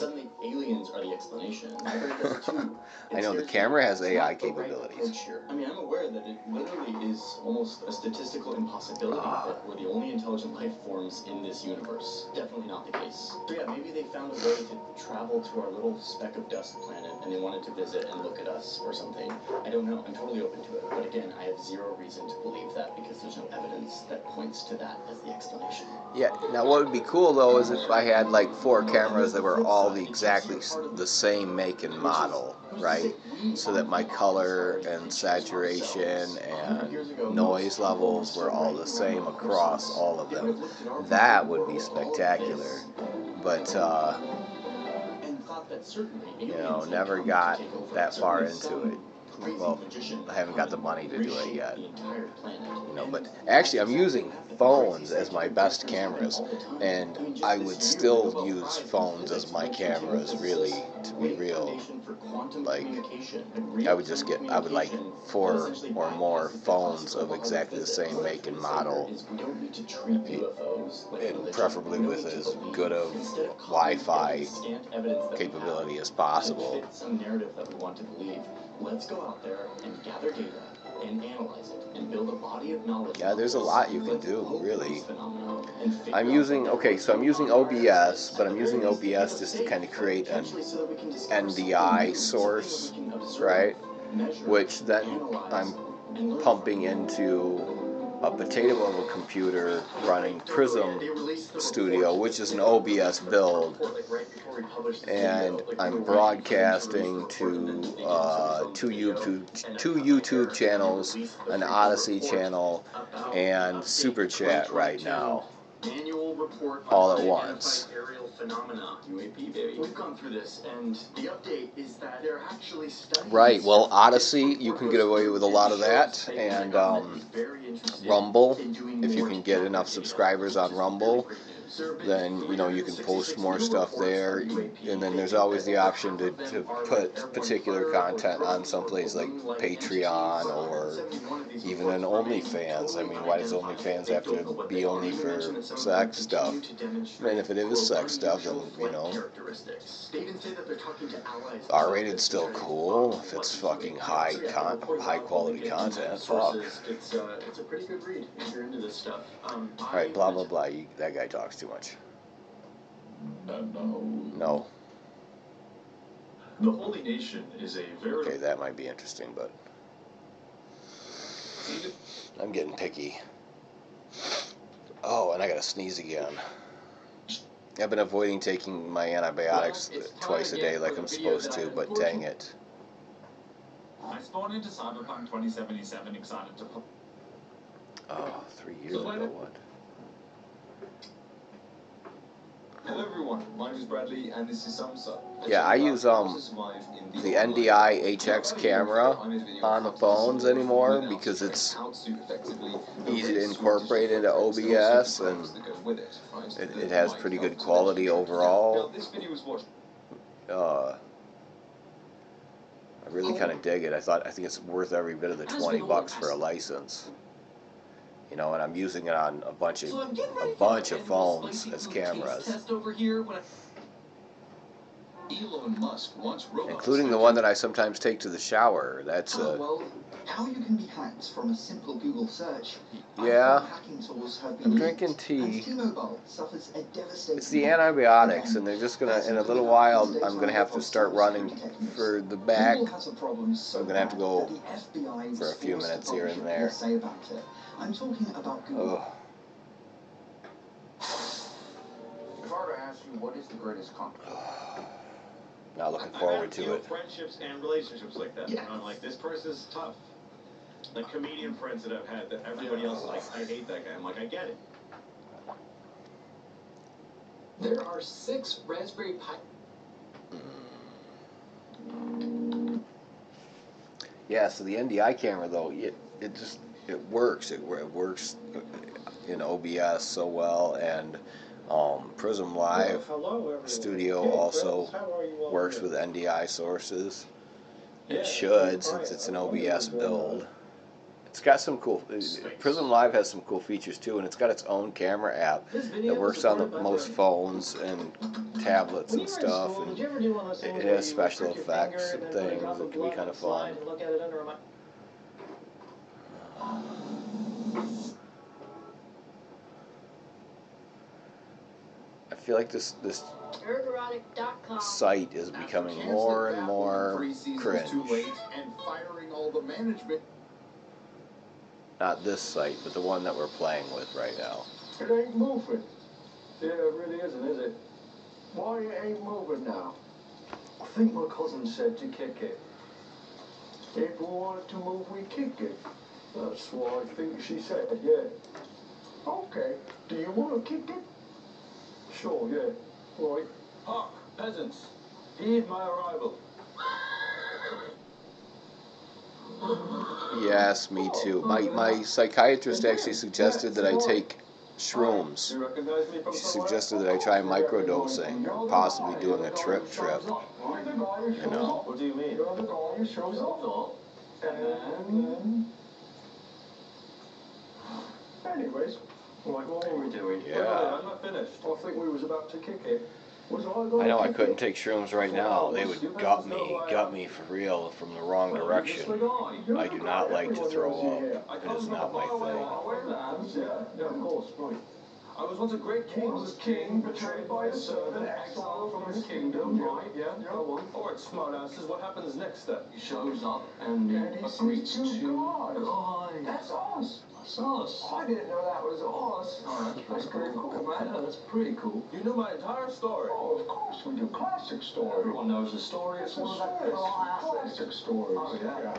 I know the camera has AI capabilities. I mean, I'm aware that it literally is almost a statistical impossibility that we're the only intelligent life forms in this universe. Definitely not the case. So yeah, maybe they found a way to travel to our little speck of dust planet, and they wanted to visit and look at us or something. I don't know. I'm totally open to it. But again, I have zero reason to believe that because there's no evidence that points to that as the explanation. Yeah, now what would be cool though is if I had like 4 cameras that were all exactly the same make and model, right? So that my color and saturation and noise levels were all the same across all of them. That would be spectacular. But you know, never got that far into it. well, I haven't got the money to do it yet. You know, but actually I'm using phones as my best cameras, and I would still use phones as my cameras, really, to be real. Like, I would like 4 or more phones of exactly the same make and model, and preferably with as good of Wi-Fi capability as possible. Some narrative that we want to believe. Let's go out there and gather data and analyze it and build a body of knowledge. Yeah, there's a lot you can do, really. I'm using OBS, but I'm using OBS just to kind of create an NDI source, right? Which then I'm pumping into a potato of a computer running Prism Studio, which is an OBS build, and I'm broadcasting to two YouTube channels, an Odyssey channel, and Super Chat right now, all at once. We've gone through this, and the update is that they're actually studying. Right. Well, Odyssey, you can get away with a lot of that, and Rumble, if you can get enough subscribers on Rumble, then you can post more stuff there, and then there's always the option to put particular content on someplace like Patreon or even an OnlyFans. I mean, why does OnlyFans have to be only for sex stuff? And if it is sex stuff, then R-rated still cool. If it's fucking high quality content, fuck. It's a pretty good read if you're into this stuff. Alright, blah blah blah. That guy talks too much. No. The Holy Nation is a very... Okay, that might be interesting, but I'm getting picky. Oh, and I gotta sneeze again. I've been avoiding taking my antibiotics twice a day like I'm supposed to, but dang it. I spawned into Cyberpunk 2077 excited to... Oh, 3 years ago, what? Hello everyone, my name is Bradley and this is Samsa. Yeah, I use the NDI HX camera on the phones anymore because it's easy to incorporate into OBS, and it has pretty good quality overall. I really kind of dig it. I think it's worth every bit of the $20 for a license. And I'm using it on a bunch of phones as cameras, including the one that I sometimes take to the shower. That's well, how you can be hacked from a simple Google search. Yeah, Hacking tools have been I'm drinking tea. T-Mobile suffers a devastating... It's the antibiotics, and they're just gonna, in a little while, I'm gonna have to start running for the back. I'm gonna have to go for a few minutes here and there. I'm talking about Google. If I were to ask you, what is the greatest compliment? Not looking forward to it. Friendships and relationships like that. Yeah. I'm like, this person's tough. Like comedian friends that I've had that everybody else is like, I hate that guy. I'm like, I get it. There are 6 Raspberry Pi... Yeah, so the NDI camera, though, it works. It works in OBS so well, and Prism Live Studio also works with NDI sources. It should, since it's an OBS build. It's got some cool... Prism Live has some cool features, too, and it's got its own camera app that works on most phones and tablets and stuff, and it has special effects and things that can be kind of fun. I feel like this site is becoming more and more cringe. Not this site, but the one that we're playing with right now. It ain't moving. Yeah, it really isn't, is it? Why it ain't moving now? I think my cousin said to kick it. If we want it to move, we kick it. That's what I think she said, yeah. Okay, do you want to kick it? Sure, yeah. Right. Hark, peasants, heed my arrival. Yes, me too. My psychiatrist actually suggested that I take shrooms. She suggested that I try microdosing or possibly doing a trip. You know. What do you mean? You're the guy who shows up. And anyways, right, what were we doing? Yeah. I'm not finished. I think we was about to kick it. I know I couldn't take shrooms right now. They would gut me for real from the wrong direction. I do not like to throw up. It is not my thing. Yeah, of course, right. I was once a great king. Was king, betrayed by his servant, exiled from his kingdom, right? Yeah, go on. Alright, smartasses, what happens next then? He shows up and he agrees to God. That's us. That's us. I didn't know that was us. Oh, That's pretty cool, man. Yeah, that's pretty cool. You knew my entire story. Oh, of course we do. Classic story. Everyone knows the story. It's one of the classic stories. Oh, yeah.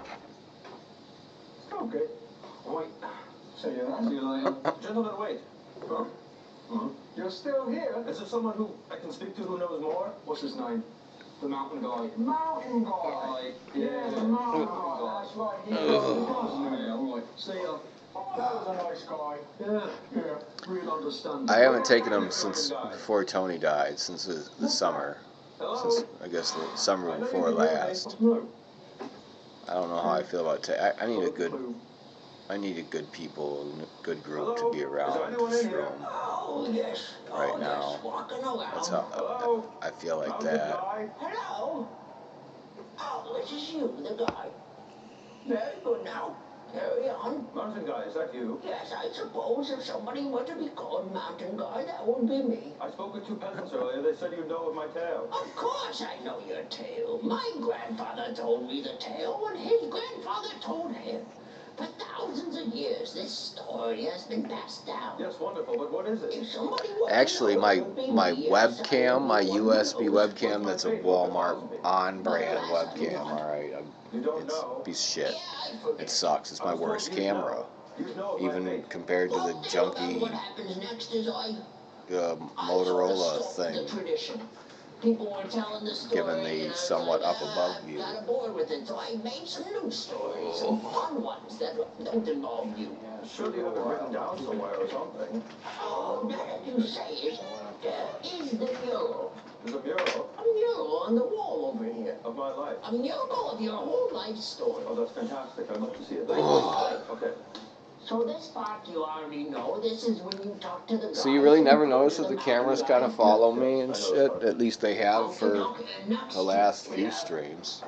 Okay. Wait. See you then. See you later. Gentlemen, wait. Huh? You're still here? Is there someone who I can speak to who knows more? What's his name? The mountain guy. Mountain guy. Yeah, the mountain guy. That's right. He does. Yeah, all right. See ya. Oh, that was a nice guy. Yeah. Real understanding. I haven't taken him since before Tony died, since the summer. Since, I guess, the summer before last. I don't know how I feel about I needed good people, good group to be around to shroom. Oh, yes. Right now. That's how I feel like that. Hello? Oh, this is you, the guy. Very good now. Carry on. Mountain guy, is that you? Yes, I suppose if somebody were to be called Mountain Guy, that would be me. I spoke with 2 peasants earlier. They said you know of my tale. Of course I know your tale. My grandfather told me the tale, and his grandfather told him. For thousands of years, this story has been passed down. Yes, wonderful, but what is it? If somebody were Actually, to know, my it would be me. webcam, my USB webcam, that's a Walmart on-brand webcam. All right, it's a piece of shit. It sucks. It's my worst camera, even compared to the junky What happens next is I Motorola stole thing, the tradition. People were telling the story, given the somewhat up above view. got aboard with it, so I made some new stories, some fun ones that don't involve you. Surely you have it written down somewhere or something. Oh, now that you say it, is the mural. There's a mural? A mural on the wall over here. Of my life? A mural of your whole life story. Oh, that's fantastic. I'd love to see it. Okay. So this part you already know. This is when you talk to the guys. So you really never notice that the cameras kind of follow me and shit? At least they have for the last few streams.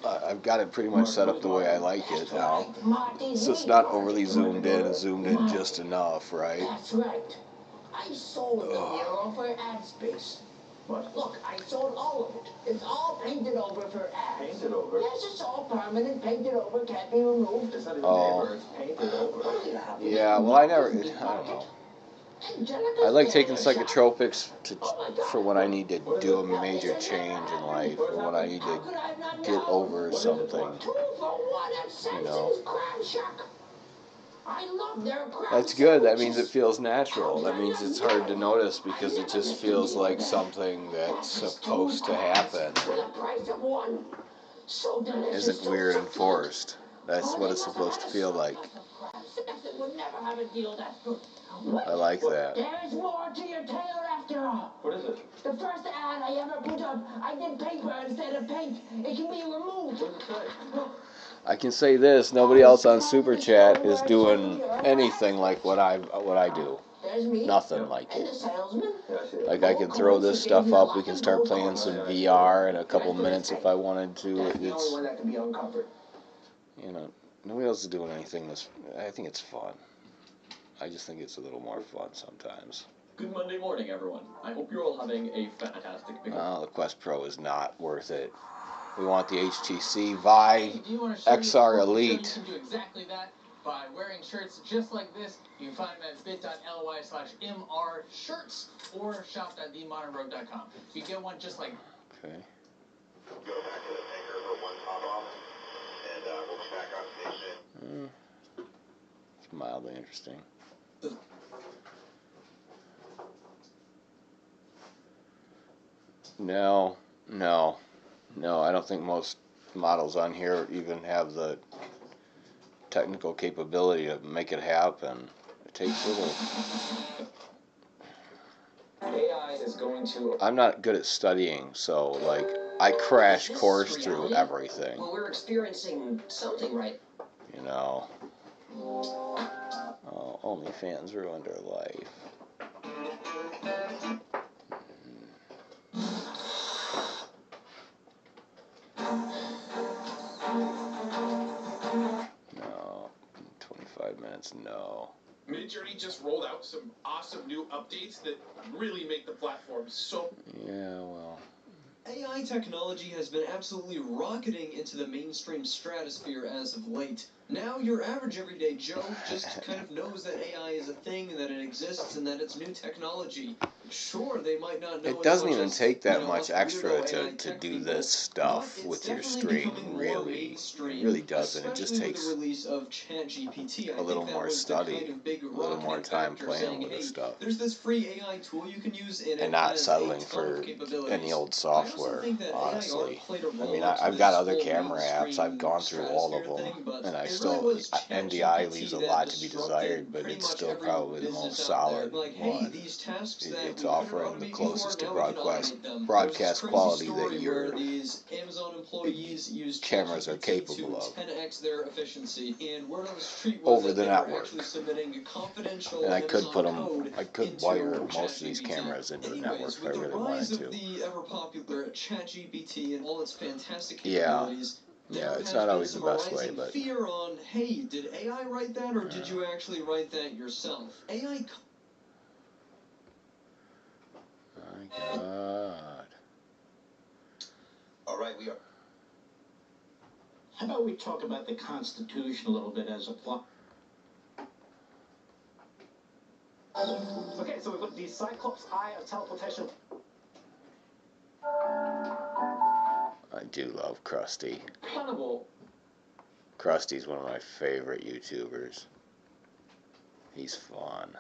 I've got it pretty much set up the way I like it now. So it's not overly zoomed in and zoomed in just enough, right? That's right. I sold the mural for ad space. What? Look, I sold all of it. It's all painted over for ads. Painted over? Yes, it's all permanent, painted over, can't be removed. It's not even paper, it's painted over. Yeah, well, I don't know. I like taking psychotropics for when I need to do a major change in life, or when I need to get over something. You know. That's good. That means it feels natural. That means it's hard to notice because it just feels like something that's supposed to happen. Isn't weird and forced. That's what it's supposed to feel like. I like that. There's more to your tale after all. What is it? The first ad I ever put up, I did paper instead of paint. It can be removed. What does it say? I can say this: nobody else on Super Chat is doing anything like what I do. Nothing like it. Like I can throw this stuff up. We can start playing some VR in a couple minutes if I wanted to. It's, you know, nobody else is doing anything. I think it's fun. I just think it's a little more fun sometimes. Good Monday morning, everyone. I hope you're all having a fantastic week. The Quest Pro is not worth it. We want the HTC Vive XR Elite. You can do exactly that by wearing shirts just like this. You can find them at bit.ly/MR shirts or shop.themodernbroke.com. You can get one just like. Okay. Go back to the tanker for one top off, and we'll be back on station. It's mildly interesting. No, I don't think most models on here even have the technical capability to make it happen. It takes little. AI is going to... I'm not good at studying, so like I crash course through everything. Well, we're experiencing something right. You know. Oh, OnlyFans ruined her life. No. 25 minutes, no. Midjourney just rolled out some awesome new updates that really make the platform so... Yeah, well... AI technology has been absolutely rocketing into the mainstream stratosphere as of late. Now your average everyday Joe just kind of knows that AI is a thing, and that it exists, and that it's new technology. Sure, they might not know it doesn't even as, take that you know, much extra to do this stuff with your stream, really. It really doesn't. It just takes the release of ChatGPT. a little more study, a little more time playing with this stuff. There's this free AI tool you can use, and not settling for any old software, honestly. I mean, I've got other camera apps. I've gone through all of them, and I still, NDI leaves a lot to be desired, but it's still probably the most solid one. It's offering the closest to broadcast quality that your cameras are capable of over the network. And I could put them, I could wire most of these cameras into the network if I really wanted to. Yeah, it's not always the best way, but... Fear on, hey, did AI write that, or did you actually write that yourself? AI... My God. All right, we are... How about we talk about the Constitution a little bit as a plot? Okay, so we've got the Cyclops Eye of Teleportation. I do love Krusty. Cannibal. Krusty's one of my favorite YouTubers. He's fun.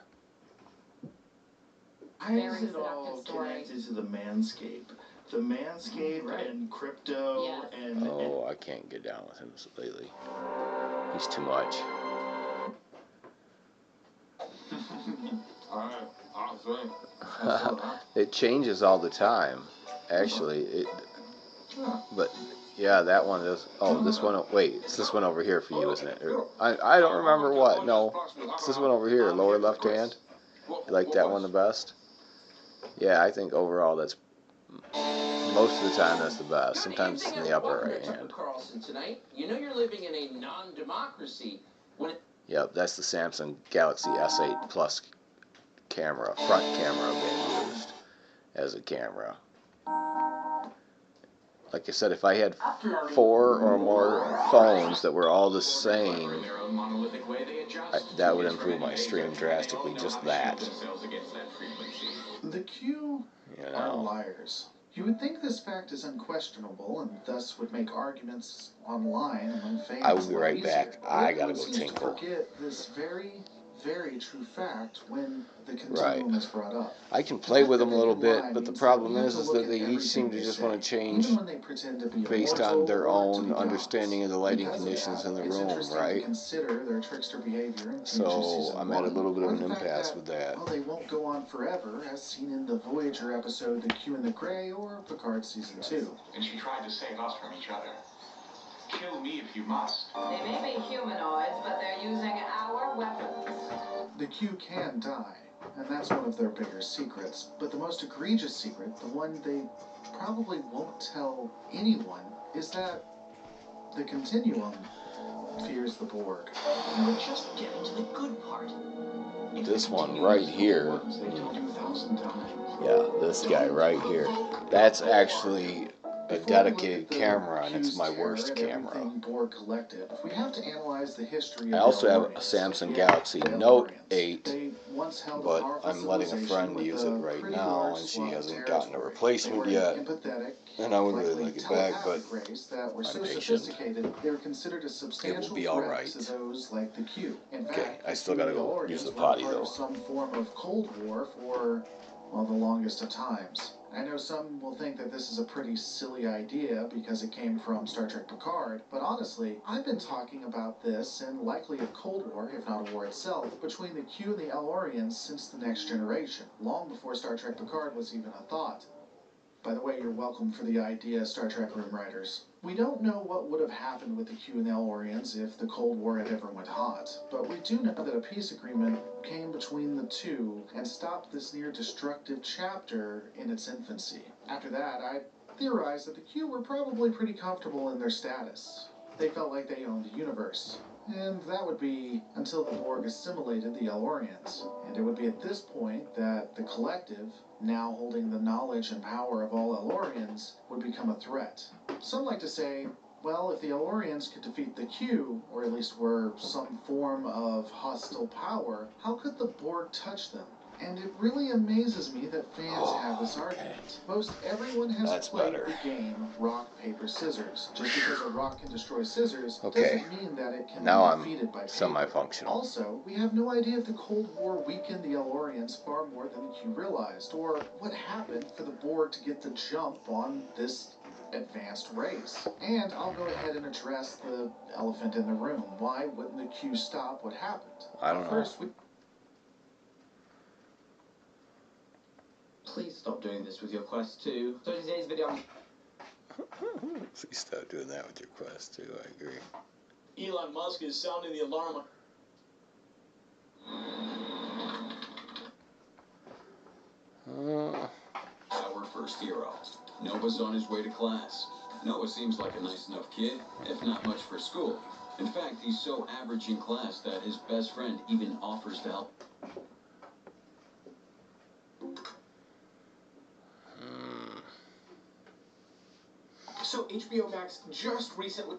How is it all connected to the manscape? The manscape and crypto and... Oh, I can't get down with him lately. He's too much. It changes all the time. Actually, but yeah, that one is. Oh, this one. Wait, it's this one over here for you, isn't it? I don't remember what. No, it's this one over here, lower left hand. You like that one the best? Yeah, I think overall that's most of the time that's the best. Sometimes it's in the upper right hand. You know you're living in a non-democracy when it... Yep, that's the Samsung Galaxy S8 Plus camera, front camera being used as a camera. Like I said, if I had 4 or more phones that were all the same, that would improve my stream drastically, just that. The Q are liars. You would think this fact is unquestionable, and thus would make arguments online among fans. I will be right back. I gotta go tinkle. Forget this very, very true fact when the continuum is brought up. I can play with them a little bit, but the problem is that they each seem to just want to change based on their own understanding of the lighting conditions in the room, right? So I'm at a little bit of an impasse with that. Well, they won't go on forever, as seen in the Voyager episode The Q and the Grey or Picard Season 2. And she tried to save us from each other. Kill me if you must. They may be humanoids, but they're using our weapons. The Q can die, and that's one of their bigger secrets. But the most egregious secret, the one they probably won't tell anyone, is that the continuum fears the Borg. We're just getting to the good part. This one right here. Yeah, this guy right here. That's actually a dedicated camera, and it's my worst camera. I also have a Samsung Galaxy Note 8, but I'm letting a friend use it right now, and she hasn't gotten a replacement yet, and I would really like it back, but I'm patient. It will be alright. Okay, I still gotta go use the potty though. Some form of Cold War for, well, the longest of times. I know some will think that this is a pretty silly idea because it came from Star Trek Picard, but honestly, I've been talking about this and likely a Cold War, if not a war itself, between the Q and the El-Orians since the Next Generation, long before Star Trek Picard was even a thought. By the way, you're welcome for the idea, Star Trek room writers. We don't know what would have happened with the Q and El-Orians if the Cold War had ever went hot, but we do know that a peace agreement came between the two and stopped this near-destructive chapter in its infancy. After that, I theorized that the Q were probably pretty comfortable in their status. They felt like they owned the universe. And that would be until the Borg assimilated the El-Orians. And it would be at this point that the collective, now holding the knowledge and power of all El-Orians, would become a threat. Some like to say, well, if the El-Orians could defeat the Q, or at least were some form of hostile power, how could the Borg touch them? And it really amazes me that fans have this argument. Most everyone has played the game rock, paper, scissors. Just because a rock can destroy scissors doesn't mean that it can be defeated by paper. Semi-functional. Also, we have no idea if the Cold War weakened the El-Orians far more than the Q realized, or what happened for the Borg to get the jump on this advanced race. And I'll go ahead and address the elephant in the room. Why wouldn't the Q stop what happened? I don't know. First, Please stop doing this with your Quest 2. So today's video... Please stop doing that with your Quest 2, I agree. Elon Musk is sounding the alarm. Our first hero. Noah's on his way to class. Noah seems like a nice enough kid, if not much for school. In fact, he's so average in class that his best friend even offers to help. So HBO Max just recently...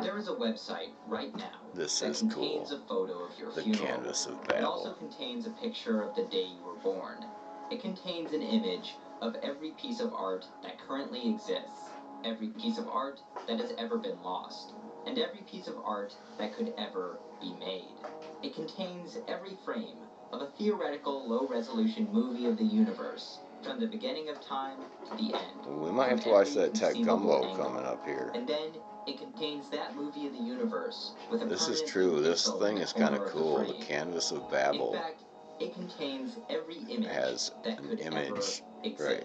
There is a website right now that contains a photo of your funeral. Canvas of It also contains a picture of the day you were born. It contains an image of every piece of art that currently exists, every piece of art that has ever been lost, and every piece of art that could ever be made. It contains every frame of a theoretical low-resolution movie of the universe, from the beginning of time to the end. We might have to watch that Tech Gumbo coming up here. And then it contains that movie of the universe with a This is true. This thing is kind of cool. The Canvas of Babel. In fact, it contains every image has that could ever exist. Right.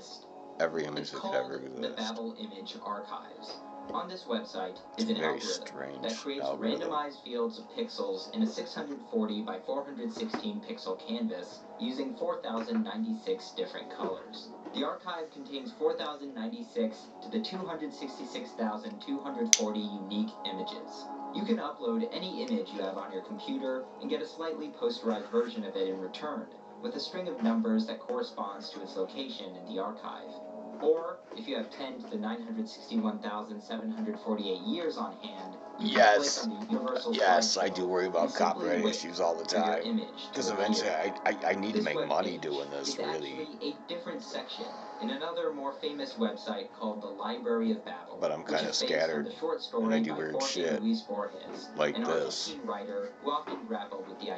Every image that could ever exist. The Babel Image Archives. On this website is an algorithm that creates randomized fields of pixels in a 640 by 416 pixel canvas using 4,096 different colors. The archive contains 4,096 to the 266,240 unique images. You can upload any image you have on your computer and get a slightly posterized version of it in return, with a string of numbers that corresponds to its location in the archive. Or, if you have 10 to the 961,748 years on hand, yes, I do worry about copyright issues all the time. Because eventually I need to make money doing this, really. A different section in another more famous website called the Library of Babel. But I'm kind of scattered, and I do weird shit like this.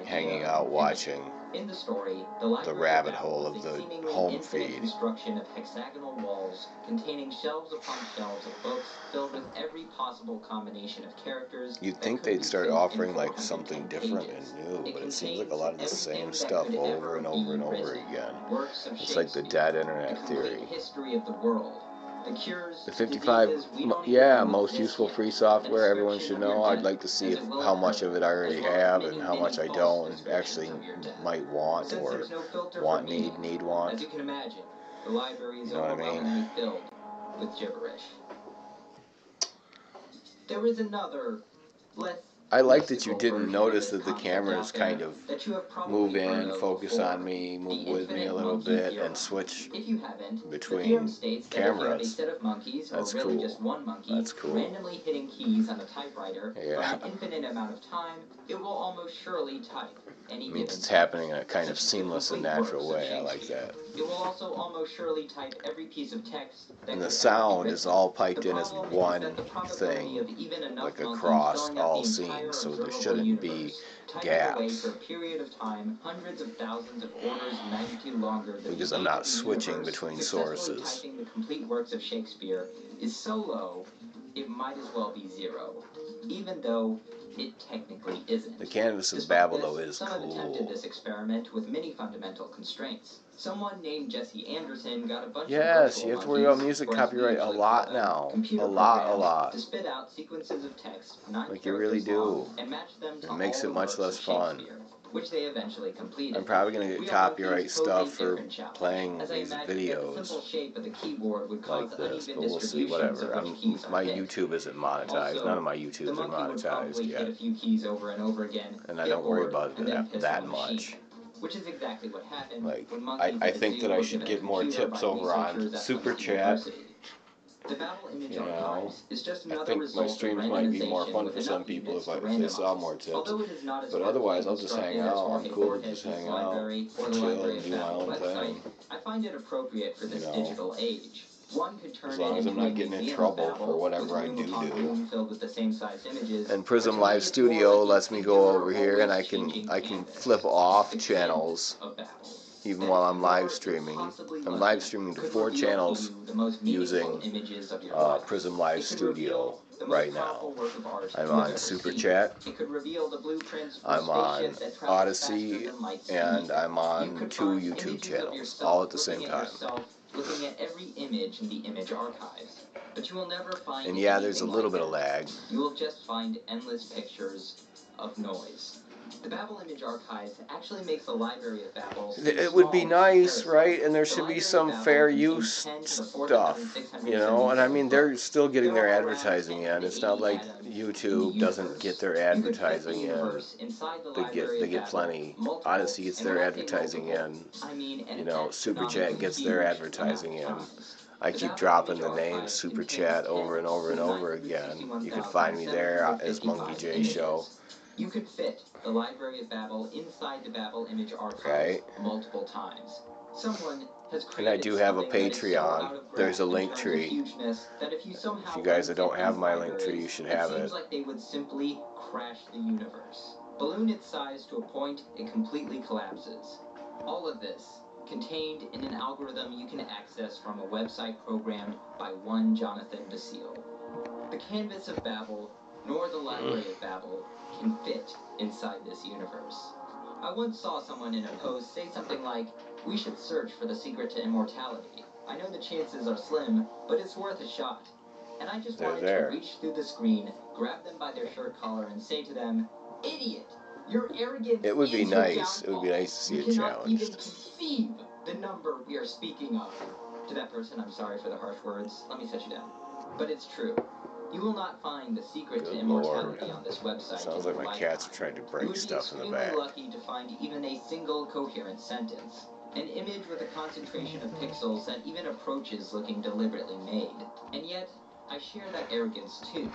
Hanging out watching in the story, the rabbit hole of the home feed. Construction of hexagonal walls containing shelves upon shelves of books filled with every possible combination of characters. You'd think they'd start offering like something different and new, but it seems like a lot of the same stuff over and over and over again. It's like the dead internet theory. History of the world. The 55, most useful free software everyone should know. I'd like to see how much of it I already have and how much I don't and actually might want or need want. As you can imagine, the library is you know what I mean? Filled with gibberish. There is another, I like that you didn't notice that the cameras kind of move in, focus on me, move with me a little bit, and switch between cameras. That's cool. That's cool. Randomly hitting keys on a typewriter for an infinite amount of time, it will almost surely type. any It means given it's time. happening in a kind of seamless and natural way. I like that. It will also almost surely type every piece of text that And the could sound ever be is written. all piped The in as problem one is that the probability of thing, even enough like monkeys across filling out all the entire scenes, so there observable shouldn't be universe, typing away gaps. for a period of time hundreds of thousands of orders of magnitude longer than Because the I'm age not of the switching universe, between successfully sources. typing the complete works of Shakespeare is so low, it might as well be zero, even though it technically isn't. The Canvas of Despite Babel, this, though, is some have attempted cool. this experiment with many fundamental constraints. Someone named Jesse Anderson got a bunch Yes, of you virtual have to worry about monkeys, music or as we copyright a usually lot call them, now. computer A lot. programs, to spit out sequences of text 9 Like you really characters long do. and match them to It makes all it the much works less of fun. Shakespeare, which they eventually completed. I'm probably going to We get have copyright monkeys pose stuff a for different challenge, playing as I these imagine that the videos simple shape of the keyboard would cause like this, uneven but we'll see, distributions whatever. of which keys are My hit. YouTube isn't monetized. Also, None of my the YouTubes are monkey would monetized probably hit yet. a few keys over and over again, And I get don't worry bored, about and then piss that on the machine. much. Which is exactly what happened Like, when monkeys I at a think zoo that I were should given a get more computer tips by over on researchers at Super Clemson Chat. University. The Babel Image You know, Archives is just I another think my result of streams might be more randomization fun with for some enough people units if to they saw randomize. more tips. Although it is not as But hard to otherwise, get I'll just hang instructed as out. I'm Jorge cool to just Fortes' hang out, library or the chill, Library and of do my Babel own website. thing. I find it appropriate for this You know, digital age. One could turn as it long as I'm into a not getting in museum trouble of for Babel, whatever with I room do upon do. room filled with the same size images. And Prism Or to me, Live it's more Studio like lets a me go over singular, here and always I can changing flip canvas, off the channels canvas of Babel. even That while if I'm you live are streaming. impossibly I'm lucky, live streaming to could 4 reveal to channels you the most meaningful using images of your life. Prism Live It could Studio reveal the most right now. powerful work of art I'm you have on ever Super seen. Chat. It could reveal the blueprints for I'm on spaceships that travel Odyssey, faster than light speed. and I'm You on could 2 find YouTube images of channels, yourself all at the same looking at time. yourself, looking at every image in the image archives. But you will never find And yeah, there's a anything little like bit of that. lag. You will just find endless pictures of noise. The Babel Image Archives actually makes the Library of Babel seem It would be small in nice, comparison. right? And there The should be Library of some Babel fair contains use 10 to the stuff, you know? And I mean, 4,677 they're still getting their They're all around advertising 10 to in. the It's not 80 like atoms in the YouTube doesn't universe. get their You could fit the advertising in. universe inside the Library They of get Babel plenty. multiple, Odyssey gets and their when I say advertising multiple, in. I mean an You know, Super Chat astronomically gets their huge advertising in. amount of times. I The keep Babel dropping Image the name Archive Super contains Chat 10 over and over and to over again. You can find me there as Monkey J 961,755 Show. images. You could fit the Library of Babel inside the Babel Image Archives Right. multiple times. Someone has And I created do have a something that is so Patreon. out of grasp There's a in link terms of tree. hugeness that if you somehow If you guys that don't unzip have these my link tree, libraries, you should it have seems it. like they would simply crash the universe. Balloon its size to a point it completely collapses. All of this contained in an algorithm you can access from a website programmed by one Jonathan Basile. The Canvas of Babel, nor the Library of Babel, can fit inside this universe. I once saw someone in a post say something like, "We should search for the secret to immortality. I know the chances are slim, but it's worth a shot." And I just wanted to reach through the screen, grab them by their shirt collar, and say to them, "Idiot! Your arrogance It would be is your nice. It would be downfall. nice to see You it cannot even challenged. conceive the number we are speaking of." To that person, I'm sorry for the harsh words. Let me set you down. But it's true. You will not find the secret to Good immortality Lord. on this website. Sounds in like your my lifetime. cats are trying to You break would be stuff in the extremely back. lucky to find even a single coherent sentence. An image with a concentration of pixels that even approaches looking deliberately made. And yet, I share that arrogance too.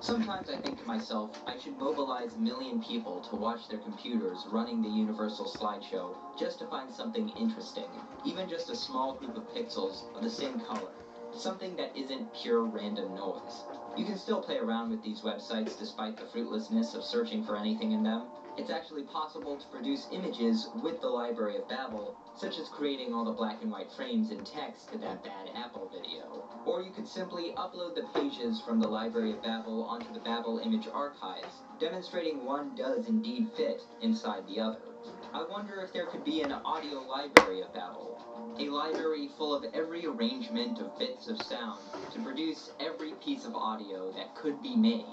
Sometimes I think to myself, I should mobilize a million people to watch their computers running the universal slideshow just to find something interesting. Even just a small group of pixels of the same color. Something that isn't pure random noise. You can still play around with these websites despite the fruitlessness of searching for anything in them. It's actually possible to produce images with the Library of Babel, such as creating all the black and white frames and text to that bad Apple video. Or you could simply upload the pages from the Library of Babel onto the Babel Image Archives, demonstrating one does indeed fit inside the other. I wonder if there could be an audio library of Babel. A library full of every arrangement of bits of sound to produce every piece of audio that could be made.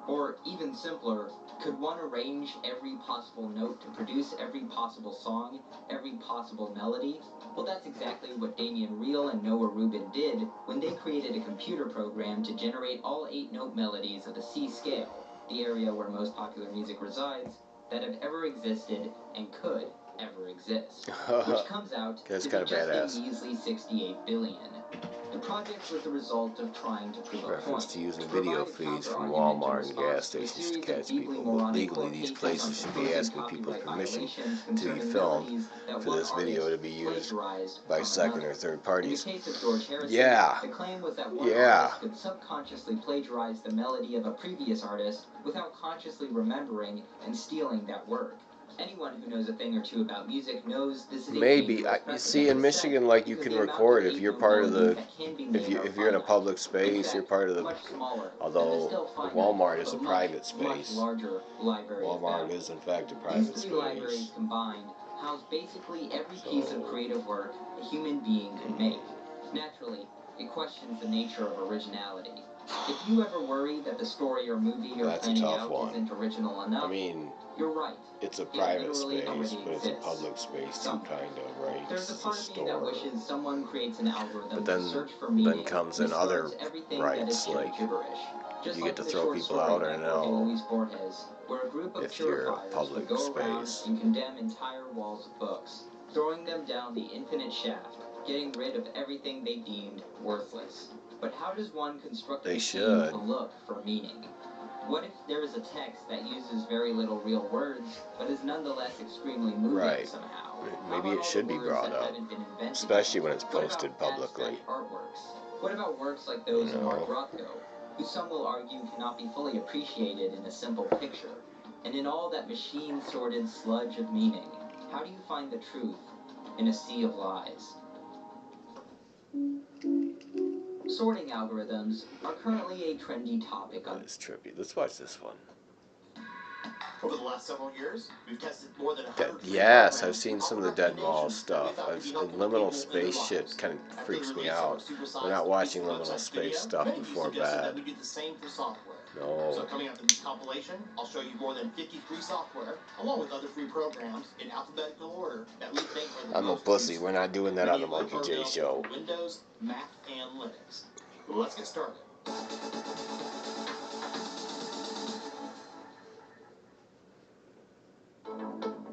Or, even simpler, could one arrange every possible note to produce every possible song, every possible melody? Well, that's exactly what Damien Reel and Noah Rubin did when they created a computer program to generate all 8-note melodies of the C scale, the area where most popular music resides, that have ever existed and could ever exist. Which comes out to be That's kinda just badass. a measly 68 billion. The project was the result of trying to prove a Reference point. to using video feeds from Walmart and gas stations to catch people. But legally, these places should be asking people's permission to be filmed for this video to be used by second or third parties. In the case of George Harrison, Yeah. the claim was that one artist could subconsciously plagiarize the melody of a previous artist without consciously remembering and stealing that work. Anyone who knows a thing or two about music knows this is Maybe. You see, in Michigan, like, you can record if you're part of the, if you're in a public space, you're part of the, although Walmart is a private space. Walmart is, in fact, a private These three libraries space. combined house basically every piece of creative work a human being could make. Naturally, it questions the nature of originality. If you ever worry that the story or movie you're planning out isn't original enough, I mean, you're right. it's a private space, but it's a public space too, kind of, right? There's a It's part of me that wishes someone creates an algorithm But then, to search for meaning. then comes in other rights, like you get to throw people out, or no, where a group of if you're a purifiers public would go around space. and condemn entire walls of books, throwing them down the infinite shaft, getting rid of everything they deemed worthless. But how does one construct a machine to look for meaning? What if there is a text that uses very little real words, but is nonetheless extremely moving somehow? Maybe it should be brought up, especially when it's posted publicly. What about works like those of Mark Rothko, who some will argue cannot be fully appreciated in a simple picture? And in all that machine-sorted sludge of meaning, how do you find the truth in a sea of lies? Sorting algorithms are currently a trendy topic on... It's trippy. Let's watch this one. Over the last several years, we've tested more than 100. Yes, I've seen some of the Dead Mall stuff. Liminal space shit kind of freaks me out. We're not watching liminal space stuff before bad. We do the same for software. No. So coming up in this compilation, I'll show you more than 50 free software, along with other free programs in alphabetical order that we think are the I'm a pussy. We're not doing that on the Monkey J Show. Windows, Mac, and Linux. Let's get started.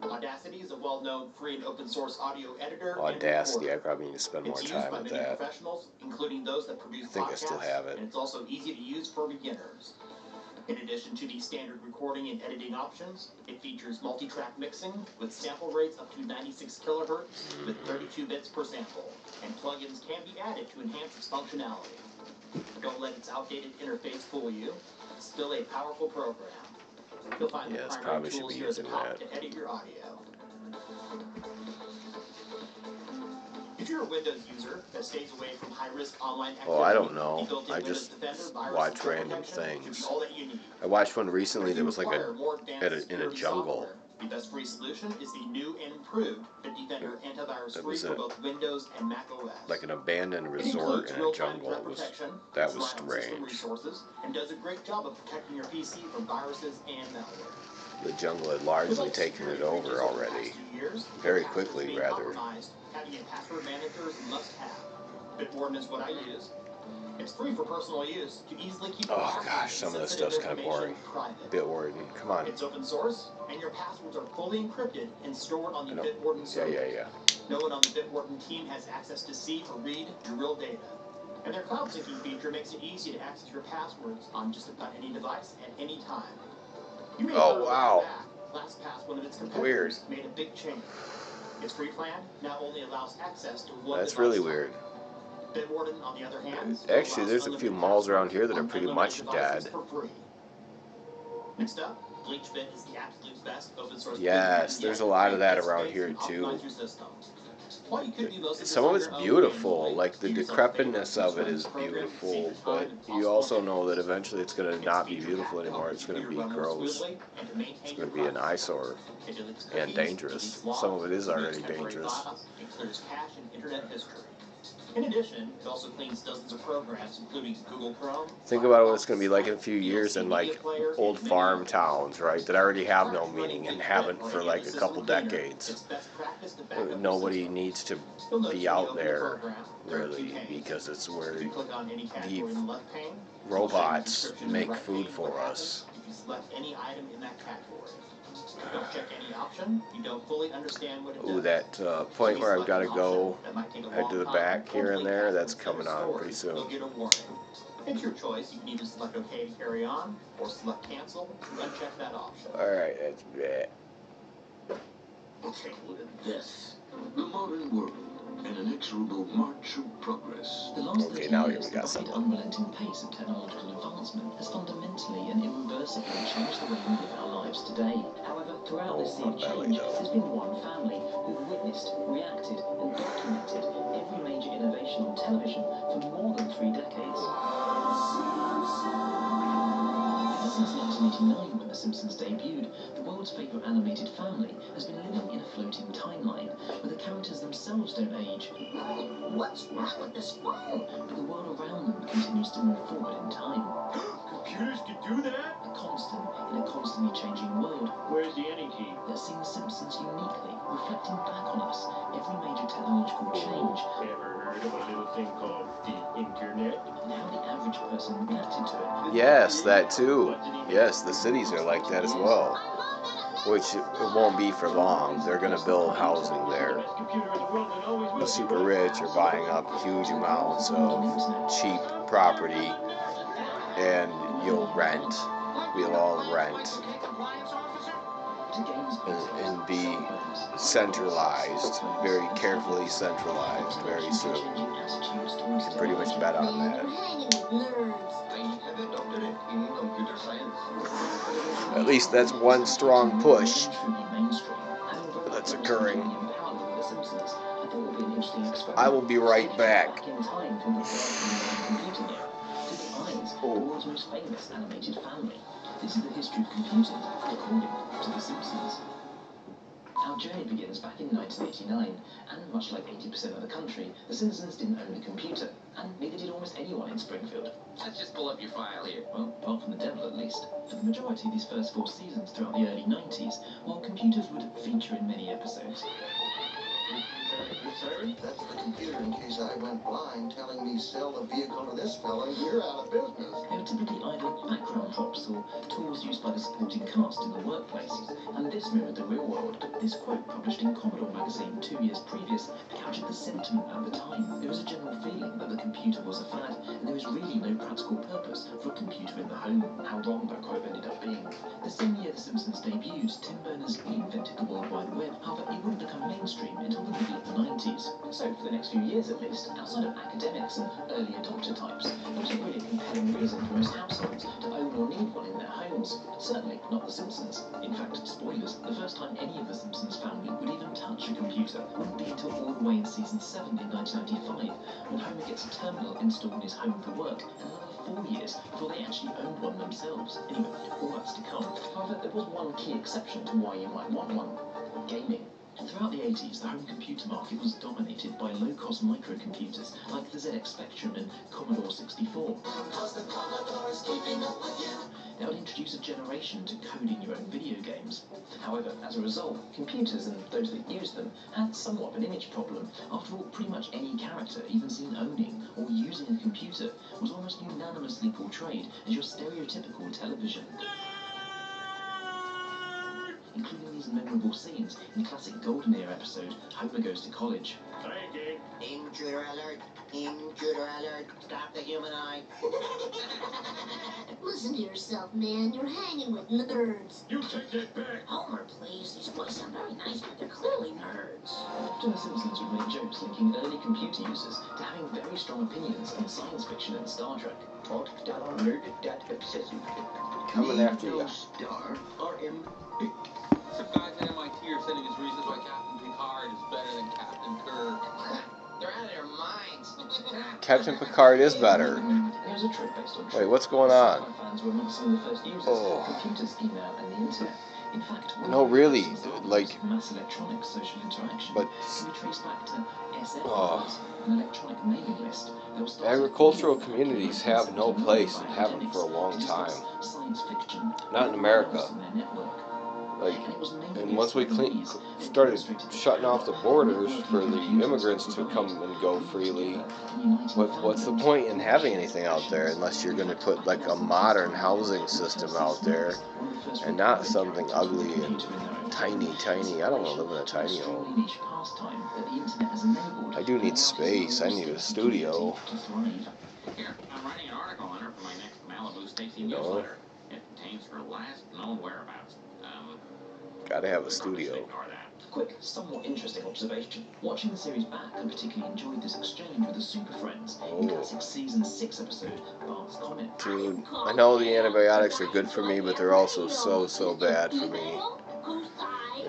Audacity is a well-known free and open source audio editor. Audacity, I probably need to spend more It's time used by with many that. professionals, including those that produce I think I podcasts, still have it. and it's also easy to use for beginners. In addition to the standard recording and editing options, it features multi-track mixing with sample rates up to 96 kilohertz with 32 bits per sample, and plugins can be added to enhance its functionality. Don't let its outdated interface fool you. It's still a powerful program. You'll find the primary tools here at the top to edit your audio. If you're a Windows user that stays away from high-risk online activity, Oh, I don't know. I just watch random things. I watched one recently that was like in a jungle. The best free solution is the new and improved Bitdefender antivirus free for both Windows and Mac OS. Like an abandoned resort in a jungle. That was strange. Resources and does a great job of protecting your PC from viruses and malware. The jungle had largely taken it over already. Very quickly, rather. Having a password manager is a must-have. Bitwarden is what I use. It's free for personal use to easily keep. Oh gosh, some of this stuff's kind of boring. Bitwarden, come on. It's open source, and your passwords are fully encrypted and stored on the Bitwarden server. Yeah. No one on the Bitwarden team has access to see or read your real data. And their cloud syncing feature makes it easy to access your passwords on just about any device at any time. You may Oh wow. LastPass, one of its competitors, made a big change. Its free plan now only allows access to one That's device. really weird. Bitwarden, on the other hand, Actually, there's a few malls around here that are pretty much dead. for free. Next up, BleachBit is the absolute best open source. Yes, there's a lot of that around here too. Some of it's beautiful, like the decrepitness of it is beautiful, but you also know that eventually it's going to not be beautiful anymore. It's going to be gross. It's going to be an eyesore and dangerous. Some of it is already dangerous. In addition, it also cleans dozens of programs, including Google Chrome. Think about what it's going to be like in a few years in like old farm towns, right, that already have no meaning and haven't for like a couple decades. Nobody needs to be out there, really, because it's where the robots make food for us. you select any item in that category. Don't check any option, you don't fully understand what it does. Ooh, that point where I've got to go, head to the back here and there, that's coming on pretty soon. You'll get a warning. It's your choice. You can either select OK to carry on, or select cancel to uncheck that option. Alright, that's bad. Take a look at this. The modern world, an inexorable march of progress. The last Okay, 30 now years, we got the something. unrelenting pace of technological advancement has fundamentally and irreversibly changed the way we live our lives today. However, throughout this sea of change, there's been one family who've witnessed, reacted, and documented every major innovation on television for more than 3 decades. Since 1989, when The Simpsons debuted, the world's favourite animated family has been living in a floating timeline, where the characters themselves don't age. What's wrong with this phone? But the world around them continues to move forward in time. Computers can do that? In a constantly changing world. Where's the any key? That's seen The Simpsons uniquely, reflecting back on us every major technological change. Ever heard of a little thing called the internet? And how the average person reacted to it. Yes, that too. Yes, the cities are like that as well. Which it won't be for long. They're going to build housing there. The super rich are buying up huge amounts of cheap property, and you'll rent. We'll all rent. And be centralized, very carefully centralized very soon. You can pretty much bet on that. At least that's one strong push that's occurring. I will be right back. World's most famous animated family. This is the history of computing, according to The Simpsons. Our journey begins back in 1989, and much like 80% of the country, The Simpsons didn't own a computer, and neither did almost anyone in Springfield. Let's just pull up your file here. Well, apart from the devil at least. For the majority of these first 4 seasons throughout the early 90s, while computers would feature in many episodes. That's the computer in case I went blind telling me sell the vehicle to this fella, you're out of business. They were typically either background props or tools used by the supporting cast in the workplace, and this mirrored the real world. This quote, published in Commodore magazine 2 years previous, captured the sentiment at the time. There was a general feeling that the computer was a fad, and there was really no practical purpose for a computer in the home. How wrong that quote ended up being. The same year The Simpsons debuted, Tim Berners-Lee invented the World Wide Web. However, it wouldn't become mainstream until the middle of the 90s. So, for the next few years at least, outside of academics and early adopter types, there wasn't really a compelling reason for most households to own or need one in their homes. Certainly not The Simpsons. In fact, spoilers, the first time any of The Simpsons family would even touch a computer wouldn't be until all the way in season 7 in 1995, when Homer gets a terminal installed in his home for work, and another 4 years before they actually owned one themselves. Anyway, all that's to come. However, there was one key exception to why you might want one: gaming. Throughout the 80s, the home computer market was dominated by low-cost microcomputers like the ZX Spectrum and Commodore 64. That would introduce a generation to coding your own video games. However, as a result, computers and those that used them had somewhat of an image problem. After all, pretty much any character, even seen owning or using a computer, was almost unanimously portrayed as your stereotypical television. Including these memorable scenes in the classic Golden Era episode, Homer Goes to College. Intruder alert! Intruder alert! Stop the human eye! Listen to yourself, man. You're hanging with nerds. You take that back! Homer, please. These boys sound very nice, but they're clearly nerds. Often The Simpsons would make jokes linking early computer users to having very strong opinions on science fiction and Star Trek. Coming after you. Star or MP. Some guys at MIT are sending us reasons why Captain Picard is better than Captain Kirk. They're out of their minds. Captain Picard is better. Here's a trick based on Wait, what's going on? fans were among some of the first users of computers, email, and the internet. In fact, No, really, like, mass electronic social interaction but can be traced back to SF, an electronic mailing list. agricultural communities have no place and haven't for a long time. Science fiction. Not in America. In their network. Like, and once we started shutting off the borders for the immigrants to come and go freely, what's the point in having anything out there unless you're going to put like a modern housing system out there and not something ugly and tiny. I don't want to live in a tiny home. I do need space. I need a studio. Here, I'm writing an article on her for my next Malibu Stacy newsletter. It contains her last known whereabouts. Gotta have a studio. Quick, somewhat interesting observation. Watching the series back, I particularly enjoyed this exchange with the Super Friends in classic season 6 episode, Bart's Comment. Dude, I know the antibiotics are good for me, but they're also so bad for me.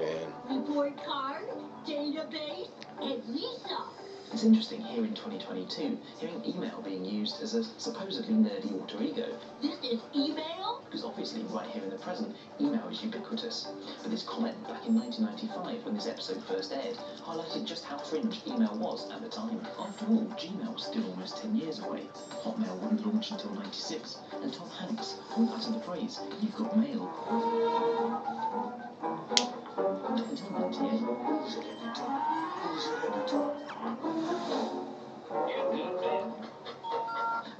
Man. Report card, database, and Lisa. It's interesting here in 2022, hearing email being used as a supposedly nerdy alter ego. This is email? Because obviously, right here in the present, email is ubiquitous. But this comment back in 1995, when this episode first aired, highlighted just how fringe email was at the time. After all, Gmail was still almost 10 years away. Hotmail wouldn't launch until 96, and Tom Hanks would utter the phrase, "You've got mail." Until 98.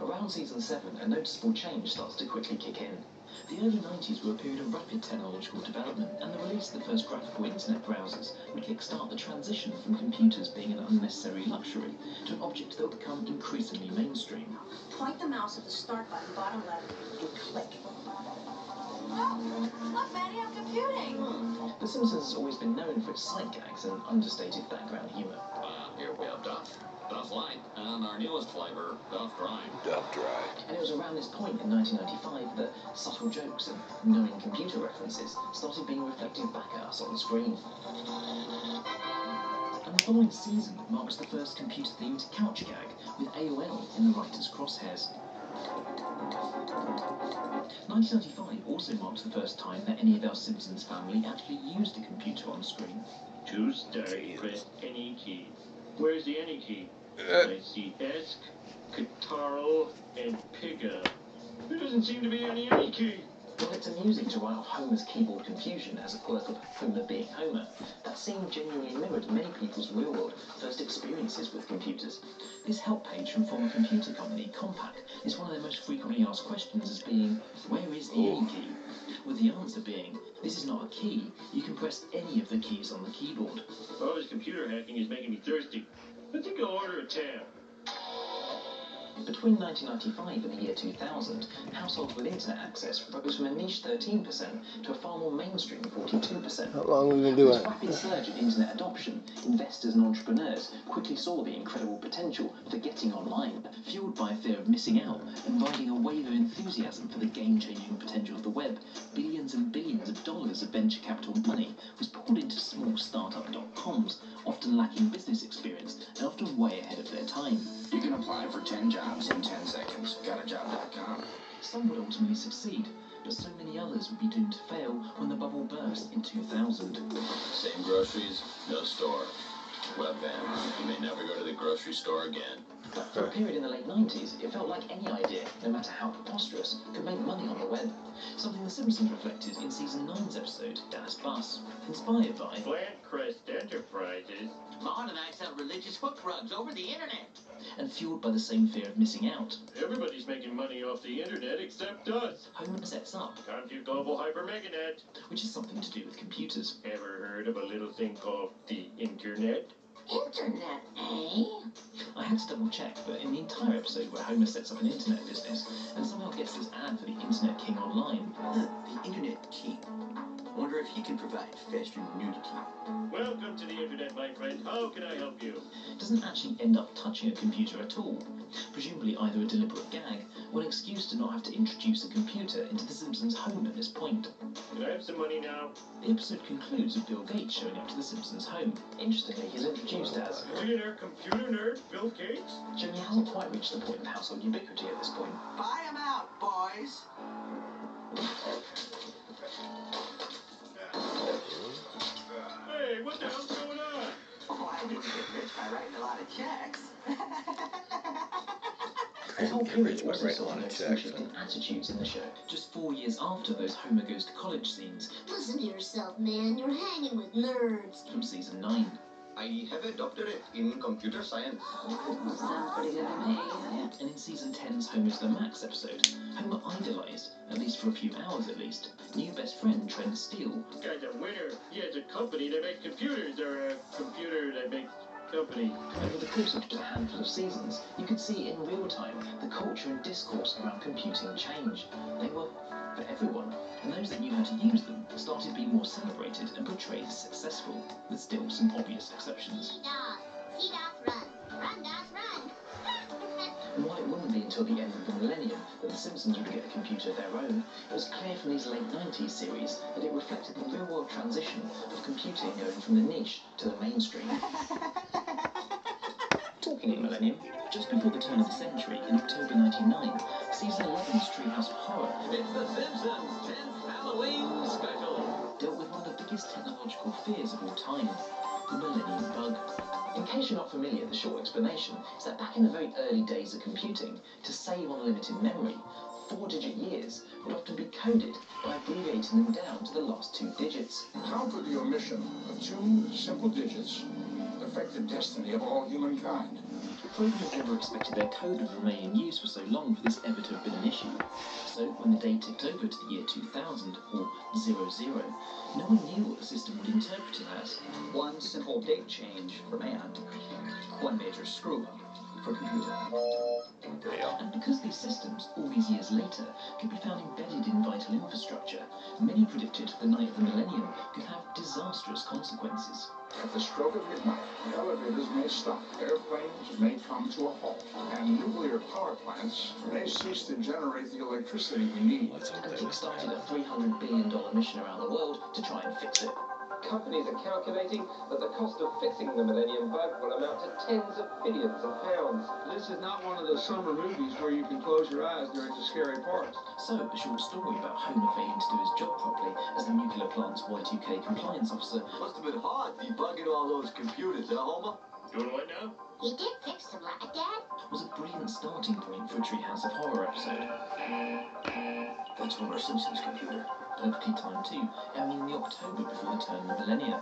Around season 7, a noticeable change starts to quickly kick in. The early 90s were a period of rapid technological development, and the release of the first graphical internet browsers would kickstart the transition from computers being an unnecessary luxury to an object that would become increasingly mainstream. Point the mouse at the start button, bottom left, and click. Oh, look, Maddie, I'm computing. The Simpsons has always been known for its sight gags and understated background humour. Here we have Duff Light, and our newest flavor, Duff Dry. Duff Dry. And it was around this point in 1995 that subtle jokes and knowing computer references started being reflected back at us on the screen. And the following season marks the first computer-themed couch gag, with AOL in the writer's crosshairs. 1995 also marks the first time that any of our Simpsons family actually used a computer on screen. To start, press any key. Where's the any key? I see ESC, Kataro, and Piga. There doesn't seem to be any key. Well, it's amusing to write off Homer's keyboard confusion as a quirk of Homer being Homer. That scene genuinely mirrored many people's real-world first experiences with computers. This help page from former computer company Compaq is one of their most frequently asked questions as being, where is the any key? With the answer being, this is not a key, you can press any of the keys on the keyboard. All this computer hacking is making me thirsty. I think I'll order a tab. Between 1995 and the year 2000, households with internet access rose from a niche 13% to a far more mainstream 42%. How long have we been doing This rapid surge in internet adoption, investors and entrepreneurs quickly saw the incredible potential for getting online, fueled by a fear of missing out and riding a wave of enthusiasm for the game-changing potential of the web. Billions and billions of dollars of venture capital money was poured into small startup.coms, often lacking business experience and often way ahead of their time. You can apply for 10 jobs in 10 seconds. Gotajob.com. Some would ultimately succeed, but so many others would be doomed to fail when the bubble burst in 2000. Same groceries, no store. Webvan, you may never go to the grocery store again. But for a period in the late 90s, it felt like any idea, no matter how preposterous, could make money on the web. Something The Simpsons reflected in season 9's episode, Das Bus, inspired by Plant Crest Enterprises. Mom and I sell religious hook rugs over the internet. And fueled by the same fear of missing out. Everybody's making money off the internet except us. Homer sets up Time to global hyper meganet. which is something to do with computers. Ever heard of a little thing called the internet? Internet, eh? I had to double check, but in the entire episode where Homer sets up an internet business and somehow gets this ad for the Internet King online. The Internet King. Wonder if he can provide faster nudity. Welcome to the internet, my friend. How can I help you? Doesn't actually end up touching a computer at all. Presumably either a deliberate gag or an excuse to not have to introduce a computer into The Simpsons' home at this point. Can I have some money now? The episode concludes with Bill Gates showing up to The Simpsons' home. Interestingly, he's introduced as Billionaire computer nerd Bill Gates? Jimmy hasn't quite reached the point of household ubiquity at this point. Buy 'em out, boys. Hey, what the hell's going on? Oh, I didn't get rich by writing a lot of checks. This whole period also saw no some shifting attitudes in the show. Just 4 years after those Homer goes to college scenes. Listen to yourself, man. You're hanging with nerds. From season 9. I have a doctorate in computer science. Sounds pretty good to me. And in season 10's Homer's the Max episode, Homer idolized, at least for a few hours at least, new best friend Trent Steele. This guy's a winner. He has a company that makes computers, or a computer that makes company. Over the course of just a handful of seasons, you could see in real time the culture and discourse around computing change. They were for everyone, and those that knew how to use them started being more celebrated and portrayed as successful, with still some obvious exceptions. And while it wouldn't be until the end of the millennium that the Simpsons would get a computer of their own, it was clear from these late 90s series that it reflected the real-world transition of computing going from the niche to the mainstream. Talking of millennium, just before the turn of the century, in October 99, season 11's Treehouse of Horror, It's the Simpsons 10th Halloween special. dealt with one of the biggest technological fears of all time, the Millennium Bug. In case you're not familiar, the short explanation is that back in the very early days of computing, to save unlimited memory, 4-digit years would often be coded by abbreviating them down to the last 2 digits. How could the omission of 2 simple digits affect the destiny of all humankind? Programmers never expected their code would remain in use for so long for this ever to have been an issue. So when the day ticked over to the year 2000, or 00, no one knew what the system would interpret it as. One simple date change for man. One major screw-up for computer. And because these systems, all these years later, could be found embedded in vital infrastructure, many predicted the night of the millennium could have disastrous consequences. At the stroke of midnight, elevators may stop, airplanes may come to a halt, and nuclear power plants may cease to generate the electricity we need. And kick-started a $300 billion mission around the world to try and fix it. Companies are calculating that the cost of fixing the Millennium Bug will amount to tens of billions of pounds. This is not one of those summer movies where you can close your eyes during the scary parts. So, a short story about Homer failing to do his job properly as the nuclear plant's Y2K compliance officer. Must have been hard debugging all those computers, Homer? Doing what now? You did fix them, like Dad. Was a brilliant starting point for a Treehouse of Horror episode. That's Homer Simpson's computer. Perfectly timed too, airing in the October before the turn of the millennia.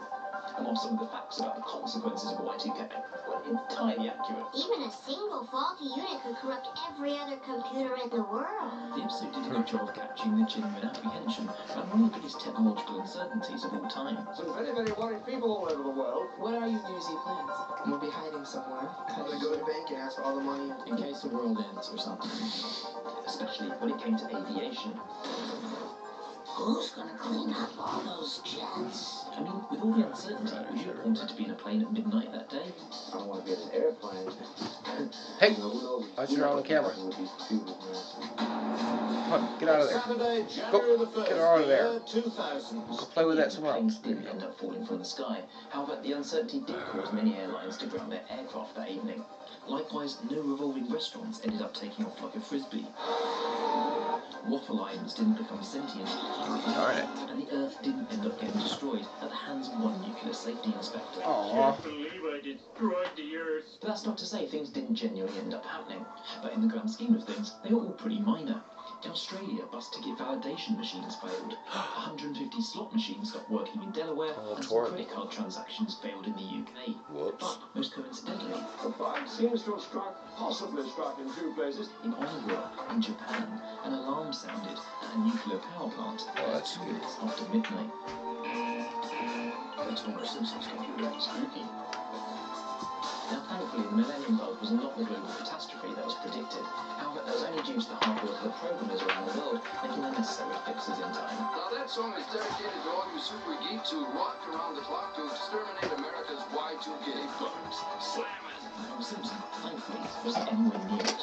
And while some of the facts about the consequences of Y2K were entirely accurate, Even a single faulty unit could corrupt every other computer in the world. the episode did a good job of capturing the genuine apprehension around one of the biggest technological uncertainties of all time. Some very, very worried people all over the world. What are your New Year's Eve plans? You'll be hiding somewhere. I'm gonna go to the bank and ask for all the money in case the world ends or something. Especially when it came to aviation. Who's gonna clean up all those jets? I mean, with all the uncertainty, would you have wanted to be in a plane at midnight that day? I don't want to be in an airplane. Hey, watch around the camera. Come on, get out of there. Go, get her out of there. Go play with that somewhere else. Planes didn't end up falling from the sky. However, the uncertainty did cause many airlines to ground their aircraft that evening. Likewise, no revolving restaurants ended up taking off like a frisbee. Waffle irons didn't become sentient. And the Earth didn't end up getting destroyed at the hands of one nuclear safety inspector. I can't believe I destroyed the Earth. But that's not to say things didn't genuinely end up happening. But in the grand scheme of things, they were all pretty minor. In Australia, bus ticket validation machines failed. 150 slot machines stopped working in Delaware, and some credit card transactions failed in the UK. Whoops. But, most coincidentally, The bug seems to have possibly struck in 2 places. in Iowa, in Japan, an alarm sounded at a nuclear power plant that's 2 minutes after midnight. That's Homer Simpson's computer. Spooky. Now, thankfully, the Millennium Bug was not the global catastrophe that was predicted. However, that was only due to the hard work of the programmers around the world making the necessary fixes in time. Now that song is dedicated to all you super geeks who walk around the clock to exterminate America's Y2K bugs. Slam it! Homer Simpson, thankfully, wasn't anywhere near it.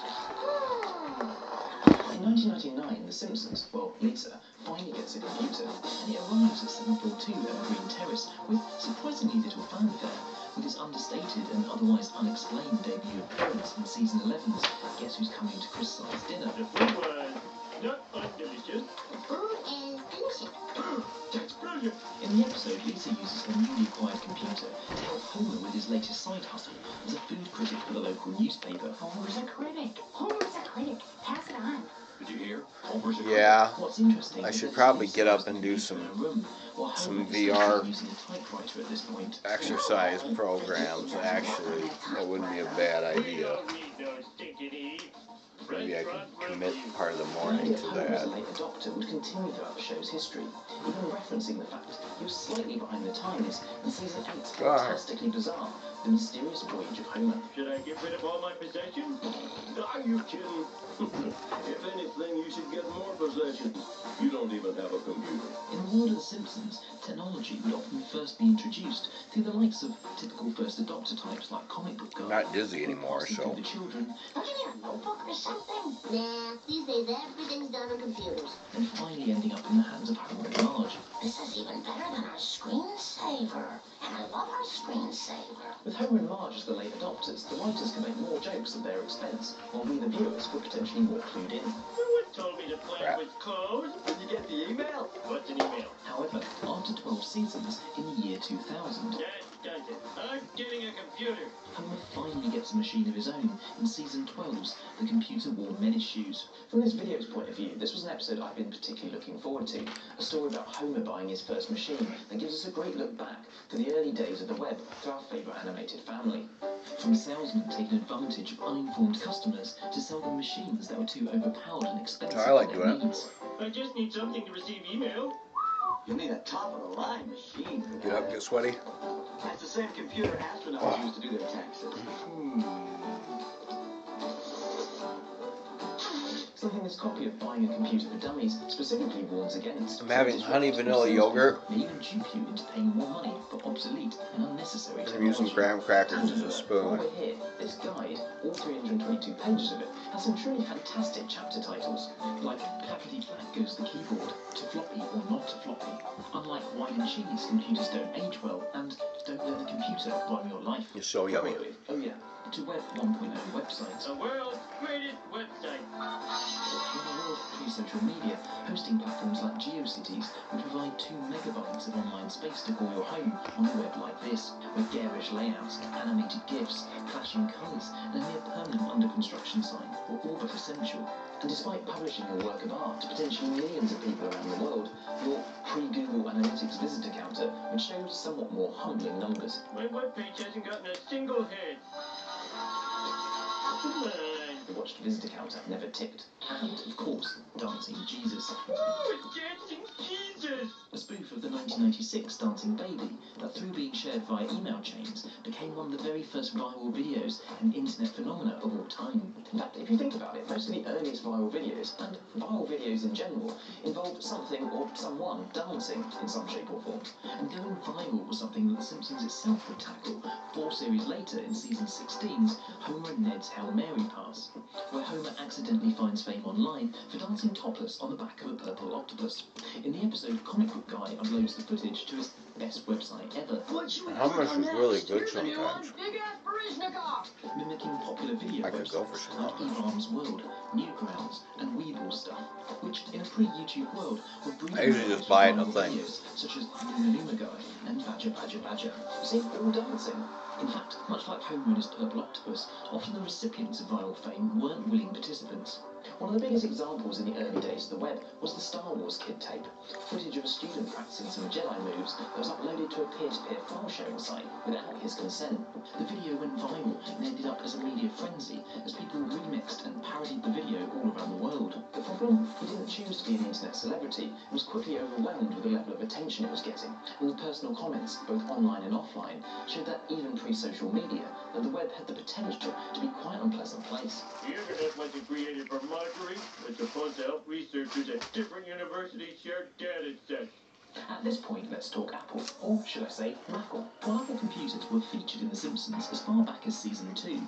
In 1999, The Simpsons, well, Lisa, finally gets a computer, and it arrives at 742 Evergreen Terrace with surprisingly little fanfare, with its understated and otherwise unexplained debut appearance in season 11's Guess Who's Coming to Christmas Dinner. The food was not undelicious. The food is delicious. That's brilliant. In the episode, Lisa uses her newly acquired computer to help Homer with his latest side hustle as a food critic for the local newspaper. Homer's a critic. Homer's a critic. Yeah, I should probably get up and do some VR exercise programs. Actually, that wouldn't be a bad idea. Maybe I could commit part of the morning to that. The Doctor would continue throughout the show's history, even referencing the fact he was slightly behind the times, and season 8's fantastically bizarre, The Mysterious Voyage of Homer. Should I get rid of all my possessions? Are you kidding? If anything, you should get more possessions. You don't even have a computer. In the world of The Simpsons, technology would often first be introduced through the likes of typical first adopter types like comic book guys. I'm not dizzy anymore, so. The children. Don't you need a notebook or something? Nah, these days everything's done on computers. And finally ending up in the hands of Homer and Marge. This is even better than our screensaver. And I love our screensaver. With Homer and Marge as the late adopters, the writers can make more jokes at their expense, while we the viewers were potentially more clued in. Who told me to play with code? Did you get the email? What's an email? However, after 12 seasons, in the year 2000... That does it. I'm getting a computer. Homer finally gets a machine of his own in season 12's The Computer Wore Men Shoes. From this video's point of view, this was an episode I've been particularly looking forward to. A story about Homer buying his first machine that gives us a great look back to the early days of the web to our favourite animated family. From salesmen taking advantage of uninformed customers to sell them machines that were too overpowered and expensive for their needs. I just need something to receive email. You need a top-of-the-line machine for that. Get up, get sweaty. That's the same computer astronauts use to do their taxes. Something this copy of Buying a Computer for Dummies specifically warns against. I'm having honey vanilla yogurt. They even dupe you into paying more money for obsolete and unnecessary technology. I'm using graham crackers as a spoon. Over here, this guide, all 322 pages of it, has some truly fantastic chapter titles, like Clackety Clack Goes the Keyboard, To Floppy or Not to Floppy, Unlike Wine and Cheese, Computers Don't Age Well, and Don't Let the Computer Run Your Life. You're so yummy. Oh yeah, to Web 1.0 websites. The world's greatest website. In the world of pre-social media, hosting platforms like GeoCities would provide 2 megabytes of online space to call your home on a web like this, with garish layouts, animated GIFs, clashing colours, and a near permanent under-construction sign were all but essential. And despite publishing your work of art to potentially millions of people around the world, your pre-Google Analytics visitor counter would show somewhat more humbling numbers. My webpage hasn't gotten a single hit. The watched visitor counter never ticked. And, of course, Dancing Jesus. Ooh, it's Dancing Jesus! A spoof of the 1996 Dancing Baby that, through being shared via email chains, became one of the very first viral videos and internet phenomena of all time. In fact, if you think about it, most of the earliest viral videos, and viral videos in general, involved something or someone dancing in some shape or form. And going viral was something that The Simpsons itself would tackle 4 series later in season 16's Homer and Ned's Hail Mary Pass, where Homer accidentally finds fame online for dancing topless on the back of a purple octopus. In the episode, Comic Book Guy uploads the footage to his best website ever. Hummus is really good sometimes. Mimicking popular video websites like Evarm's World, Newgrounds, and Weeble Stuff, which in a pre-YouTube world would bring I usually just buy it in a thing. videos such as Luma Guy and Badger Badger Badger, seen all dancing. In fact, much like Homer and his purple octopus, often the recipients of viral fame weren't willing participants. One of the biggest examples in the early days of the web was the Star Wars Kid tape, footage of a student practicing some Jedi moves that was uploaded to a peer-to-peer file sharing site without his consent. The video went viral and ended up as a media frenzy as people remixed and parodied the video all around the world. The problem? He didn't choose to be an internet celebrity and was quickly overwhelmed with the level of attention it was getting, and the personal comments, both online and offline, showed that even pre-social media, that the web had the potential to be quite an unpleasant place. The internet wasn't created for mockery. It's supposed to help researchers at different universities share data sets. At this point, let's talk Apple, or should I say, Mackle. While Apple computers were featured in The Simpsons as far back as season 2.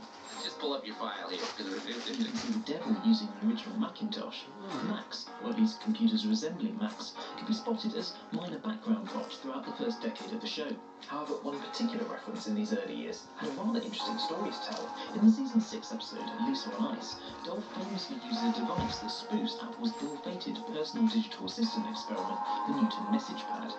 Just pull up your file here, because You can see the devil using an original Macintosh. Macs, or at least computers resembling Macs, could be spotted as minor background props throughout the first decade of the show. However, one particular reference in these early years had a rather interesting story to tell. In the season 6 episode, Lisa on Ice, Dole famously uses a device that spoofs Apple's ill-fated personal digital assistant experiment, the Newton Message Pad.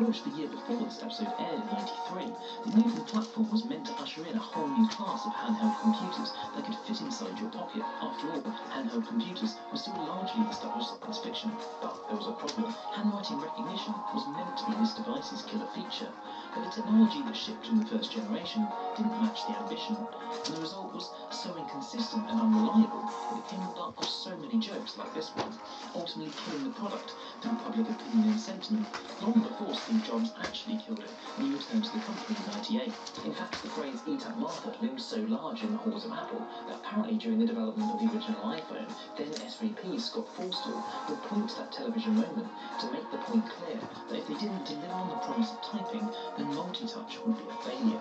Launched the year before this episode aired in '93, the moving platform was meant to usher in a whole new class of handheld computers that could fit inside your pocket. After all, handheld computers were still largely the stuff of science fiction. But there was a problem. Handwriting recognition was meant to be this device's killer feature, but the technology that shipped in the first generation didn't match the ambition, and the result was so inconsistent and unreliable that it became the butt of so many jokes like this one, ultimately killing the product through public opinion and sentiment, long before Steve Jobs actually killed it when he returned to the company in '98. In fact, the phrase "eat up Martha" loomed so large in the halls of Apple that apparently during the development of the original iPhone, then SVP Scott Forstall would point to that television moment to make the point clear that if they didn't deliver on the promise of typing, then multi-touch would be a failure.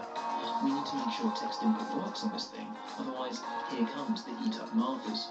We need to make sure text input works on this thing, otherwise here comes the eat up Marthas.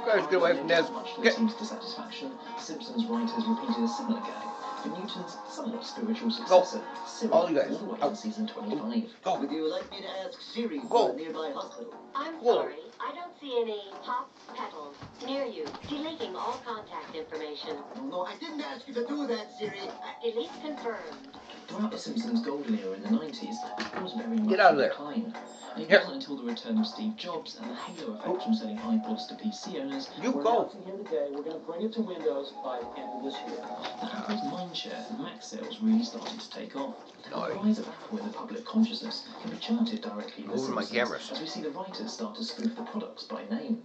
Guys, get away from this. Much to the team's dissatisfaction, Simpsons writers repeated a similar gag for Newton's somewhat spiritual successor, Siri, all the way in season 25. Would you like me to ask Siri for a nearby hospital? I'm sorry, I don't see any hot petals near you. Deleting all contact information. No, I didn't ask you to do that, Siri. Delete confirmed. Throughout the Simpsons' golden era in the '90s, Apple was very much Get out of there. decline. And it wasn't until the return of Steve Jobs and the halo effect from selling iPods to PC owners You we're go. announcing here today we're going to bring it to Windows by the end of this year. That Apple's mindshare and Mac sales really started to take off. The rise of Apple in the public consciousness can be charted directly in the Moving my Simpsons cameras. as we see the writers start to spoof the products by name.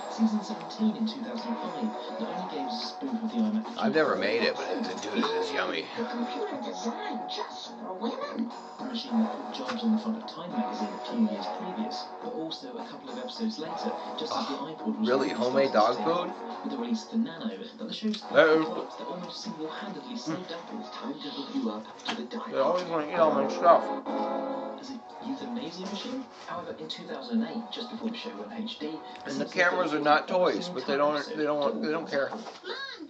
Season 17 in 2005 not only gave us a spoof of the iMac. I've never made it, but dude, it is yummy. The computer designed just for women. The machine that put Jobs on the front of Time magazine a few years previous, but also a couple of episodes later, just as the iPod was Really? Homemade dog food? with the release of the Nano, that the show's products that almost single-handedly saved Apple. Time to hook you up to the They always want to eat all my stuff. Is it euthanasia machine? However, in 2008, just before the show went HD, And the cameras are not toys, but they don't care. Mom,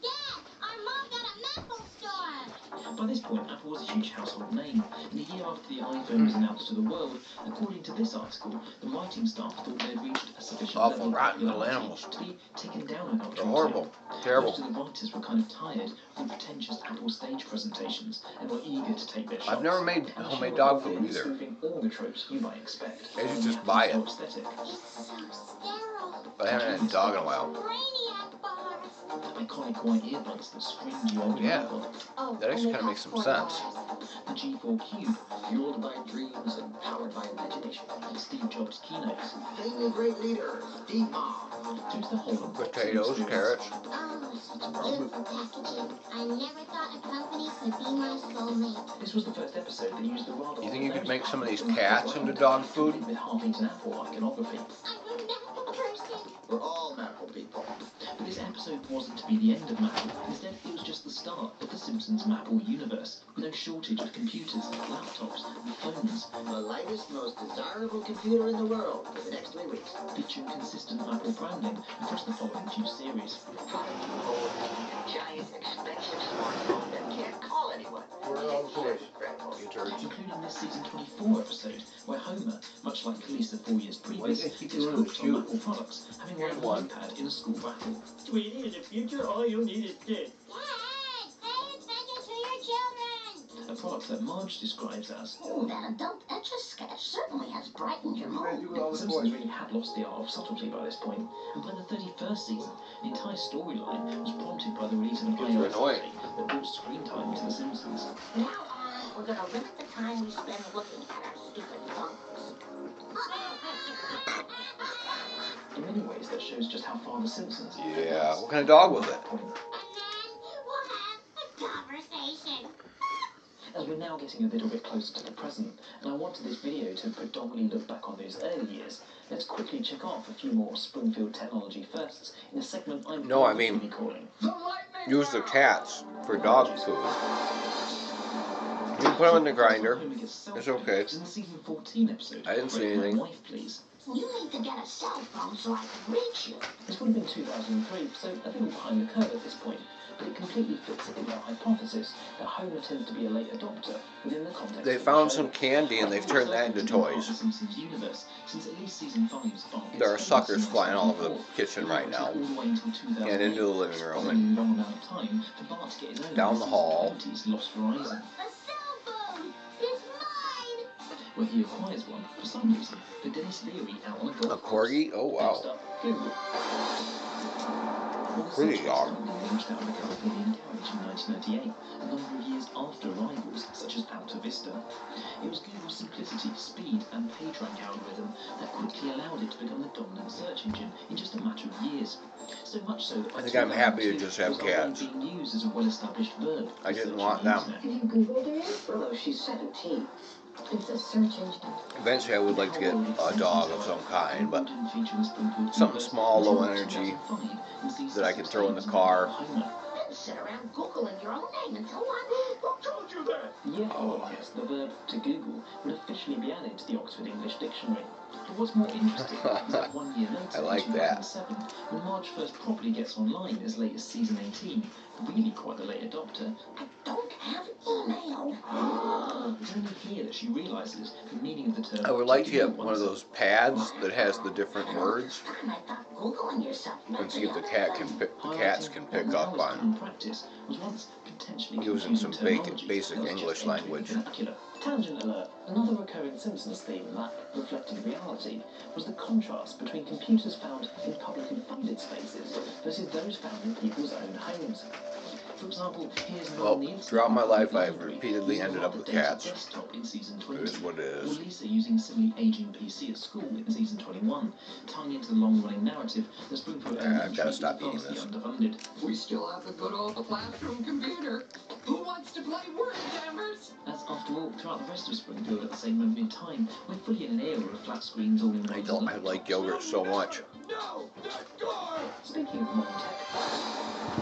Dad, our mom got a Apple store. By this point, Apple was a huge household name. In the year after the iPhone was announced to the world, according to this article, the writing staff thought they had reached a sufficient Awful, level of rotten little popularity animals. to be taken down a notch. They're horrible. Terrible. Most of the writers were kind of tired from pretentious Apple stage presentations and were eager to take their shots. I've never made homemade dog food either. Spoofing all the tropes you might expect. I should just buy it. Aesthetic. But I haven't had a dog in a while. Iconic white earbuds that screamed you over Yeah. Oh, That actually kind of makes some sense. The G4 Cube, fueled by dreams and powered by imagination. and Steve Jobs' keynotes. Being a great leader, Steve Jobs. Here's the whole Potatoes, carrots. Oh, beautiful packaging. I never thought a company could be my soulmate. This was the first episode that used the rather. You think you could make some of these cats into dog food? With half-eaten apple iconography. I'm a medical person. We're all medical people. But this episode wasn't to be the end of Maple. Instead, it was just the start of the Simpsons Maple universe. No shortage of computers, laptops, and phones. The lightest, most desirable computer in the world for the next 3 weeks. Featuring consistent Maple branding across the following few series. Giant, expensive smartphone that can't call anyone. Where are all the toys? Including this season 24 episode, where Homer, much like Lisa 4 years previous, Why do you is keep doing hooked this? on Apple products, having won an iPad in a school raffle. Sweetie, in the future, all you need is this. Dad, pay attention to your children. A product that Marge describes as, Oh, that adult Etch-a-Sketch certainly has brightened your mood. The Simpsons really had lost the art of subtlety by this point, and by the 31st season, the entire storyline was prompted by the release of an You're iOS annoying. update that brought screen time to The Simpsons. Now on, we're gonna limit the time we spend looking at our stupid phones. In many ways, that shows just how far The Simpsons. Yeah. What kind of dog was it? And then we'll have a conversation. As we're now getting a little bit closer to the present, and I wanted this video to predominantly look back on those early years, let's quickly check off a few more Springfield technology firsts in a segment I'm calling use the cats for dog food. You can put them in the grinder. It's okay. In the season 14 episode, I didn't see Break My anything. Wife, Please. You need to get a cell phone so I can reach you. This would have been 2003, so a little behind the curve at this point, but it completely fits in their hypothesis that Homer tends to be a late adopter within the context They of the found show. some candy and they've turned that into toys. The Simpsons universe, since at least season 5's Bart gets There are famous suckers in flying all over the 1994, kitchen right now. all the way until 2008, And into the living room a and long amount of time for Bart to get his own down the hall. 20's Lost Horizon. The where he acquires one for some reason. But Dennis Leary out on a golf course. corgi? Oh wow. Google. Pretty dog. Launched out of the Californian garage in 1998, a number of years after rivals such as Alta Vista. It was Google's simplicity, speed, and PageRank algorithm that quickly allowed it to become the dominant search engine in just a matter of years. So much so that I think I'm happy to just have cats. being used as a well-established verb. I didn't want them. Have you Googled her yet? Although she's 17. It's a search engine. Eventually I would like to get a dog of some kind, but something small, low energy, that I can throw in the car. Then sit around Googling your own name until one. Who told you that? Yeah, yes, the verb to Google would officially be added to the Oxford English Dictionary. But what's more interesting is that 1 year later, I like that. 2007, when Marge first properly gets online as late as season 18, really quite the late adopter, I don't have email. it's only here that she realises the meaning of the term. I would like to get one of those pads that has the different words Googling yourself. and see if the cats can pick up on practice was once potentially using some basic English language. Tangent alert. Another recurring Simpsons theme that reflected reality was the contrast between computers found in publicly funded spaces versus those found in people's own homes. For example, here's Well, throughout my life, I've repeatedly ended up with cats. It is what it is. Or Lisa using a similarly aging PC at school in season 21, tying into the long-running narrative that Springfield I've got to stop eating this. underfunded. We still have the good old classroom computer. Who wants to play word jammers? As after all, throughout the rest of Springfield at the same moment in time, we're fully in an era of flat screens all in one. I like yogurt so much. No, not good. Speaking of modern tech,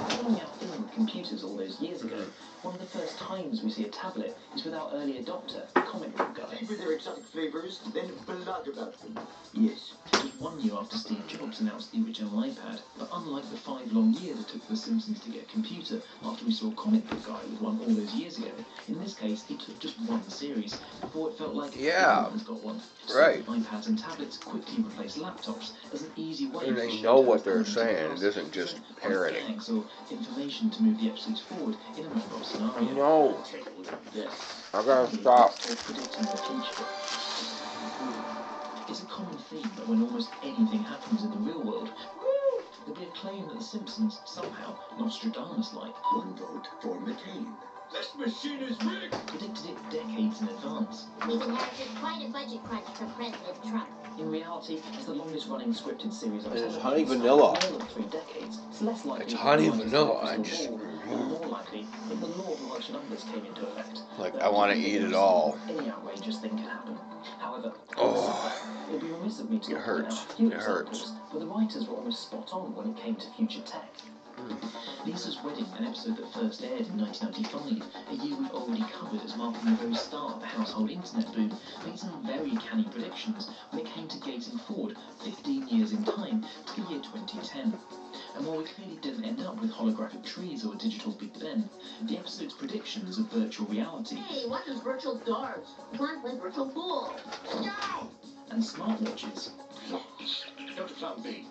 following our film with computers all those years ago, one of the first times we see a tablet is with our early adopter, comic book guy. Flavor their exotic flavors, then blog about them. Yes. It was 1 year after Steve Jobs announced the original iPad, but unlike the 5 long years it took for The Simpsons to get a computer after we saw Comic Book Guy with one all those years ago, in this case it took just one series before it felt like everyone's got one. Right. So iPads and tablets quickly replaced laptops as an easy way And they know what they're saying. It isn't just parroting. or information to move the episodes forward in a mobile scenario. No. Take a look at this. I gotta stop. Or predicting the future. It's a common theme that when almost anything happens in the real world, there'll be a claim that The Simpsons, somehow, Nostradamus-like, One vote for McCain. This machine is rigged. predicted it decades in advance. We've inherited quite a budget crunch from President Trump. In reality, as the longest-running scripted series on It is television, honey vanilla. for more than 3 decades, it's less likely It's that honey the vanilla. writers I would just- fall, or more likely if the law of large numbers came into effect. Like, I want to eat it all. Any outrageous thing can happen. However, Oh. it would be remiss of me to It not hurts. point out a few It hurts. examples where the writers were almost spot on when it came to future tech. Lisa's Wedding, an episode that first aired in 1995, a year we've already covered as marking the very start of the household internet boom, made some very canny predictions when it came to gating forward 15 years in time to the year 2010. And while we clearly didn't end up with holographic trees or a digital Big Ben, the episode's predictions of virtual reality Hey, what is virtual darts? One with virtual pool. No! and smartwatches Go to plan B.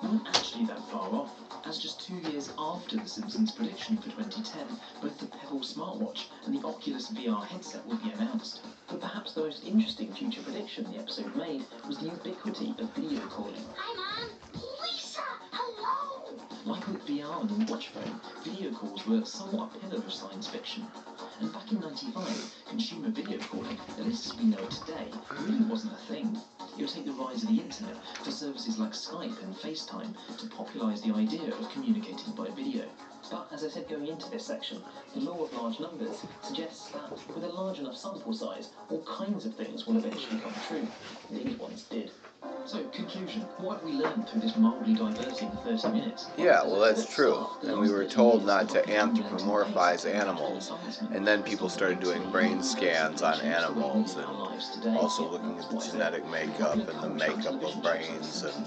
weren't actually that far off, as just 2 years after The Simpsons' prediction for 2010, both the Pebble smartwatch and the Oculus VR headset would be announced. But perhaps the most interesting future prediction the episode made was the ubiquity of video calling. Hi, Mom. Lisa, hello. Like with VR and the watch phone, video calls were somewhat a pillar of science fiction. And back in '95, consumer video calling, at least as we know it today, really wasn't a thing. It would take the rise of the internet for services like Skype and FaceTime to popularise the idea of communicating by video. But as I said going into this section, the law of large numbers suggests that with a large enough sample size, all kinds of things will eventually come true. These ones did. So, conclusion. What have we learned through this mildly diverting 30 minutes? Yeah, well, that's true. And we were told not to anthropomorphize animals. And then people started doing brain scans on animals and also looking at the genetic makeup and the makeup of brains and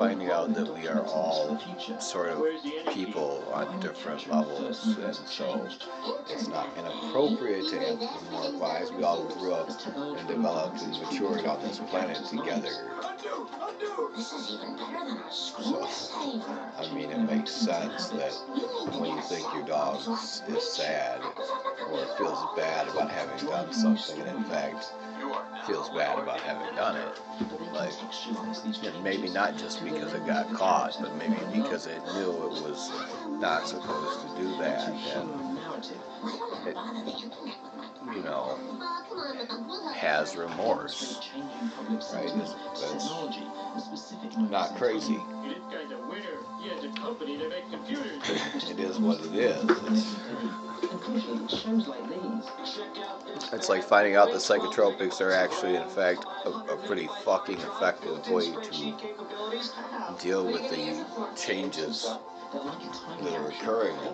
finding out that we are all sort of people on different levels, and so it's not inappropriate to anthropomorphize. We all grew up and developed and matured on this planet together. This is even better than our school saver. I mean, it makes sense that when you think your dog is sad or feels bad about having done something, and in fact feels bad about having done it, like, and maybe not just because it got caught, but maybe because it knew it was not supposed to do that, and it, you know, has remorse, right? That's not crazy. This guy's a winner. He has a company that makes computers. It is what it is. It's like finding out that psychotropics are actually, in fact, a pretty fucking effective way to deal with the changes that are occurring in the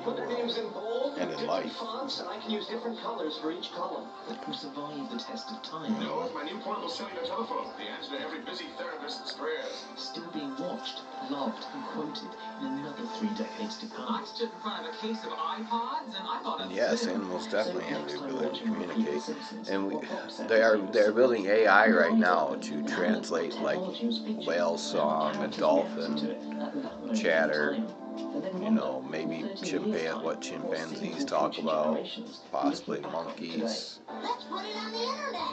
world and in life. And I can use different colors for each column. That will survive the test of time. No, it's my new portable cellular telephone. The answer to every busy therapist's prayers. Still being watched, loved, and quoted in another 3 decades to come. I stood in front of a case of iPods, and I thought it was Yes, animals definitely have the ability to communicate, and they're building AI right now to translate like whale song and dolphin chatter. You know, maybe what chimpanzees talk about, possibly monkeys.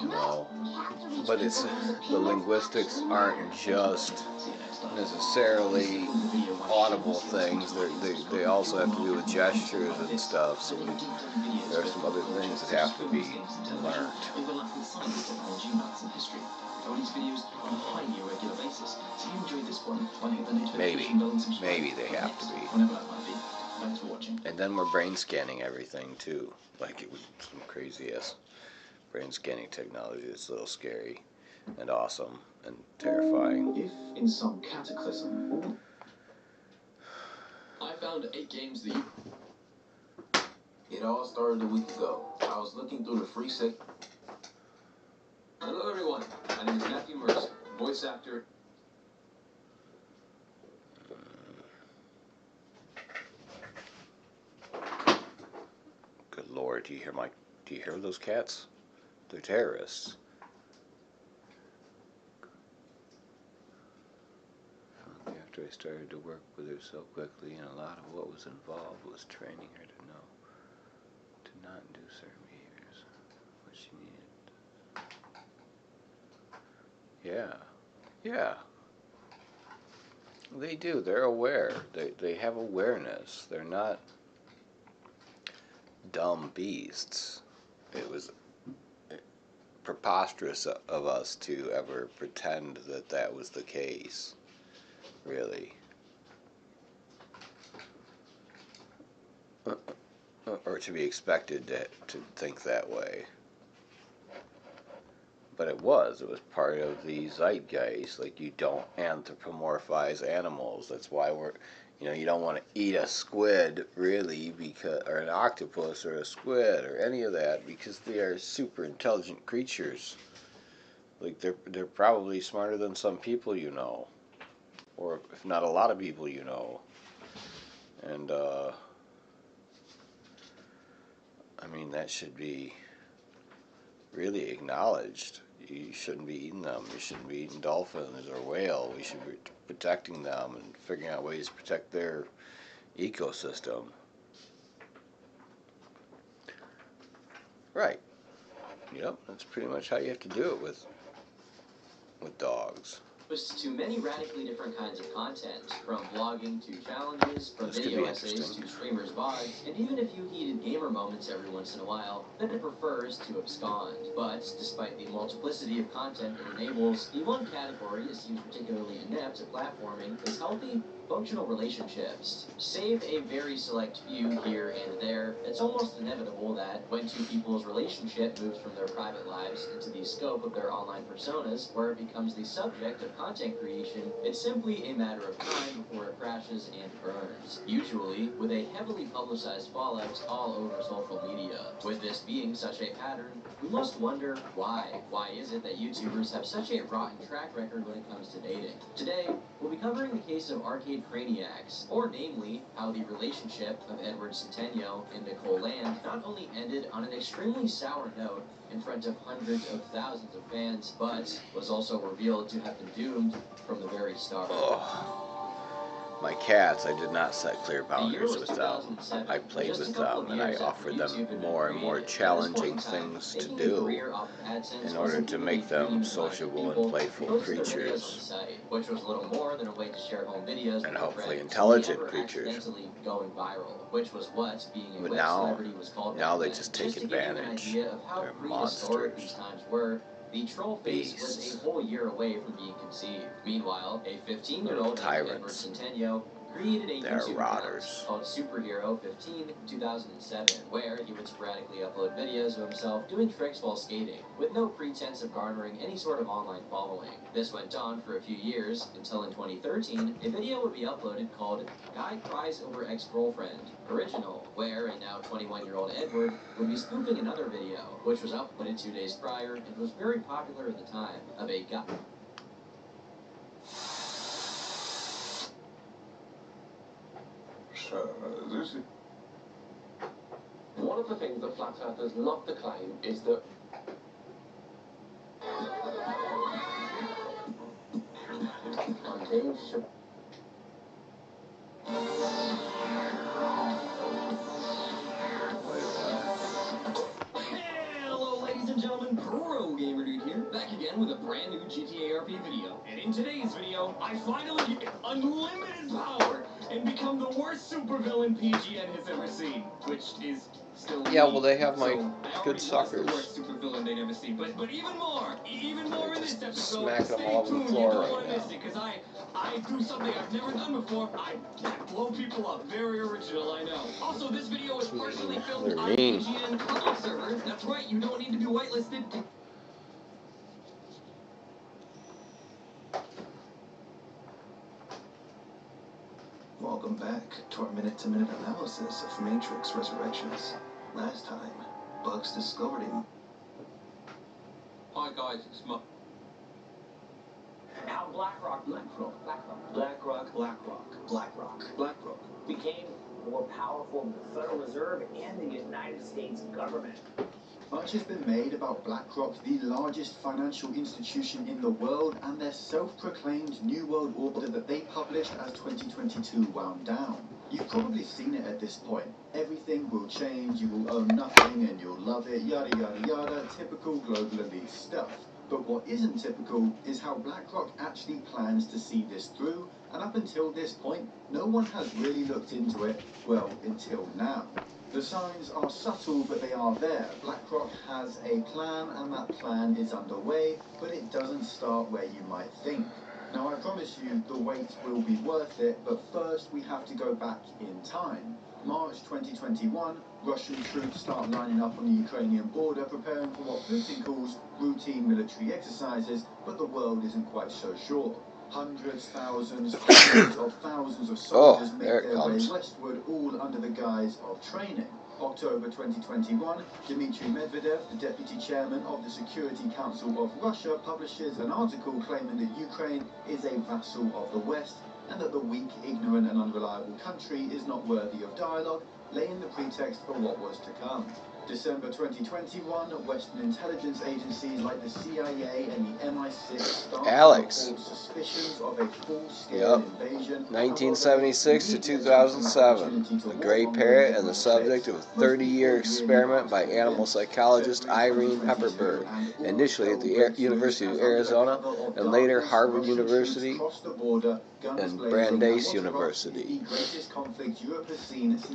You know, but the linguistics aren't just necessarily audible things. They also have to do with gestures and stuff. So there are some other things that have to be learned. Maybe they have to be. And then we're brain scanning everything too. Like it was some crazy ass brain scanning technology. It's a little scary and awesome and terrifying. If in some cataclysm, I found 8 games that you... It all started a week ago. I was looking through the free sec. Hello everyone, my name is Matthew Mercer, voice actor. Good Lord, do you hear those cats? They're terrorists. After I started to work with her so quickly, and a lot of what was involved was training her to know to not induce certain behaviors, what she needed. Yeah. They do. They're aware. They have awareness. They're not dumb beasts. It was preposterous of us to ever pretend that was the case. Really. Or to be expected to think that way. But it was part of the zeitgeist. Like, you don't anthropomorphize animals. That's why you don't want to eat a squid, really, or an octopus or a squid or any of that, because they are super intelligent creatures. Like, they're probably smarter than some people you know. Or if not a lot of people you know. And, I mean, that should be really acknowledged. You shouldn't be eating them. You shouldn't be eating dolphins or whale. We should be protecting them and figuring out ways to protect their ecosystem. Right. Yep, that's pretty much how you have to do it with dogs. To many radically different kinds of content, from blogging to challenges, from video essays to streamers' VODs, and even a few heated gamer moments every once in a while, then it prefers to abscond. But despite the multiplicity of content it enables, the one category that seems particularly inept at platforming is healthy, functional relationships. Save a very select few here and there, it's almost inevitable that when two people's relationship moves from their private lives into the scope of their online personas, where it becomes the subject of content creation, it's simply a matter of time before it crashes and burns. Usually, with a heavily publicized fallout all over social media. With this being such a pattern, we must wonder why. Why is it that YouTubers have such a rotten track record when it comes to dating? Today, we'll be covering the case of arcade craniacs, or namely, how the relationship of Edward Centennial and Nicole Land not only ended on an extremely sour note in front of hundreds of thousands of fans, but was also revealed to have been doomed from the very start. My cats, I did not set clear boundaries with them. I played with them and I offered them more and more challenging things to do in order to make them sociable and playful creatures. Which was little more than a way to share home videos and hopefully intelligent creatures. Going viral, which was what being a But web celebrity was called. now they just take advantage. They're monsters. These times were. The troll face was a whole year away from being conceived. Meanwhile, a 15-year-old Edward Centennial created a YouTube account called Superhero 15 2007, where he would sporadically upload videos of himself doing tricks while skating, with no pretense of garnering any sort of online following. This went on for a few years, until in 2013, a video would be uploaded called Guy Cries Over Ex-Girlfriend Original, where a now 21-year-old Edward would be spoofing another video, which was uploaded 2 days prior and was very popular at the time, of a guy. One of the things that flat earthers love to claim is that Hello, ladies and gentlemen, Pro Gamer Dude here, back again with a brand new GTA RP video. And in today's video, I finally get unlimited power and become the worst supervillain PGN has ever seen, which is still yeah, well, they have my good suckers. The worst supervillain they'd ever seen, but even more in this episode. Smack them all over the floor right now. Because I do something I've never done before. I blow people up. Very original, I know. Also, this video is partially filmed on PGN public server. That's right, you don't need to be whitelisted to... Welcome back to our minute-to-minute analysis of Matrix Resurrections. Last time, Bugs discovered him. Hi guys, it's Mark. Now BlackRock became more powerful than the Federal Reserve and the United States government. Much has been made about BlackRock, the largest financial institution in the world, and their self-proclaimed New World Order that they published as 2022 wound down. You've probably seen it at this point. Everything will change, you will own nothing and you'll love it, yada yada yada, typical global elite stuff. But what isn't typical is how BlackRock actually plans to see this through, and up until this point, no one has really looked into it, well, until now. The signs are subtle, but they are there. BlackRock has a plan, and that plan is underway, but it doesn't start where you might think. Now, I promise you, the wait will be worth it, but first we have to go back in time. March 2021, Russian troops start lining up on the Ukrainian border, preparing for what Putin calls routine military exercises, but the world isn't quite so sure. Hundreds, thousands, hundreds of thousands of soldiers make their way westward, all under the guise of training. October 2021, Dmitry Medvedev, the deputy chairman of the Security Council of Russia, publishes an article claiming that Ukraine is a vassal of the West and that the weak, ignorant and unreliable country is not worthy of dialogue, laying the pretext for what was to come. December 2021, Western intelligence agencies like the CIA and the MI6 start to report suspicions of a full-scale invasion. 1976 to 2007, the gray parrot and the subject of a 30-year experiment by animal psychologist Irene Pepperberg, initially at the University of Arizona and later Harvard University and Brandeis University.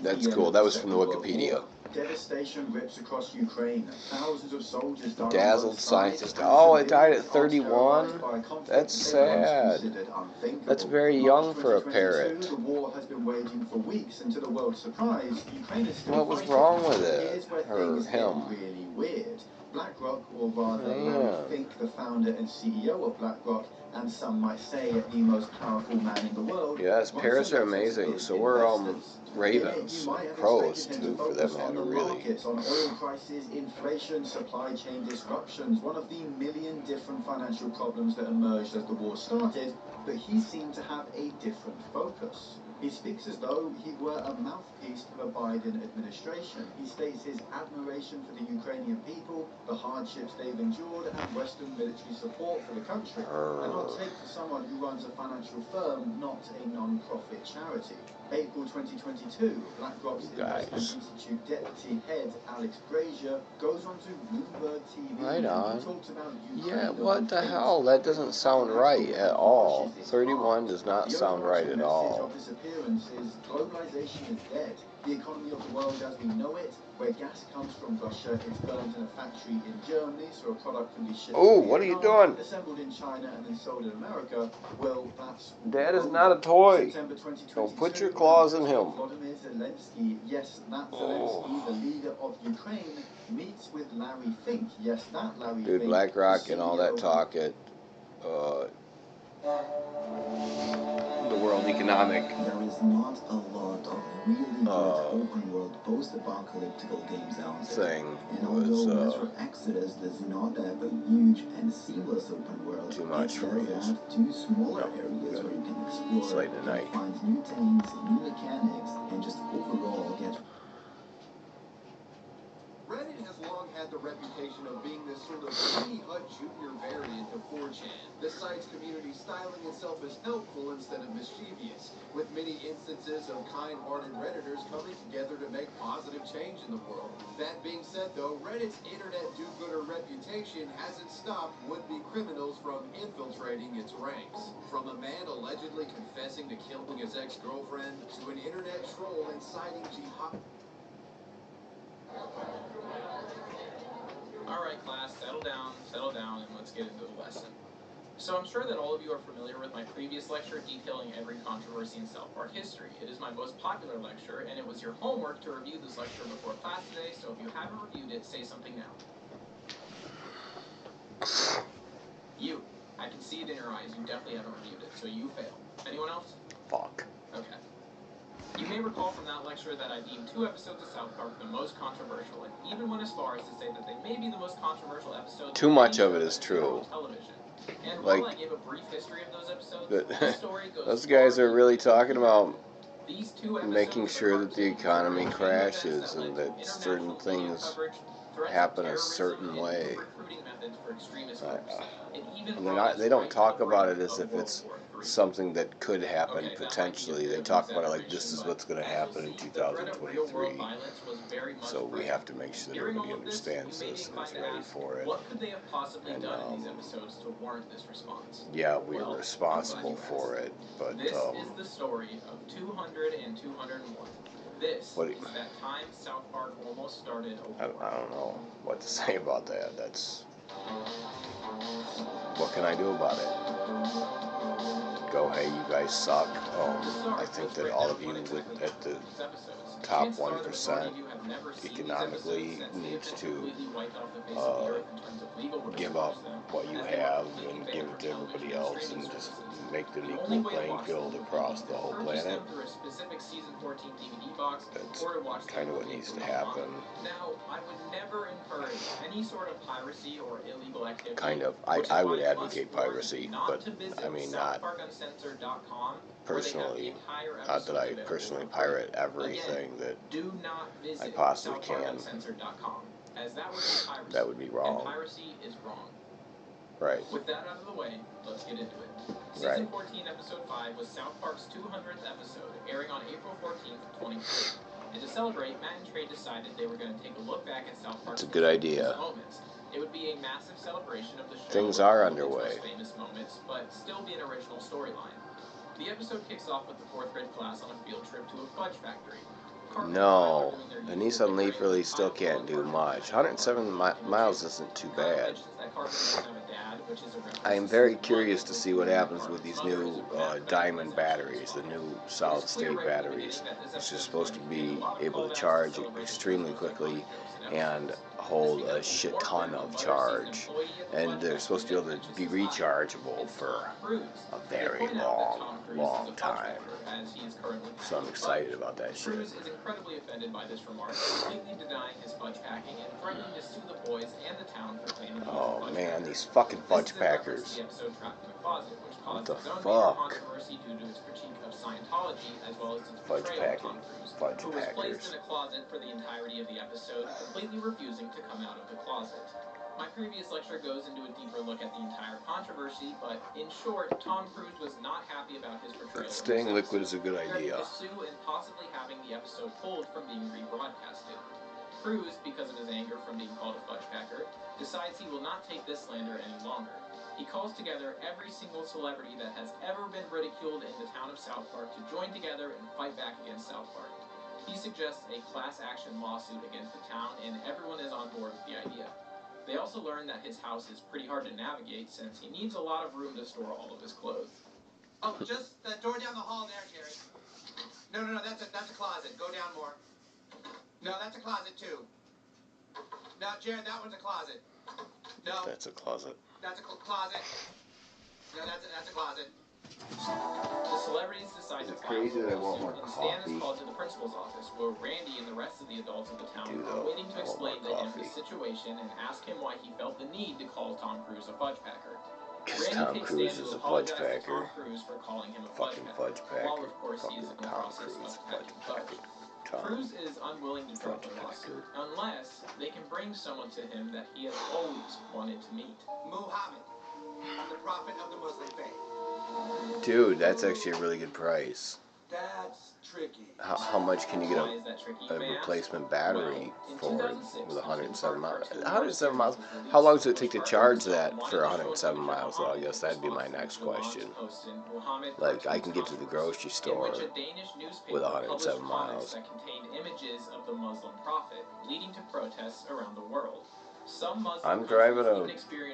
That's cool. That was from the Wikipedia. Devastation rips across Ukraine. Thousands of soldiers died. Dazzled scientist. Oh, it died at 31? That's sad. That's very young for a parrot. The war has been waging for weeks, and to the world's surprise, Ukraine is still what was wrong with it? Or him? Really weird. BlackRock, or rather Larry Fink, the founder and CEO of BlackRock, and some might say the most powerful man in the world. Yes, parrots are amazing. So we're ravens, crows too, for that matter, really. On oil prices, inflation, supply chain disruptions, one of the million different financial problems that emerged as the war started, but he seemed to have a different focus. He speaks as though he were a mouthpiece for the Biden administration. He states his admiration for the Ukrainian people, the hardships they've endured, and Western military support for the country. And I'll take for someone who runs a financial firm, not a non-profit charity. April 2022, BlackRock's Investment Institute deputy head, Alex Grazier, goes on to Bloomberg TV right on. and talks about Ukraine. Yeah, what the hell? That doesn't sound right at all. 31 does not sound right at all. Is globalization is dead. The economy of the world as we know it, where gas comes from Russia, it's burned in a factory in Germany, so a product can be shipped Oh, what are you doing? Assembled in China and then sold in America. Well, that's Dad is not a toy. Don't put your claws in him. Volodymyr Zelensky, yes, that Zelensky, the leader of Ukraine, meets with Larry Fink. Yes, that Larry Dude, Fink. BlackRock and all that talk at the World Economic There is not a lot of really good open world post-apocalyptic games out there. Thing and although Metro Exodus does not have a huge and seamless open world, too much it for me. does have two smaller areas where you can explore, it's late tonight. Find new things, new mechanics, and just overall get. Reddit has long had the reputation of being this sort of Tiny Hut Junior variant of 4chan. The site's community styling itself as helpful instead of mischievous, with many instances of kind-hearted Redditors coming together to make positive change in the world. That being said, though, Reddit's internet do-gooder reputation hasn't stopped would-be criminals from infiltrating its ranks. From a man allegedly confessing to killing his ex-girlfriend, to an internet troll inciting jihad. Alright class, settle down, and let's get into the lesson. So I'm sure that all of you are familiar with my previous lecture detailing every controversy in South Park history. It is my most popular lecture, and it was your homework to review this lecture before class today, so if you haven't reviewed it, say something now. You. I can see it in your eyes, you definitely haven't reviewed it, so you fail. Anyone else? Fuck. Okay. You may recall from that lecture that I deemed 2 episodes of South Park the most controversial, and even went as far as to say that they may be the most controversial episodes. Too much of it is true. Television. And like, while I gave a brief history of those episodes, the story goes those guys are really talking about these 2 making sure that the economy crashes and that certain things happen a certain way. They don't talk about it as if it's something that could happen potentially. They talk about it like this is what's going to happen in 2023. So we have to make sure that everybody understands this and is ready for it. What could they have possibly done in these episodes to warrant this response? Yeah, we are responsible for it, but this is the story of 200 and 201. This is that time South Park almost started a war. I don't know what to say about that. That's what can I do about it? Go, hey, you guys suck. I think that all of you at the top 1% economically needs to give up what you have and give it to everybody else and just make an equal playing field across the whole planet. That's kind of what needs to happen. Now, I would never encourage any sort of piracy or illegal activity. Kind of. I would advocate piracy, but I mean not personally. Not that I personally pirate everything that I possibly can. That would be wrong. Piracy is wrong. Right. With that out of the way, let's get into it. Season 14, Episode 5 was South Park's 200th episode, airing on April 14th, 2020. And to celebrate, Matt and Trey decided they were going to take a look back at South Park's good idea. moments. It would be a massive celebration of the show. Things are underway. Famous moments, but still be an original storyline. The episode kicks off with the 4th grade class on a field trip to a fudge factory. No, the Nissan Leaf really still can't do much. 107 miles isn't too bad. Bad, which is a reference I am very curious to see what happens with these new diamond batteries, the new solid-state batteries. It's just supposed to be able to charge extremely quickly and hold a shit ton of charge. And they're supposed to be able to be rechargeable for a very long time. So I'm excited about that shit. Cruz is incredibly offended by this remark, completely denying his fudge packing and threatening to sue the boys and the town for claiming Oh man, these fucking fudge packers. the episode Trapped in the Closet, which What caused the its own fuck? controversy due to its critique of Scientology as well as its Fudge portrayal of packers. Tom Cruise, Fudge who was placed packers. in a closet for the entirety of the episode, completely refusing to come out of the closet. My previous lecture goes into a deeper look at the entire controversy, but in short, Tom Cruise was not happy about his portrayal. Staying liquid is a good threatening idea. to sue and possibly having the episode pulled from being rebroadcasted. Cruise, because of his anger from being called a fudge packer, decides he will not take this slander any longer. He calls together every single celebrity that has ever been ridiculed in the town of South Park to join together and fight back against South Park. He suggests a class action lawsuit against the town, and everyone is on board with the idea. They also learn that his house is pretty hard to navigate since he needs a lot of room to store all of his clothes. Oh, just the door down the hall there, Jerry. No, that's a closet. Go down more. No, that's a closet too. No, Jared, that one's a closet. No, That's a closet. that's a closet. No, that's a closet. The celebrities decide to file a lawsuit, and Stan is called to the principal's office, where Randy and the rest of the adults of the town are waiting to explain to him the situation and ask him why he felt the need to call Tom Cruise a fudge packer. Tom Cruise is a fudge packer. Tom Cruise for calling him a Fucking fudge while packer. of course he is in the Tom process Cruise, of fudge packing fudge. Cruise is unwilling to drop the lawsuit unless they can bring someone to him that he has always wanted to meet. Muhammad, the prophet of the Muslim faith. Dude, that's actually a really good price. That's tricky. How much can you get a replacement battery for with 107 miles? 107 miles? How long does it take to charge that for 107 miles, though? I guess that'd be my next question. Like, I can get to the grocery store with 107 miles. That contained images of the Muslim prophet, leading to protests around the world. I'm driving a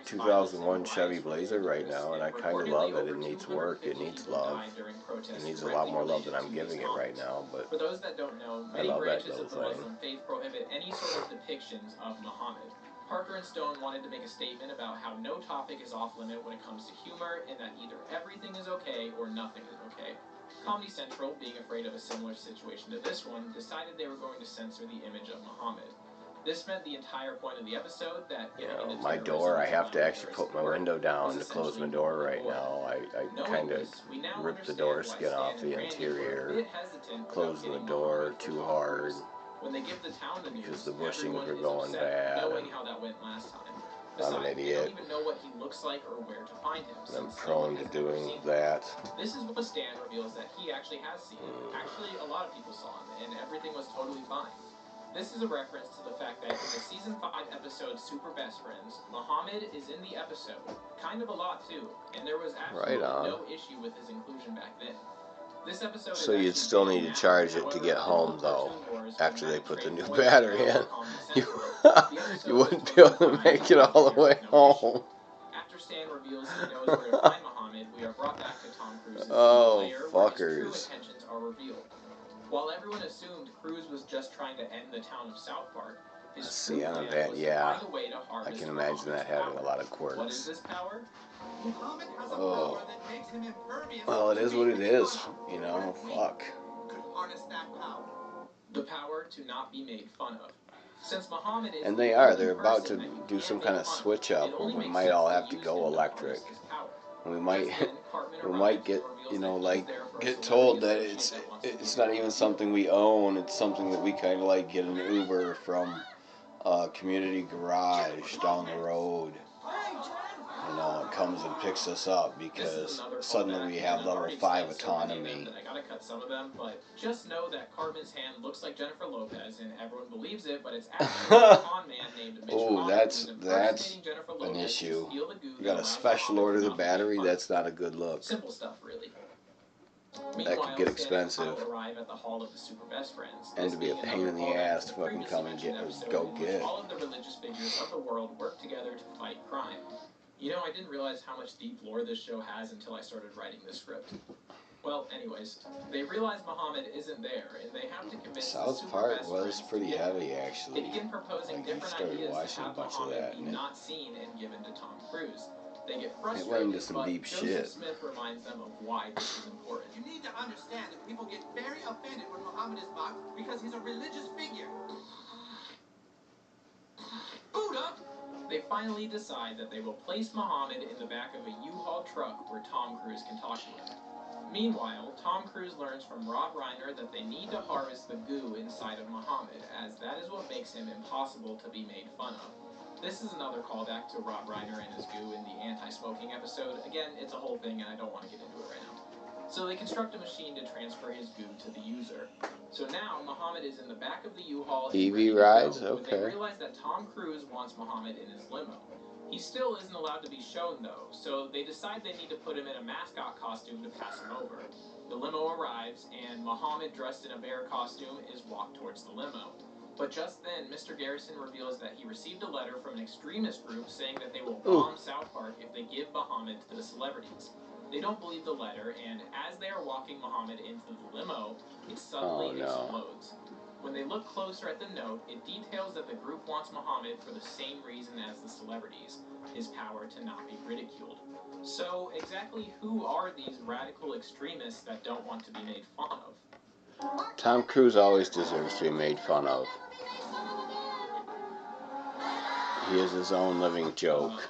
2001 Chevy Blazer right now, and I kind of love it. It needs work. It needs love. It needs a lot more love than I'm giving it right now, but for those that don't know, I many love that branches little of the thing. Muslim faith prohibit any sort of depictions of Muhammad. Parker and Stone wanted to make a statement about how no topic is off limit when it comes to humor, and that either everything is okay or nothing is okay. Comedy Central, being afraid of a similar situation to this one, decided they were going to censor the image of Muhammad. This meant the entire point of the episode that my door, I have to actually put my window down to close my door right now. I kind of ripped the door skin off the interior, closing the door too hard because the bushings were going bad. I'm an idiot. I'm prone to doing that. This is what Stan reveals that he actually has seen. Actually, a lot of people saw him, and everything was totally fine. This is a reference to the fact that in the Season 5 episode Super Best Friends, Muhammad is in the episode, kind of a lot too, and there was absolutely no issue with his inclusion back then. This episode So you'd still need to charge it to get home, though, after they put the new battery in. You wouldn't be able to make it all the way home. After Stan reveals he knows where to find Muhammad, we are brought back to Tom Cruise's lair where his true intentions are revealed. While everyone assumed Cruise was just trying to end the town of South Park, his true plan was to find a way to harvest I can imagine that having a lot of quirks. What is this power? Muhammad has a power that makes him impervious. Well, it is what it is, you know, fuck. Could harness that power. The power to not be made fun of. Since Muhammad is and they're about to do some kind of switch up where we might all have to go electric. We might get, you know, like, get told that it's not even something we own, it's something that we kind of like get an Uber from a community garage down the road. You know, it comes and picks us up because suddenly we have level 5 autonomy. I gotta cut some of them, but just know that Cartman's hand looks like Jennifer Lopez, and everyone believes it, but it's actually a con man named Mitch. Oh, that's an issue. You got to special order the battery. That's not a good look. Simple stuff, really. That could get expensive, arrive at the Hall of the Super Best Friends, and to be a pain in the ass to fucking come and go get it. All of the religious figures of the world work together to fight crime. You know, I didn't realize how much deep lore this show has until I started writing the script. Well, anyways, they realize Muhammad isn't there, and they have to convince South the Park best was friends pretty to heavy, actually. They begin proposing Like, different started ideas to watching a have bunch of Muhammad that, be and not seen and given to Tom Cruise. They get it went frustrated, into some but deep Joseph shit. Smith reminds them of why this is important. You need to understand that people get very offended when Muhammad is mocked because he's a religious figure. Buddha! They finally decide that they will place Muhammad in the back of a U-Haul truck where Tom Cruise can talk to him. Meanwhile, Tom Cruise learns from Rob Reiner that they need to harvest the goo inside of Muhammad, as that is what makes him impossible to be made fun of. This is another callback to Rob Reiner and his goo in the anti-smoking episode. Again, it's a whole thing and I don't want to get into it right now. So they construct a machine to transfer his goo to the user. So now Muhammad is in the back of the U-Haul. EV rides? When Okay. they realize that Tom Cruise wants Muhammad in his limo. He still isn't allowed to be shown though, so they decide they need to put him in a mascot costume to pass him over. The limo arrives, and Muhammad, dressed in a bear costume, is walked towards the limo. But just then, Mr. Garrison reveals that he received a letter from an extremist group saying that they will bomb South Park if they give Muhammad to the celebrities. They don't believe the letter, and as they are walking Muhammad into the limo, it suddenly explodes. When they look closer at the note, it details that the group wants Muhammad for the same reason as the celebrities, his power to not be ridiculed. So, exactly who are these radical extremists that don't want to be made fun of? Tom Cruise always deserves to be made fun of. He is his own living joke.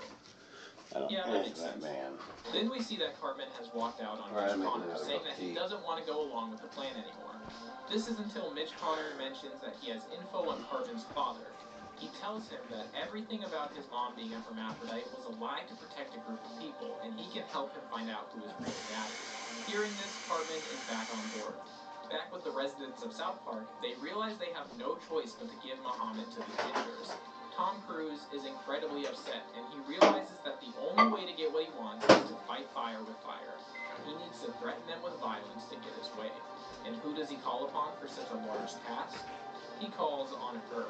I don't know that man. Then we see that Cartman has walked out on Mitch Connor, saying that he doesn't want to go along with the plan anymore. This is until Mitch Connor mentions that he has info on Cartman's father. He tells him that everything about his mom being a hermaphrodite was a lie to protect a group of people, and he can help him find out who his real dad is. Hearing this, Cartman is back on board. Back with the residents of South Park, they realize they have no choice but to give Muhammad to the Gingers. Tom Cruise is incredibly upset, and he realizes that the only way to get what he wants is to fight fire with fire. He needs to threaten them with violence to get his way. And who does he call upon for such a large task? He calls on her.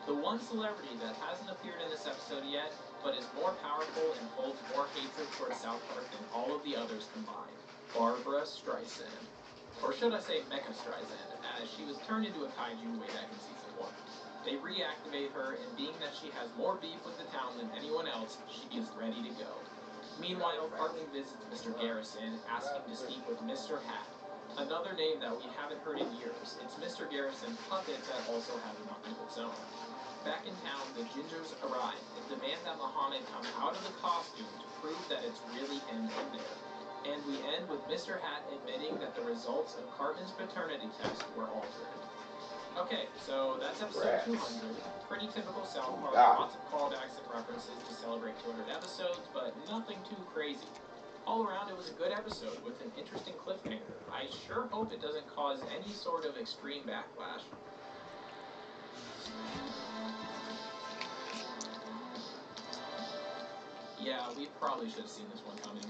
The one celebrity that hasn't appeared in this episode yet, but is more powerful and holds more hatred towards South Park than all of the others combined. Barbara Streisand. Or should I say Mecha Streisand, as she was turned into a kaiju way back in season 1. They reactivate her, and being that she has more beef with the town than anyone else, she is ready to go. Meanwhile, Cartman visits Mr. Garrison, asking to speak with Mr. Hat. Another name that we haven't heard in years. It's Mr. Garrison's puppet that also has a mind of its own. Back in town, the Gingers arrive and demand that Muhammad come out of the costume to prove that it's really him in there. And we end with Mr. Hat admitting that the results of Cartman's paternity test were altered. Okay, so that's episode 200. Pretty typical South Park. Lots of callbacks and references to celebrate 200 episodes, but nothing too crazy. All around, it was a good episode with an interesting cliffhanger. I sure hope it doesn't cause any sort of extreme backlash. Yeah, we probably should have seen this one coming.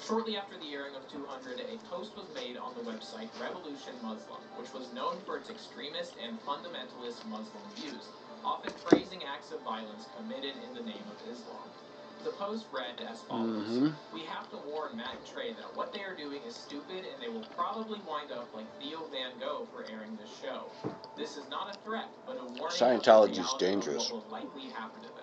Shortly after the airing of 200, a post was made on the website Revolution Muslim, which was known for its extremist and fundamentalist Muslim views, often praising acts of violence committed in the name of Islam. The post read as follows. We have to warn Matt and Trey that what they are doing is stupid and they will probably wind up like Theo Van Gogh for airing this show. This is not a threat, but a warning Scientology is of dangerous. what will likely happen to them.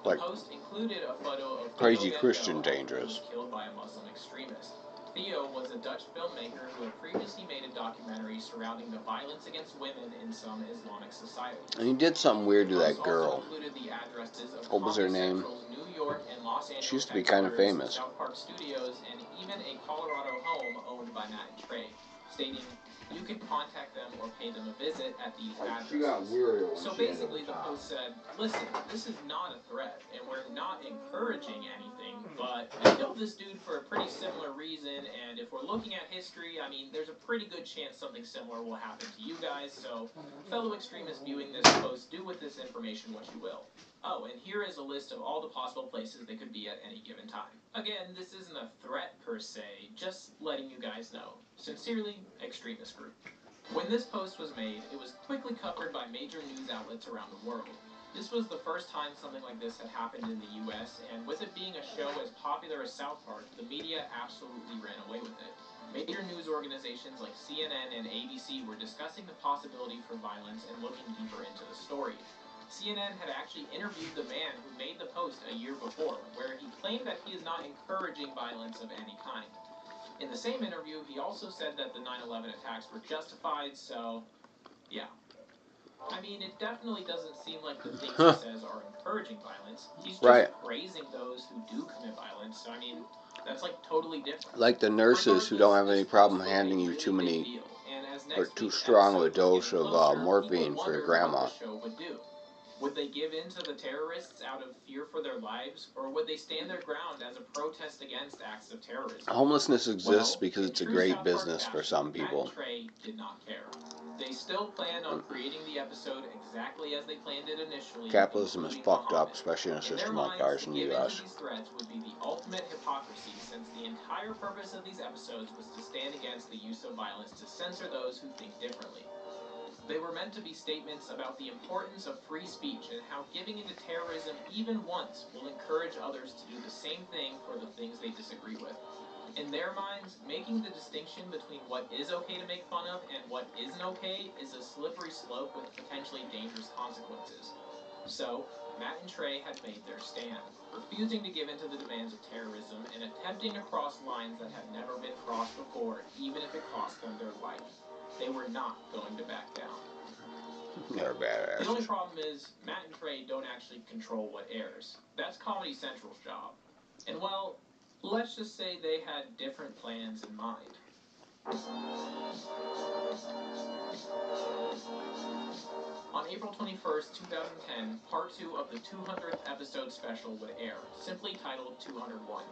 Like The post included a photo of crazy Theo Van Christian Gogh, dangerous. killed by a Muslim extremist. Theo was a Dutch filmmaker who had previously made a documentary surrounding the violence against women in some Islamic societies. And he did something weird to that Also girl. included the addresses of What was her Comedy name? Central's New York and Los Angeles She used to be kind of headquarters, famous. South Park Studios, and even a Colorado home owned by Matt and Trey, stating you can contact them or pay them a visit at these addresses. So basically the post said, listen, this is not a threat, and we're not encouraging anything, but we killed this dude for a pretty similar reason, and if we're looking at history, I mean, there's a pretty good chance something similar will happen to you guys, so fellow extremists viewing this post, do with this information what you will. Oh, and here is a list of all the possible places they could be at any given time. Again, this isn't a threat per se, just letting you guys know. Sincerely, Extremist Group. When this post was made, it was quickly covered by major news outlets around the world. This was the first time something like this had happened in the US, and with it being a show as popular as South Park, the media absolutely ran away with it. Major news organizations like CNN and ABC were discussing the possibility for violence and looking deeper into the story. CNN had actually interviewed the man who made the post a year before, where he claimed that he is not encouraging violence of any kind. In the same interview, he also said that the 9/11 attacks were justified, so yeah. I mean, it definitely doesn't seem like the things he says are encouraging violence. He's just praising those who do commit violence, so I mean, that's like totally different. Like the nurses who don't have any problem handing you too many or too strong of a dose of morphine for your grandma. Would they give in to the terrorists out of fear for their lives, or would they stand their ground as a protest against acts of terrorism? Homelessness exists because it's a great business for some people. Matt and Trey did not care. They still planned on creating the episode exactly as they planned it initially. Capitalism is fucked up, especially in a system like ours in the U.S. These threats would be the ultimate hypocrisy, since the entire purpose of these episodes was to stand against the use of violence to censor those who think differently. They were meant to be statements about the importance of free speech and how giving into terrorism even once will encourage others to do the same thing for the things they disagree with. In their minds, making the distinction between what is okay to make fun of and what isn't okay is a slippery slope with potentially dangerous consequences. So, Matt and Trey had made their stand, refusing to give in to the demands of terrorism and attempting to cross lines that had never been crossed before, even if it cost them their life. They were not going to back down. They're badasses. The only problem is, Matt and Trey don't actually control what airs. That's Comedy Central's job. And well, let's just say they had different plans in mind. On April 21st, 2010, part 2 of the 200th episode special would air, simply titled 201.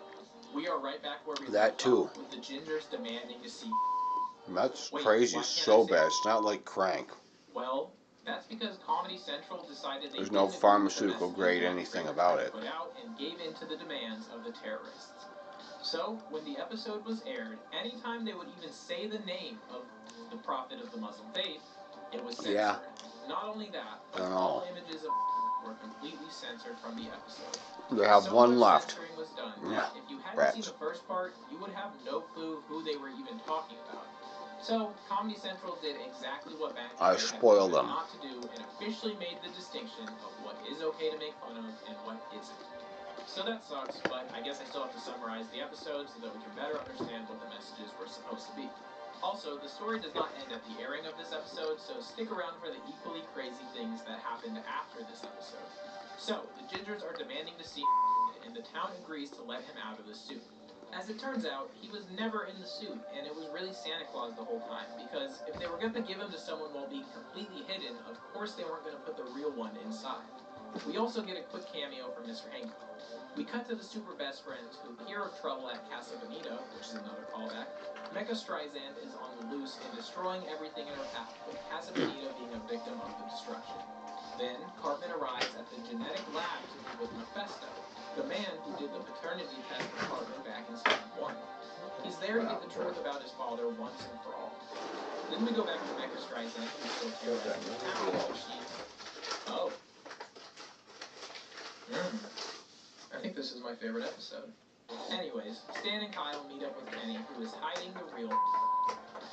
We are right back where we left off, with the Gingers demanding to see. That's crazy, so bad. It's not like Crank. Well, that's because Comedy Central decided there's no pharmaceutical grade anything about it. Put out and gave in to the demands of the terrorists. So, when the episode was aired, anytime they would even say the name of the prophet of the Muslim faith, it was censored. Yeah. Not only that, but all images of were completely censored from the episode. They have one left. Censoring was done. Yeah. If you hadn't seen the first part, you would have no clue who they were even talking about. So, Comedy Central did exactly what Matt and Trey had spoiled them. not to do and officially made the distinction of what is okay to make fun of and what isn't. So that sucks, but I guess I still have to summarize the episode so that we can better understand what the messages were supposed to be. Also, the story does not end at the airing of this episode, so stick around for the equally crazy things that happened after this episode. So, the Gingers are demanding to see and the town agrees to let him out of the suit. As it turns out, he was never in the suit, and it was really Santa Claus the whole time, because if they were going to give him to someone while being completely hidden, of course they weren't going to put the real one inside. We also get a quick cameo from Mr. Hancock. We cut to the super best friends who hear of trouble at Casa Bonita, which is another callback. Mecha Streisand is on the loose and destroying everything in her path, with Casa Bonita being a victim of the destruction. Then, Cartman arrives at the genetic lab to meet with Mephisto, the man who did the paternity test for Cartman back in season 1. He's there to get the truth about his father once and for all. Then we go back to Mecha Streisand, who's still terrorizing the town while she's... Oh. I think this is my favorite episode. Anyways, Stan and Kyle meet up with Kenny, who is hiding the real...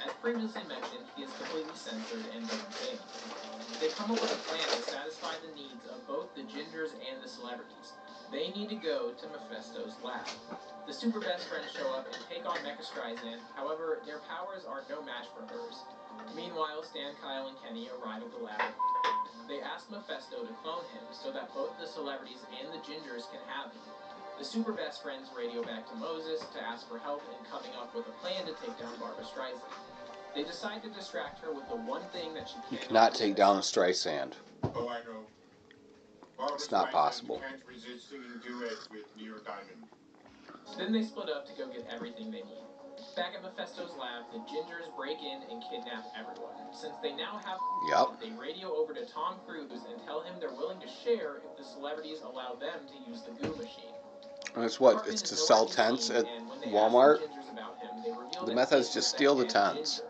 As previously mentioned, he is completely censored and doesn't say anything. They come up with a plan to satisfy the needs of both the Gingers and the celebrities. They need to go to Mephisto's lab. The super best friends show up and take on Mecha Streisand, however, their powers are no match for hers. Meanwhile, Stan, Kyle, and Kenny arrive at the lab. They ask Mephisto to clone him so that both the celebrities and the Gingers can have him. The super best friends radio back to Moses to ask for help in coming up with a plan to take down Barbra Streisand. They decide to distract her with the one thing that she can't... You cannot take down a Streisand. Oh, I know. Barbra It's not Streisand possible. Can't resist singing duets with Neil Diamond. Then they split up to go get everything they need. Back at Mephisto's lab, the Gingers break in and kidnap everyone. Since they now have... They radio over to Tom Cruise and tell him they're willing to share if the celebrities allow them to use the goo machine. And it's what? It's to sell tents at Walmart? The method is just steal the tents.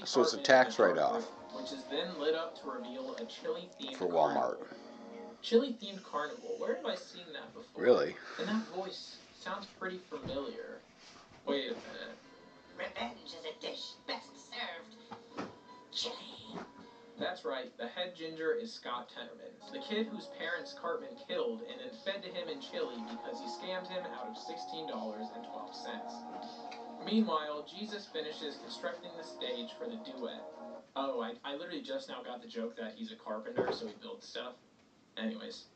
So it's a tax write-off which is then lit up to reveal a chilly theme for Walmart. Chili-themed carnival. Where have I seen that before? Really? And that voice sounds pretty familiar. Wait a minute. Revenge is a dish best served chili. That's right, the head ginger is Scott Tenorman, the kid whose parents Cartman killed and then fed to him in chili because he scammed him out of $16.12. Meanwhile, Jesus finishes constructing the stage for the duet. Oh, I literally just now got the joke that he's a carpenter, so he builds stuff. Anyways,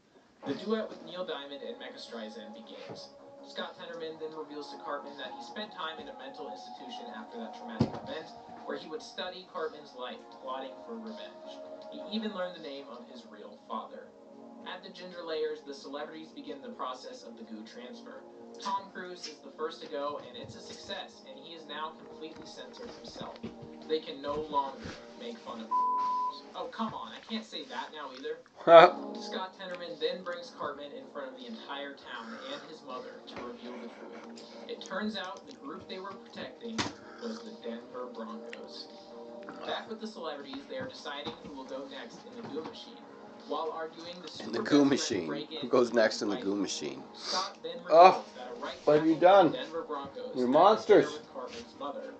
the duet with Neil Diamond and Mecha Streisand begins. Scott Tenorman then reveals to Cartman that he spent time in a mental institution after that traumatic event, where he would study Cartman's life, plotting for revenge. He even learned the name of his real father. At the Ginger Layers, the celebrities begin the process of the goo transfer. Tom Cruise is the first to go, and it's a success, and he is now completely censored himself. They can no longer make fun of Oh, come on, I can't say that now either. Scott Tenorman then brings Cartman in front of the entire town and his mother to reveal the truth. It turns out the group they were protecting was the Denver Broncos. Back with the celebrities, they are deciding who will go next in the goo machine. While arguing the goo machine. Who goes next in the goo machine? Scott then Oh, that a right what have you done? Denver Broncos You're monsters. with Cartman's mother,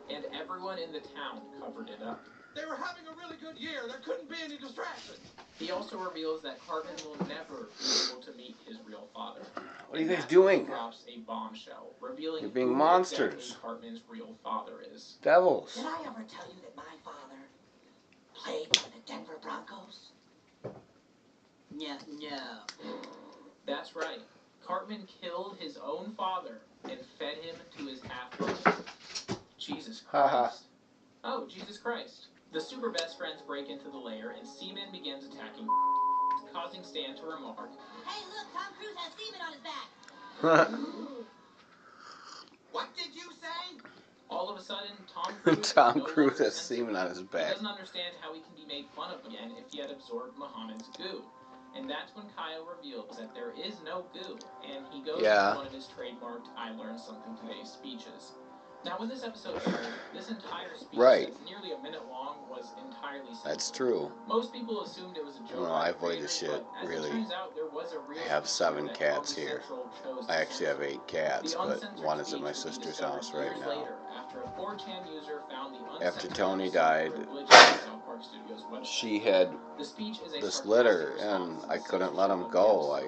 and everyone in the town covered it up. They were having a really good year. There couldn't be any distraction. He also reveals that Cartman will never be able to meet his real father. What are you guys doing? Drops a bombshell, revealing You're being who monsters. exactly Cartman's real father is. Devils. Did I ever tell you that my father played for the Denver Broncos? No. That's right. Cartman killed his own father and fed him to his half-brother. Jesus Christ. Oh, Jesus Christ. The super best friends break into the lair and Seaman begins attacking, causing Stan to remark, Hey, look, Tom Cruise has semen on his back. What did you say? All of a sudden, Tom Cruise Tom Cruise has semen on his He back. doesn't understand how he can be made fun of again if he had absorbed Muhammad's goo. And that's when Kyle reveals that there is no goo, and he goes into one of his trademarked I Learned Something Today speeches. Now, when this episode aired, this entire speech that's nearly a minute long was entirely censored. That's true. Most people assumed it was a joke. No, I avoid this shit, really. I have 7 cats here. I actually have 8 cats, but one is at my sister's house right now. After Tony died, she had this litter, and I couldn't let him go.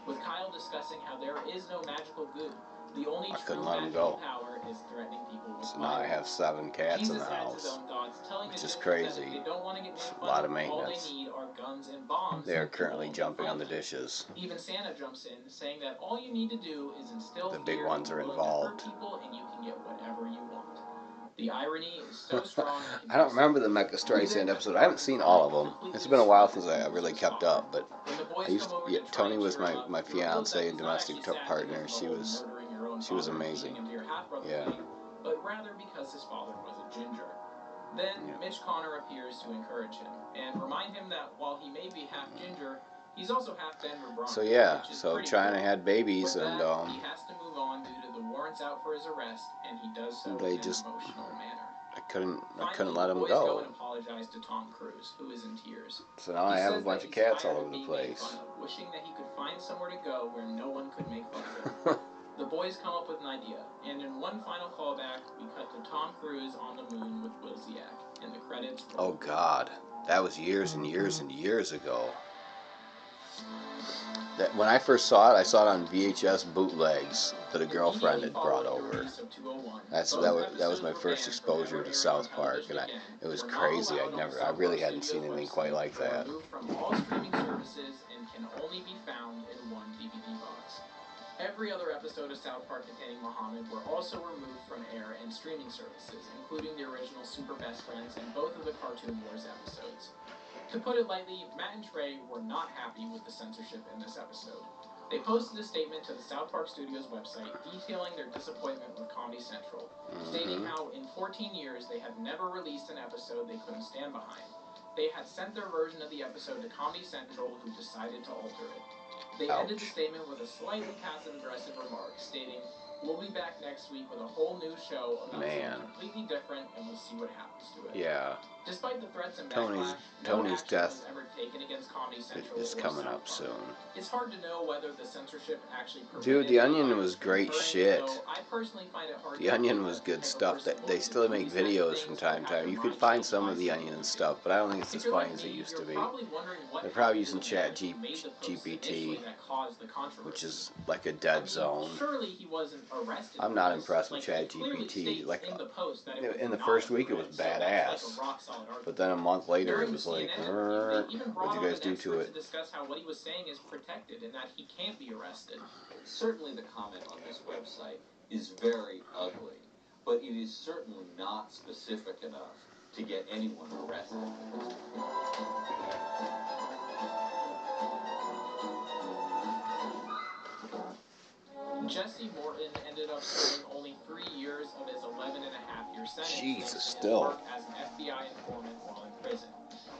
With Kyle discussing how there is no magical goo. The only I couldn't let him go. power is threatening people with So now I have 7 cats in the house, which is crazy. A lot of maintenance. They are currently jumping on the dishes. Even Santa jumps in, saying that all you need to do is instill The big ones are involved. people and you can get whatever you want. The irony is so strong. I don't remember the Mecha Streisand episode. I haven't seen all of them. It's been a while since I really kept up, but Tony was my fiance and domestic partner. She was amazing. Yeah. But rather because his father was a ginger. Then Mitch Connor appears to encourage him and remind him that while he may be half ginger, he's also half Denver Broncos. So yeah, so China had babies, and he has to move on due to the warrants out for his arrest, and he does so in an emotional manner. I couldn't let him Boys go. go and apologize to Tom Cruise, who is in tears. So now I have a bunch of cats all over the place. Wishing that he could find somewhere to go where no one could make fun of him. The boys come up with an idea, and in one final callback, we cut to Tom Cruise on the moon with Will Ziak, and the credits roll. Oh God, that was years and years and years ago. When I first saw it, I saw it on VHS bootlegs that a girlfriend had brought over. That was my first exposure to South Park, and it was crazy. I really hadn't seen anything quite like that. From all streaming services and can only be found in one DVD box. Every other episode of South Park containing Muhammad were also removed from air and streaming services, including the original Super Best Friends and both of the Cartoon Wars episodes. To put it lightly, Matt and Trey were not happy with the censorship in this episode. They posted a statement to the South Park Studios website detailing their disappointment with Comedy Central, stating how in 14 years they had never released an episode they couldn't stand behind. They had sent their version of the episode to Comedy Central, who decided to alter it. They ended the statement with a slightly passive-aggressive remark, stating, We'll be back next week with a whole new show about something completely different, and we'll see what happens to it. Yeah. Despite the threats and backlash, Tony's death was ever taken against Comedy Central is coming up soon. It's hard to know whether the censorship actually Dude, The Onion was great shit. I personally find it hard The Onion was good stuff. That they still make videos from time to time. You could find some of The Onion and stuff, but I don't think it's as funny as it used to be. They're probably using Chat GPT, which is like a dead zone. I'm not impressed with Chat GPT. Like in the first week, it was badass, but then a month later, it was like, what'd you guys do to it? Discuss how what he was saying is protected and that he can't be arrested. Certainly the comment on this website is very ugly, but it is certainly not specific enough to get anyone arrested. Jesse Morton ended up serving only 3 years of his 11.5-year sentence. Jesus, still. As an FBI informant while in prison.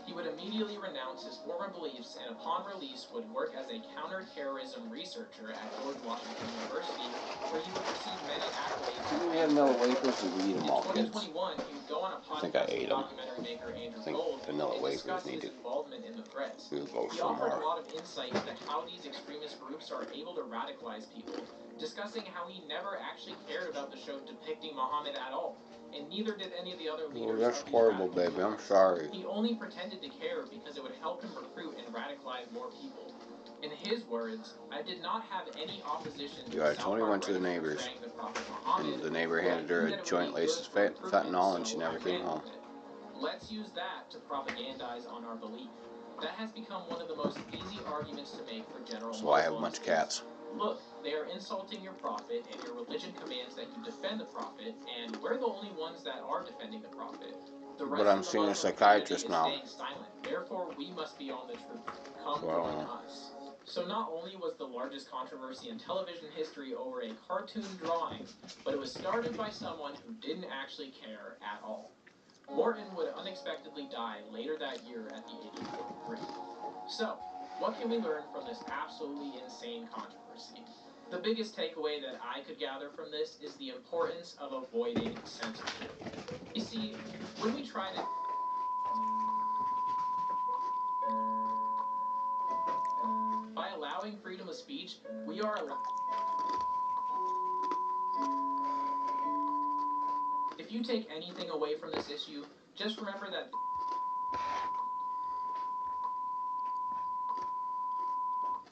He would immediately renounce his former beliefs and upon release would work as a counterterrorism researcher at George Washington University, where he would receive many accolades. We had vanilla wafers to read them all, kids. In 2021, he would go on a I think I podcast ate with them. documentary maker Andrew I think Gold vanilla and wafers discuss need his to involvement in the threats. go He offered somewhere. a lot of insight into how these extremist groups are able to radicalize people, discussing how he never actually cared about the show depicting Muhammad at all. And neither did any of the other leaders. Well, that's horrible, baby. I'm sorry. He only pretended to care because it would help him recruit and radicalize more people. In his words, I did not have any opposition to Yeah, Tony went to the neighbors, and the neighbor handed her a joint laced with fentanyl, and she never came home. Let's use that to propagandize on our belief. That has become one of the most easy arguments to make for general So I have a bunch of cats. Look, they are insulting your prophet, and your religion commands that you defend the prophet, and we're the only ones that are defending the prophet. The rest But I'm of the seeing a Muslim psychiatrist community now. is staying silent. Therefore, we must be on the truth. Come So I don't join know. us. So not only was the largest controversy in television history over a cartoon drawing, but it was started by someone who didn't actually care at all. Morton would unexpectedly die later that year at the age of 43. So, what can we learn from this absolutely insane controversy? The biggest takeaway that I could gather from this is the importance of avoiding censorship. You see, when we try to... By allowing freedom of speech, we are If you take anything away from this issue, just remember that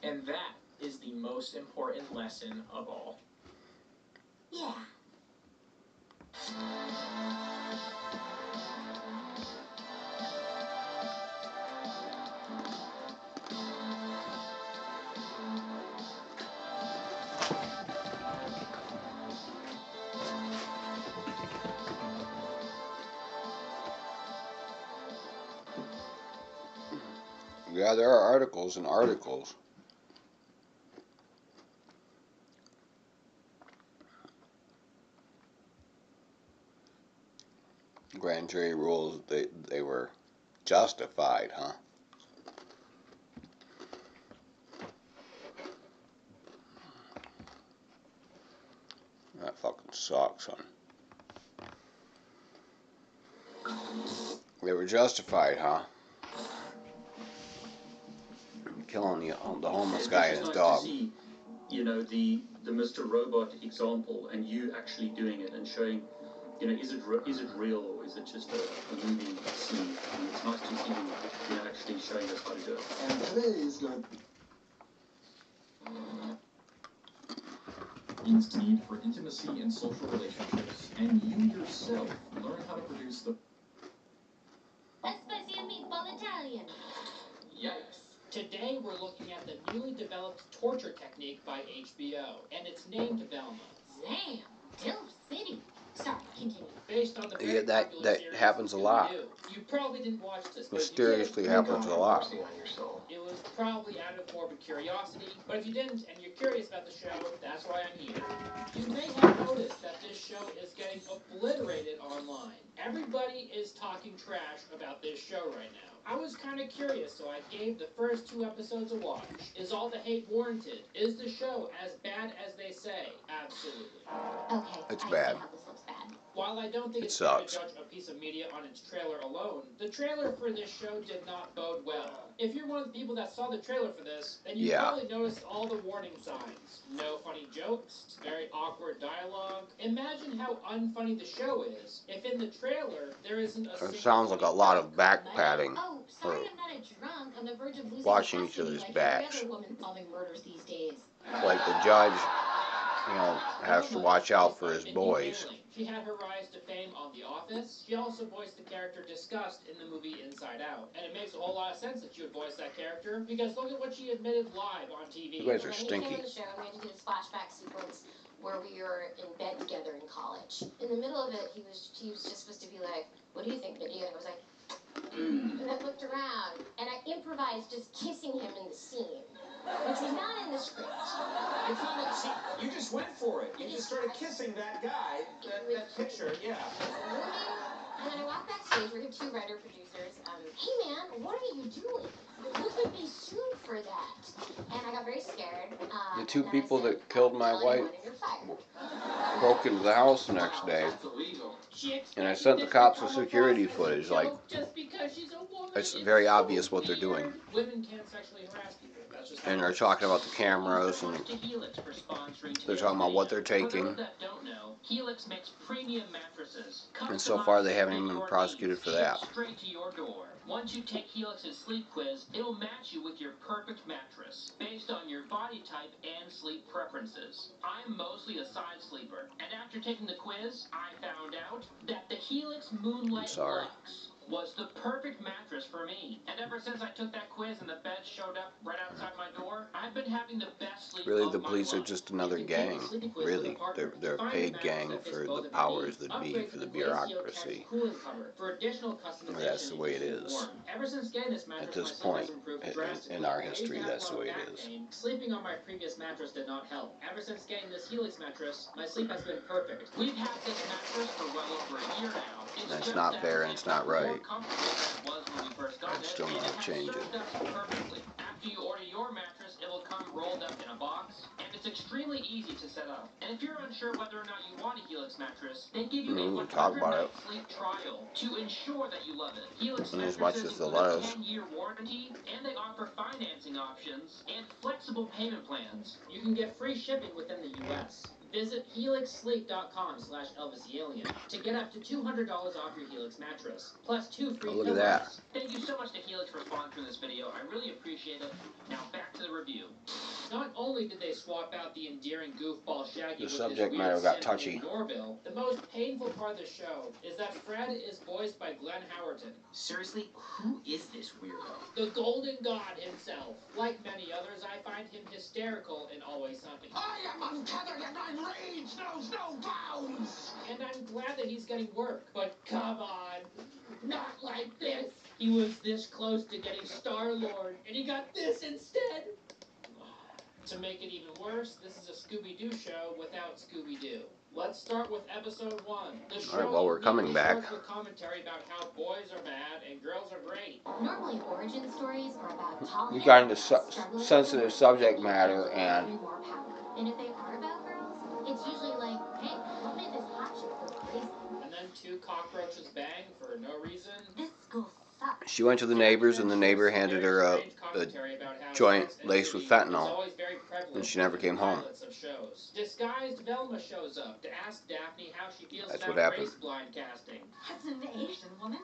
and that is the most important lesson of all. Yeah. Yeah, there are articles and articles. Grand jury rules, they were justified, huh? That fucking sucks, son. They were justified, huh? Killing the homeless guy and his dog. See, you know, the Mr. Robot example, and you actually doing it and showing, you know, is it real or is it just a movie scene? And it's nice to see you know, actually showing us how to do it. And today is going Means need for intimacy and social relationships, and you yourself learn how to produce the Spicy and meatball Italian. Yikes. Today we're looking at the newly developed torture technique by HBO, and it's named Velma. Damn, Dilf City. Sorry, continue. Based on the very Yeah, that popular series happens a lot. Scooby-Doo. You probably didn't watch this, but if you Mysteriously did, happens a lot. it was probably out of morbid curiosity. But if you didn't and you're curious about the show, that's why I'm here. You may have noticed that this show is getting obliterated online. Everybody is talking trash about this show right now. I was kind of curious, so I gave the first 2 episodes a watch. Is all the hate warranted? Is the show as bad as they say? Absolutely. Okay, It's I bad. see how this looks bad. While I don't think It it's fair to sucks. judge a piece of media on its trailer alone, the trailer for this show did not bode well. If you're one of the people that saw the trailer for this, then you probably noticed all the warning signs. No funny jokes, very awkward dialogue. Imagine how unfunny the show is if in the trailer there isn't a It sounds like a lot of back patting. Oh, sorry, I'm not a drunk. On the verge of losing Washing each custody other's like backs. every other woman solving murders these days. Like the judge, has to watch out for his boys. She had her rise to fame on The Office. She also voiced the character Disgust in the movie Inside Out. And it makes a whole lot of sense that she would voice that character, because look at what she admitted live on TV. You guys are When he stinky. came on the show, we had to do this flashback sequence where we were in bed together in college. In the middle of it, he was just supposed to be like, "What do you think, Biddy?" And I was like, and I looked around, and I improvised just kissing him in the scene, which was not in the script. It's not a, see, you just went for it. You just started kissing that guy, that picture, yeah. And then I walked backstage. We had 2 writer-producers. Hey, man, what are you doing? You could be sued for that. And I got very scared. The 2 people that killed my wife broke into the house the next day. And I sent the cops the security footage. Like, it's very obvious what they're doing. Women can't sexually harass people. That's just And they're talking about the cameras, and they're talking about what they're taking. Helix makes premium mattresses. And so far, they haven't even been prosecuted for that. Straight to your door. Once you take Helix's sleep quiz, it'll match you with your perfect mattress based on your body type and sleep preferences. I'm mostly a side sleeper, and after taking the quiz, I found out that the Helix Moonlight Lux was the perfect mattress for me. And ever since I took that quiz and the bed showed up right outside my door, I've been having the best sleep Really, of the my police are life. just another gang. Really, they're a paid gang for the powers that be, for the bureaucracy. That's the way it is. At this point, in our history, that's the way it is. Sleeping on my previous mattress did not help. Ever since getting this Helix mattress, my sleep has been perfect. We've had this mattress for well over a year now. That's not fair and it's not right. I still want to change it. After you order your mattress, it will come rolled up in a box, and it's extremely easy to set up. And if you're unsure whether or not you want a Helix mattress, they give you a 100-night sleep trial to ensure that you love it. Helix And as much mattresses as they'll include let a us. 10-year warranty, and they offer financing options and flexible payment plans. You can get free shipping within the U.S. Visit helixsleep.com/ElvisTheAlien to get up to $200 off your Helix mattress, plus 2 free look at pillows. that. Thank you so much to Helix for sponsoring this video. I really appreciate it. Now back to the review. Not only did they swap out the endearing goofball Shaggy The with subject his matter weird got simp touchy. named Norville, the most painful part of the show is that Fred is voiced by Glenn Howerton. Seriously, who is this weirdo? The Golden God himself. Like many others, I find him hysterical in Always Sunny. I am untethered and my rage knows no bounds! And I'm glad that he's getting work, but come on, not like this. He was this close to getting Star-Lord, and he got this instead. To make it even worse, this is a Scooby-Doo show without Scooby-Doo. Let's start with episode 1. The show Alright, well, we're coming back. starts with commentary about how boys are bad and girls are great. Normally, origin stories are about tall We got into struggling sensitive subject matter, and more power. And if they are about girls, it's usually like, hey, what made this hot chick go crazy? And then 2 cockroaches bang for no reason. This school sucks. she went to the neighbors, and the neighbor handed her a joint laced with fentanyl, and she never came home. Disguised Velma shows up to ask Daphne how she feels That's about what happened. race blind casting. As an Asian woman,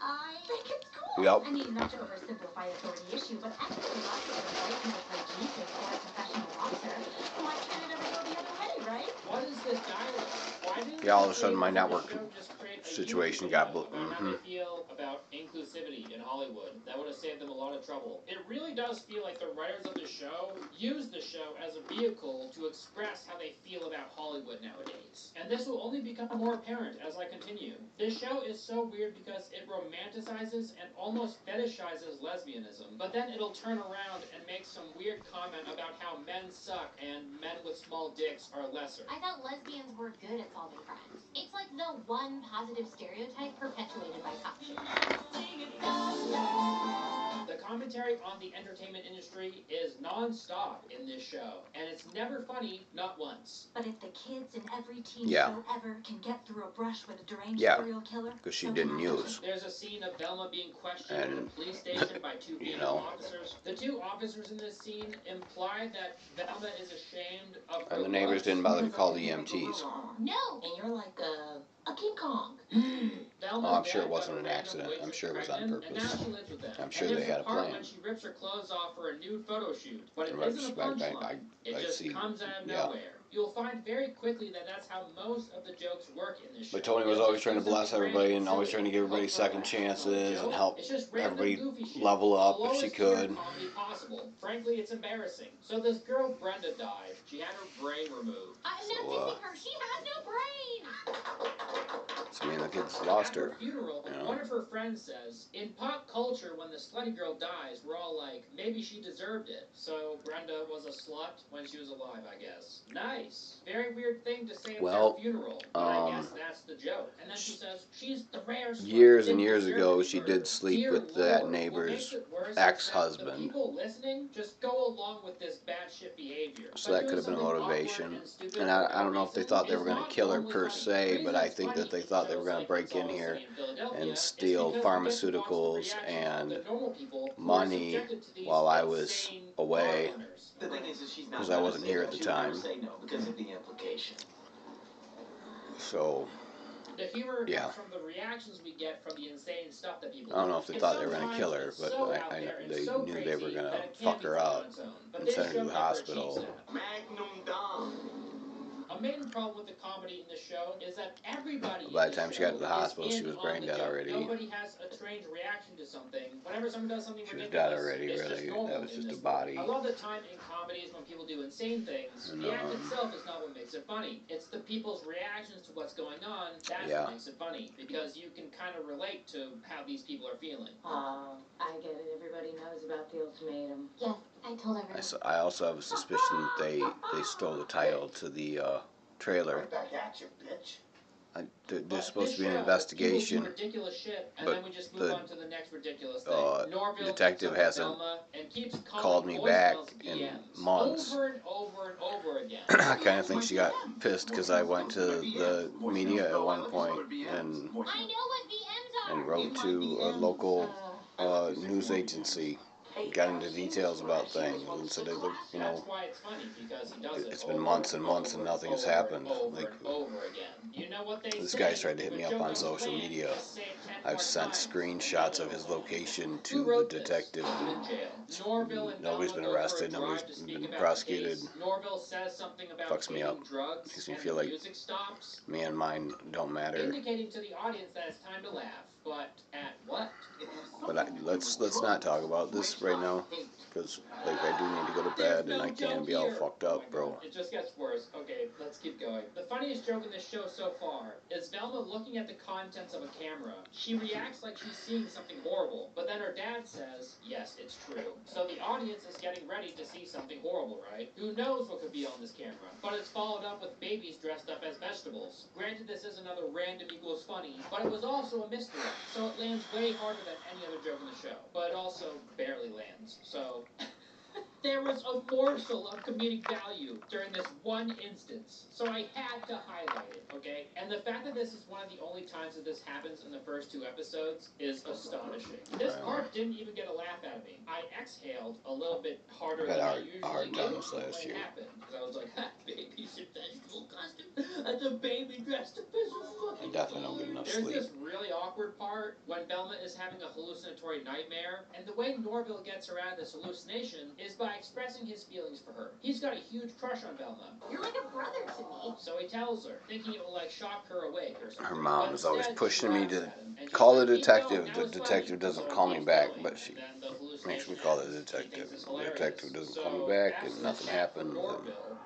I think it's cool. Yep. I mean, not to oversimplify the authority issue, but actually lots of the white people play Jesus or a professional boxer. Why can't it ever go the other way, right? What is this dialogue? Why didn't Yeah, all of a sudden my the network show just create a situation YouTube got video about how they feel about inclusivity exclusivity in Hollywood. That would have saved them a lot of trouble. It really does feel like the writers of the show use the show as a vehicle to express how they feel about Hollywood nowadays. And this will only become more apparent as I continue. This show is so weird because it romanticizes and almost fetishizes lesbianism, but then it'll turn around and make some weird comment about how men suck and men with small dicks are lesser. I thought lesbians were good at solving crimes. It's like the one positive stereotype perpetuated by cop shit. The commentary on the entertainment industry is non-stop in this show, and it's never funny, not once. But if the kids in every teen Yeah. show ever can get through a brush with a deranged Yeah, serial killer, because she so didn't can I. use. There's a scene of Velma being questioned at a And, police station by two female know. officers. The two officers in this scene imply that Velma is ashamed of her And the neighbors looks. didn't bother to call the EMTs. No! And you're like a King Kong. Velma's Oh, I'm sure dad it wasn't got an a random accident. waitress I'm sure it was on pregnant, and now purpose. she lives with them. I'm sure and they there's had a a part plan. when she rips her clothes off for a nude photo shoot, but it In isn't a retrospect, punchline. It I just see. comes out of Yeah. nowhere. You'll find very quickly that that's how most of the jokes work in this show. But Tony was They'll always just trying to do bless something everybody random and always silly, trying to give everybody hope for a second laugh. chances So and help it's just random everybody goofy shit. level up The if she lowest tier could. comedy possible. Frankly, it's embarrassing. So this girl Brenda died. She had her brain removed. I'm not missing her. She has no brain! So me and the kids lost At her her. funeral, You know? one of her friends says, in pop culture, when the slutty girl dies, we're all like, maybe she deserved it. So Brenda was a slut when she was alive, I guess. Nice. Very weird thing to say at Well, her funeral, but I guess that's the joke. And then she says, she's the rare slut. Years and Didn't years deserve ago, to be she murdered. did sleep Dear with Lord, that what neighbor's makes it worse is ex-husband. that the people listening just go along with this batshit behavior. So that could have been a motivation. And I don't know if they thought they were going to kill her per se, but I think that they thought they were going to break in here and steal pharmaceuticals and money while I was away, The thing is she's not because I wasn't here at the She would never time. say no because of the implication. The So humor Yeah. comes from the reactions we get from the insane stuff that people I don't do. know if they And thought they were going to sometimes kill her, it's but so I out there and they so knew they were crazy going that to it can't fuck be her done up on its own. But and this send her show to the never hospital. achieves that. Magnum Dom. A main problem with the comedy in the show is that everybody By in the time she show got to the is hospital, she in was on brain the dead joke. already. Nobody has a strange reaction to something. Whenever someone does something She was ridiculous, dead already, it's really. just normal That was in just a this body. world. I love the time in comedies when people do insane things. And, The act itself is not what makes it funny. It's the people's reactions to what's going on. That's Yeah. what makes it funny. Because you can kind of relate to how these people are feeling. I get it. Everybody knows about the ultimatum. Yes, I told everyone. I also have a suspicion that they stole the title to the trailer. Back at you, bitch. There's supposed This to be an show, investigation, people do ridiculous shit, and but then we just move the, on to the next ridiculous thing. Norville detective picks up hasn't Velma and keeps calling called me back voicemails in DMs months. over and over and over again. I kind of think she got pissed because I went to the media at one point and I know what VMs are! and wrote to a local news agency, got into details about things, and said, look, you know, That's why it's funny, because he does it it's been over months and months and over nothing has over happened. Over Like, and over again. You know what they this say, guy's tried to hit if me a up joke on doesn't social land, media. just say it 10 I've more sent times. screenshots of his location to Who the wrote this? detective. Who's in jail? Norville and Nobody's Velma been go for a arrested, drive nobody's to speak been about the prosecuted. case. Norville says something about Fucks me taking up. drugs, Makes me and feel the like music stops, me and mine don't matter. indicating to the audience that it's time to laugh. But at what? But let's not talk about this right now, because like I do need to go to bed and I can't be all fucked up, bro. It just gets worse. Okay, let's keep going. The funniest joke in this show so far is Velma looking at the contents of a camera. She reacts like she's seeing something horrible, but then her dad says, yes, it's true. So the audience is getting ready to see something horrible, right? Who knows what could be on this camera? But it's followed up with babies dressed up as vegetables. Granted, this is another random equals funny, but it was also a mystery, so it lands way harder than any other joke in the show. But it also barely lands, so... There was a morsel of comedic value during this one instance, so I had to highlight it, okay? And the fact that this is one of the only times that this happens in the first 2 episodes is astonishing. This part didn't even get a laugh out of me. I exhaled a little bit harder than I usually do when it happened, because I was like, ha, baby's in vegetable costume. That's a baby dressed up as a fucking... I definitely don't get enough There's sleep. this really awkward part when Velma is having a hallucinatory nightmare, and the way Norville gets around this hallucination is by by expressing his feelings for her. He's got a huge crush on Velma. You're like a brother to me. So he tells her, thinking it will like shock her awake or something. Her mom is always Instead, pushing she me laughs to at him, and she's call the like, "Keep detective. going, The that was detective funny." doesn't So call he me keeps back, going, but she and then the makes me hallucination call the happens. She detective. thinks it's The hilarious. detective doesn't So, call me back, after and the nothing chat for happens. And Norville,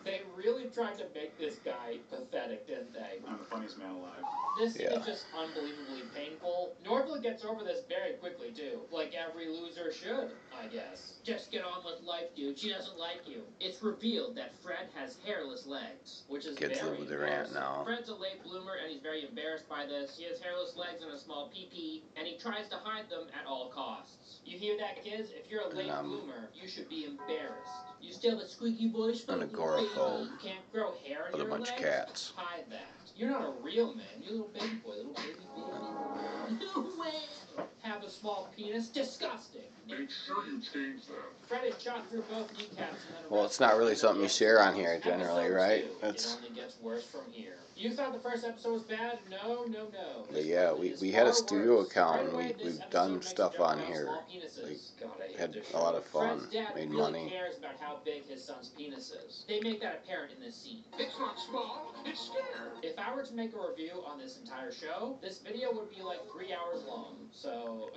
they really tried to make this guy pathetic, didn't they? I'm the funniest man alive. This Yeah. is just unbelievably painful. Norville gets over this very quickly, too. Like every loser should, I guess. Just get on with life, dude. She doesn't like you. It's revealed that Fred has hairless legs, which is Kids very live with their aunt embarrassing. now. Fred's a late bloomer, and he's very embarrassed by this. He has hairless legs and a small pee-pee, and he tries to hide them at all costs. You hear that, kids? If you're a late bloomer, you should be embarrassed. You still have a squeaky voice, An agoraphobe you can't grow hair in with a your bunch of legs? cats. Hide that. You're not a real man. You're a little baby boy, little baby. Have a small penis? Disgusting. Make sure you change that. Fred is shot through both kneecaps and then Well, it's not really something you share on here generally, right? It That's. only gets worse from here. You thought the first episode was bad? No. But yeah, we had a studio account and we've done stuff on here. We had a lot of fun, Fred's dad made really money. cares about how big his son's penis is. They make that apparent in this scene. It's not small, it's scared. If I were to make a review on this entire show, this video would be like 3 hours long. So,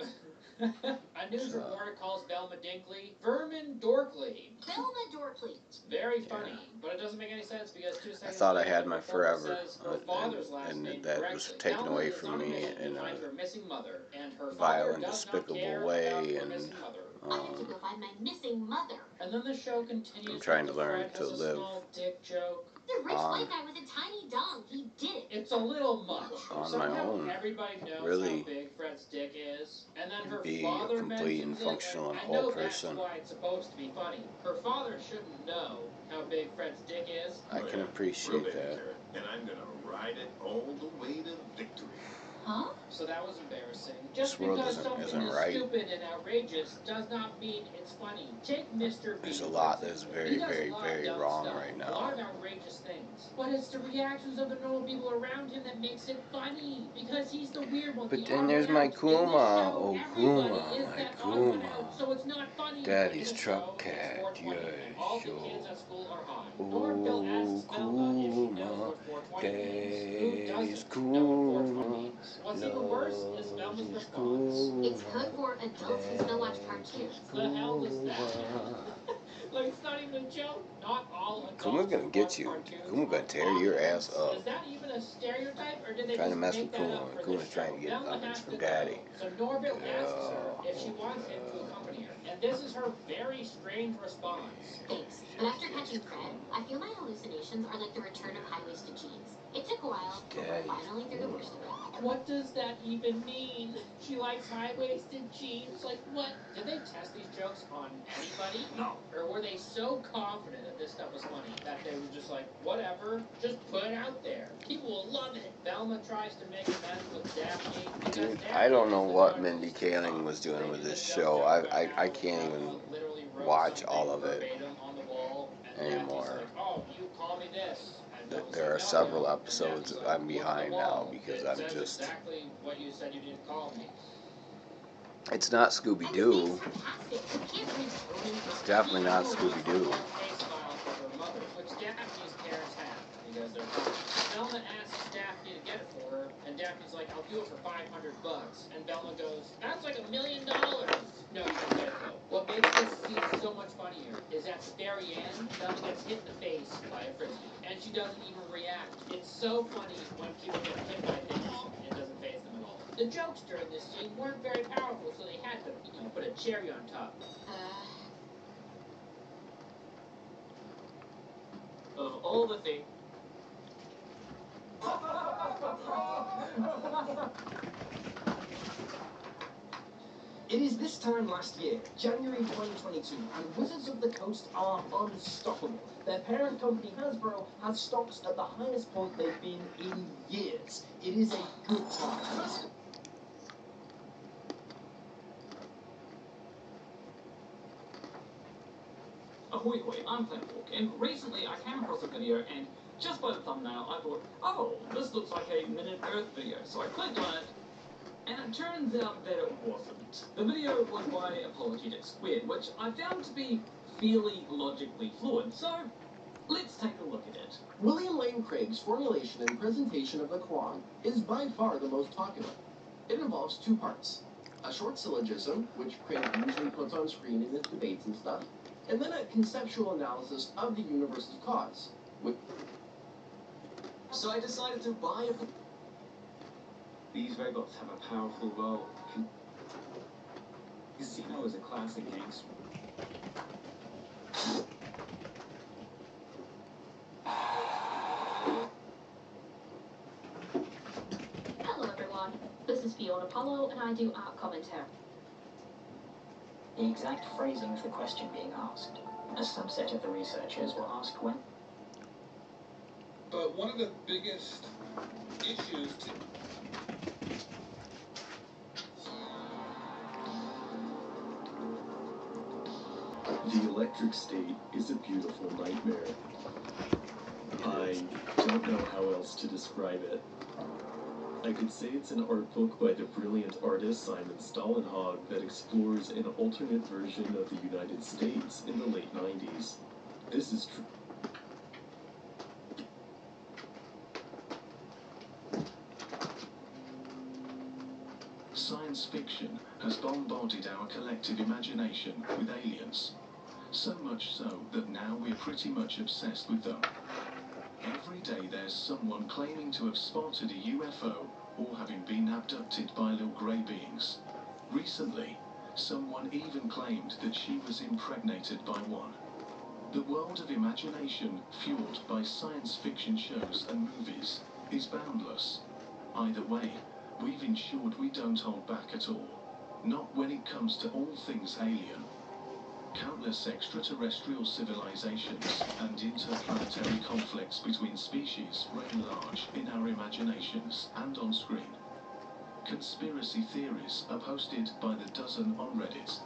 a news reporter calls Velma Dinkley Vermin Dorkley. Velma Dorkley. It's very funny, but it doesn't make any sense because 2 seconds I thought I later, had the my reporter forever, says her father's last and name that correctly. was taken Velma away is from on a me mission to in find a her missing mother, and her vile father and does not care despicable about way, her and missing mother. I have to go find my missing mother. And then the show continues. I'm trying to with learn Fred to has a live small dick joke. The rich white guy was a tiny dong. He did it. It's a little much. on my Somehow own. everybody knows Really how big Fred's dick is, and then her be father a complete and mentions it, functional and I whole know person. That's why it's supposed to be funny. Her father shouldn't know how big Fred's dick is. I can appreciate that. And I'm gonna ride it all the way to victory. Huh? So that was embarrassing. Just This world because something isn't is right. stupid and outrageous does not mean it's funny. Take Mr. B. There's a lot that is very, He does a very, lot of very dumb wrong stuff, right a now. lot of outrageous things. But it's the reactions of the normal people around him that makes it funny. Because he's the weird one. But the then odd there's one my out. In this Kuma. show, Oh, everybody Kuma, is my that odd one Kuma. out, so it's not funny. Daddy's In the truck show, it's cat, 420, and yeah, all the sure. kids at school are hot. Oh, Norville asks Velma if she knows Kuma, what 420 means. Who Daddy's doesn't know what 420 Kuma. means? What's even worse is Velma's Love is response. It's code for adults who still watch cartoons. The hell does that mean? Like, it's not even a joke. Not all adults Kuma's gonna who get watch you. cartoons Kuma's gonna are tear your ass audience. up. Is that even a stereotype, or did they Trying to just mess make with that Kuma. up for Kuma's this trying show? to get Velma nuggets has from to Daddy. go. So Norville asks her if she wants him to accompany her. And this is her very strange response. Thanks. But after catching Fred, I feel my hallucinations are like the return of high-waisted jeans. It took a while, but we're finally through the worst of it. What does that even mean? She likes high-waisted jeans? Like what? Did they test these jokes on anybody? No. Or were they so confident that this stuff was funny that they were just like, whatever, just put it out there. People will love it. Velma tries to make amends with Daphne. Dude, I don't know what Mindy Kaling was doing with this show. I can't even watch all of it anymore. Oh, you call me this. There are several episodes I'm behind now because I'm That's just. exactly what you said you didn't call me. It's not Scooby Doo. It's definitely not Scooby Doo. Which Daphne's parents have because they're fine. Velma asks Daphne to get it for her, and Daphne's like, I'll do it for $500. And Velma goes, that's like $1 million. No, you don't get it though. What makes this scene so much funnier is at the very end, Velma gets hit in the face by a frisbee, and she doesn't even react. It's so funny when people get hit by things, and it doesn't faze them at all. The jokes during this scene weren't very powerful, so they had to, put a cherry on top. Of all the things. It is this time last year, January 2022, and Wizards of the Coast are unstoppable. Their parent company Hasbro has stocks at the highest point they've been in years. It is a good time. Ahoy, I'm Planet Walking. Recently, I came across a video, and just by the thumbnail, I thought, oh, this looks like a Minute Earth video. So I clicked on it, And it turns out that it wasn't. The video was by Apologetic Squid, which I found to be fairly logically fluid, so let's take a look at it. William Lane Craig's formulation and presentation of the Quran is by far the most popular. It involves two parts. A short syllogism, which Craig usually puts on screen in his debates and stuff, and then a conceptual analysis of the universe's cause. So I decided to buy a... These robots have a powerful role. Casino is a classic gangster. Hello everyone, this is Fiona Apollo and I do art commentary. The exact phrasing of the question being asked. A subset of the researchers will ask when. But one of the biggest issues to The electric state is a beautiful nightmare. I don't know how else to describe it. I could say it's an art book by the brilliant artist Simon Stollenhag that explores an alternate version of the United States in the late 90s. This is true. Science fiction has bombarded our collective imagination with aliens. So much so that now we're pretty much obsessed with them. Every day there's someone claiming to have spotted a UFO or having been abducted by little grey beings. Recently, someone even claimed that she was impregnated by one. The world of imagination, fueled by science fiction shows and movies, is boundless. Either way, we've ensured we don't hold back at all. Not when it comes to all things alien. Countless extraterrestrial civilizations and interplanetary conflicts between species reign large in our imaginations and on screen. Conspiracy theories are posted by the dozen on Reddit.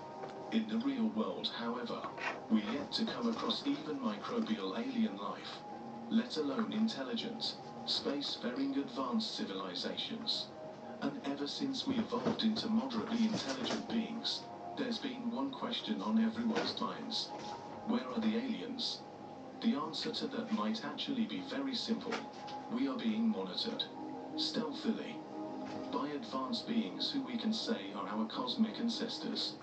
In the real world, however, we're yet to come across even microbial alien life, let alone intelligent, space-faring advanced civilizations. And ever since we evolved into moderately intelligent beings, there's been one question on everyone's minds. Where are the aliens? The answer to that might actually be very simple. We are being monitored, stealthily, by advanced beings who we can say are our cosmic ancestors.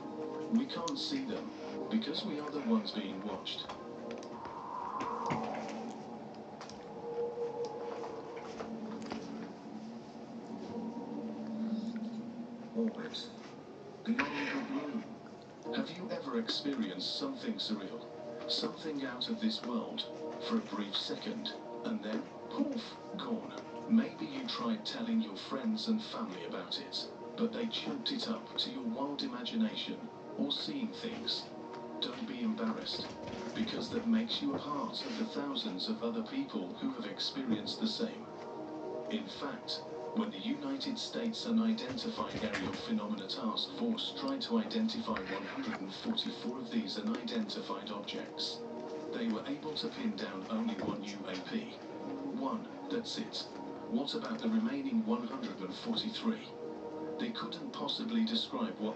We can't see them, because we are the ones being watched. Orbit. Beyond the blue. Have you ever experienced something surreal? Something out of this world, for a brief second, and then, poof, gone. Maybe you tried telling your friends and family about it, but they choked it up to your wild imagination, or seeing things. Don't be embarrassed, because that makes you a part of the thousands of other people who have experienced the same. In fact, when the United States Unidentified Aerial Phenomena Task Force tried to identify 144 of these unidentified objects, they were able to pin down only one UAP. One, that's it. What about the remaining 143? They couldn't possibly describe what